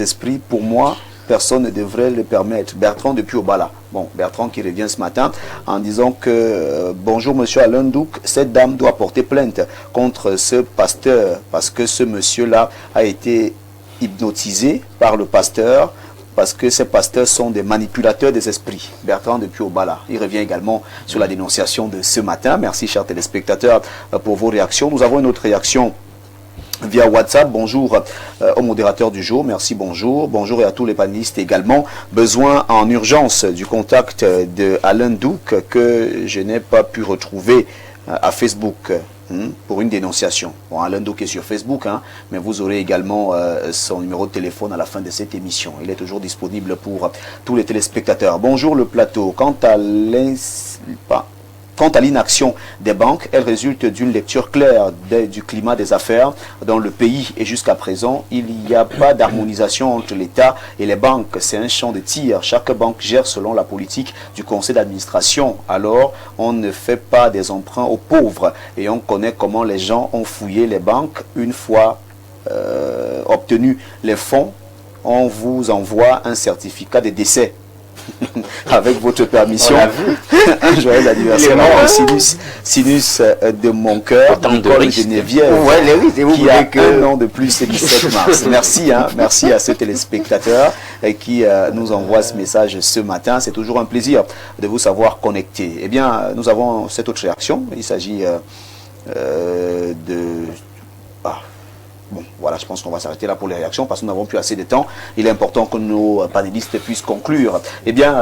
esprits. Pour moi, personne ne devrait le permettre. Bertrand depuis Obala. Bon, Bertrand qui revient ce matin en disant que bonjour monsieur Alain Douk, cette dame doit porter plainte contre ce pasteur parce que ce monsieur-là a été hypnotisé par le pasteur parce que ces pasteurs sont des manipulateurs des esprits. Bertrand depuis Obala. Il revient également sur la dénonciation de ce matin. Merci chers téléspectateurs pour vos réactions. Nous avons une autre réaction via WhatsApp. Bonjour au modérateur du jour, merci, bonjour. Bonjour et à tous les panélistes également. Besoin en urgence du contact de Alain Douk que je n'ai pas pu retrouver à Facebook pour une dénonciation. Bon, Alain Douk est sur Facebook, mais vous aurez également son numéro de téléphone à la fin de cette émission. Il est toujours disponible pour tous les téléspectateurs. Bonjour le plateau. Quant à l'inaction des banques, elle résulte d'une lecture claire du climat des affaires dans le pays. Et jusqu'à présent, il n'y a pas d'harmonisation entre l'État et les banques. C'est un champ de tir. Chaque banque gère selon la politique du conseil d'administration. Alors, on ne fait pas des emprunts aux pauvres. Et on connaît comment les gens ont fouillé les banques. Une fois obtenu les fonds, on vous envoie un certificat de décès. Avec votre permission, un joyeux anniversaire à Sinus de mon cœur, Nicole Geneviève, qui a un an de plus, le 17 mars. Merci, merci à ce téléspectateur qui nous envoie ce message ce matin. C'est toujours un plaisir de vous savoir connecté. Eh bien, nous avons cette autre réaction. Il s'agit bon, voilà, je pense qu'on va s'arrêter là pour les réactions parce que nous n'avons plus assez de temps. Il est important que nos panélistes puissent conclure. Eh bien,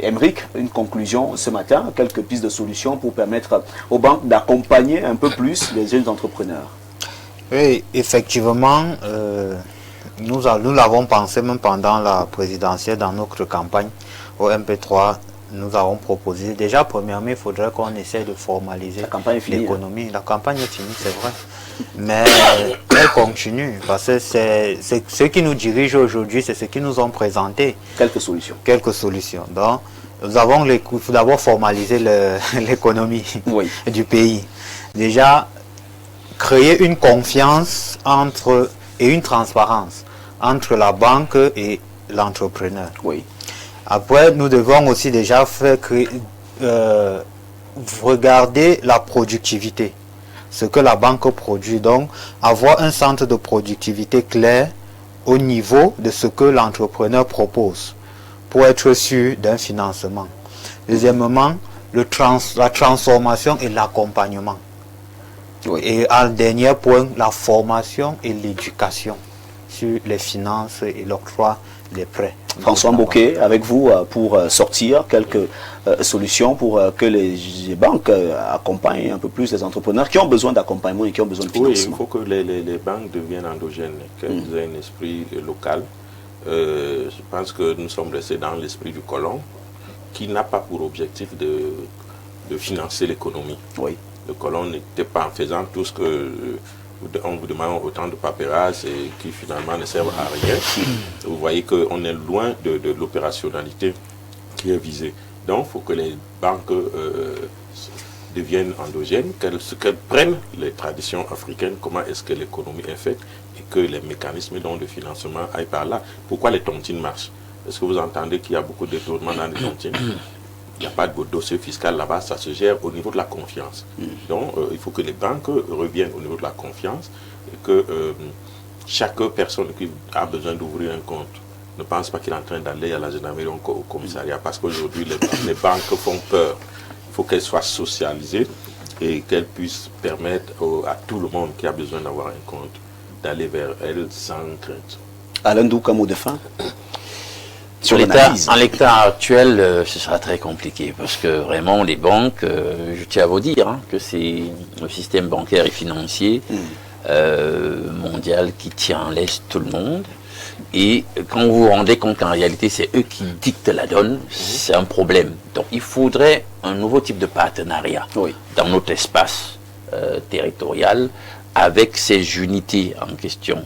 Émeric, une conclusion ce matin, quelques pistes de solutions pour permettre aux banques d'accompagner un peu plus les jeunes entrepreneurs. Oui, effectivement, nous l'avons pensé même pendant la présidentielle dans notre campagne au MP3. Nous avons proposé, déjà premièrement, il faudrait qu'on essaie de formaliser l'économie. La campagne est finie, c'est vrai. Mais elle continue, parce que c'est ce qui nous dirige aujourd'hui, c'est ce qu'ils nous ont présenté. Quelques solutions. Quelques solutions. Donc, il faut d'abord formaliser l'économie du pays. Déjà, créer une confiance et une transparence entre la banque et l'entrepreneur. Oui. Après, nous devons aussi déjà regarder la productivité, ce que la banque produit. Donc, avoir un centre de productivité clair au niveau de ce que l'entrepreneur propose pour être sûr d'un financement. Deuxièmement, la transformation et l'accompagnement. Oui. Et en dernier point, la formation et l'éducation. sur les finances et l'octroi des prêts. François Mbouké, avec vous, pour sortir quelques solutions pour que les banques accompagnent un peu plus les entrepreneurs qui ont besoin d'accompagnement et qui ont besoin de financement. Oui, il faut que les banques deviennent endogènes, qu'elles aient un esprit local. Je pense que nous sommes restés dans l'esprit du colon, qui n'a pas pour objectif de financer l'économie. Oui. Le colon n'était pas en faisant tout ce que on vous demande autant de paperasses et qui finalement ne servent à rien. Vous voyez qu'on est loin de l'opérationnalité qui est visée. Donc, il faut que les banques deviennent endogènes, qu'elles prennent les traditions africaines, comment est-ce que l'économie est faite, et que les mécanismes de financement aillent par là. Pourquoi les tontines marchent? Est-ce que vous entendez qu'il y a beaucoup de détournements dans les tontines? Il n'y a pas de dossier fiscal là-bas, ça se gère au niveau de la confiance. Donc, il faut que les banques reviennent au niveau de la confiance et que chaque personne qui a besoin d'ouvrir un compte ne pense pas qu'il est en train d'aller à la gendarmerie ou au commissariat, parce qu'aujourd'hui, les banques font peur. Il faut qu'elles soient socialisées et qu'elles puissent permettre à tout le monde qui a besoin d'avoir un compte d'aller vers elles sans crainte. Alain Douka, mot de fin. En l'état actuel, ce sera très compliqué parce que vraiment les banques, je tiens à vous dire que c'est le système bancaire et financier mondial qui tient en laisse tout le monde. Et quand vous vous rendez compte qu'en réalité c'est eux qui dictent la donne, c'est un problème. Donc il faudrait un nouveau type de partenariat dans notre espace territorial avec ces unités en question.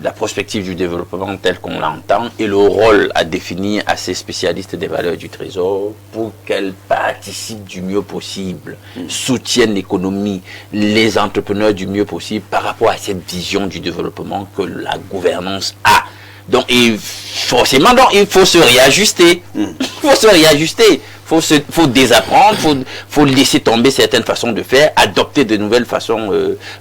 La prospective du développement telle qu'on l'entend et le rôle à définir à ces spécialistes des valeurs du trésor pour qu'elles participent du mieux possible, soutiennent l'économie, les entrepreneurs du mieux possible par rapport à cette vision du développement que la gouvernance a. Donc, forcément, il faut se réajuster. Il faut se réajuster. Faut désapprendre, faut laisser tomber certaines façons de faire, adopter de nouvelles façons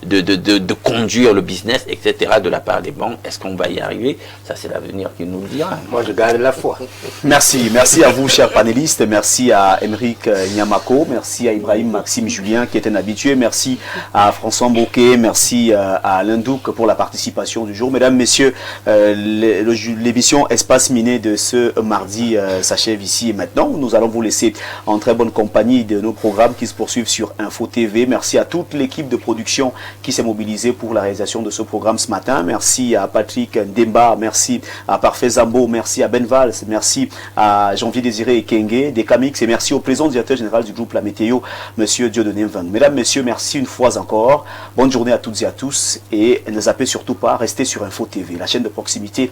de conduire le business, etc. de la part des banques. Est-ce qu'on va y arriver? Ça, c'est l'avenir qui nous le dira. Moi, je garde la foi. Merci. Merci à vous, chers panélistes. Merci à Émeric Nyamako. Merci à Ibrahim Maxime Julien, qui est un habitué. Merci à François Mbouké. Merci à Alain Douk pour la participation du jour. Mesdames, Messieurs, l'émission Espace Miné de ce mardi s'achève ici et maintenant. Nous allons vous laisser en très bonne compagnie de nos programmes qui se poursuivent sur Info TV. Merci à toute l'équipe de production qui s'est mobilisée pour la réalisation de ce programme ce matin. Merci à Patrick Ndemba, merci à Parfait Zambo, merci à Ben Valls, merci à Janvier Désiré Ekenge, des Camix, et merci au président directeur général du groupe La Météo, Monsieur Dieudonné Mvang. Mesdames, Messieurs, merci une fois encore. Bonne journée à toutes et à tous et ne zappez surtout pas, restez sur Info TV, la chaîne de proximité.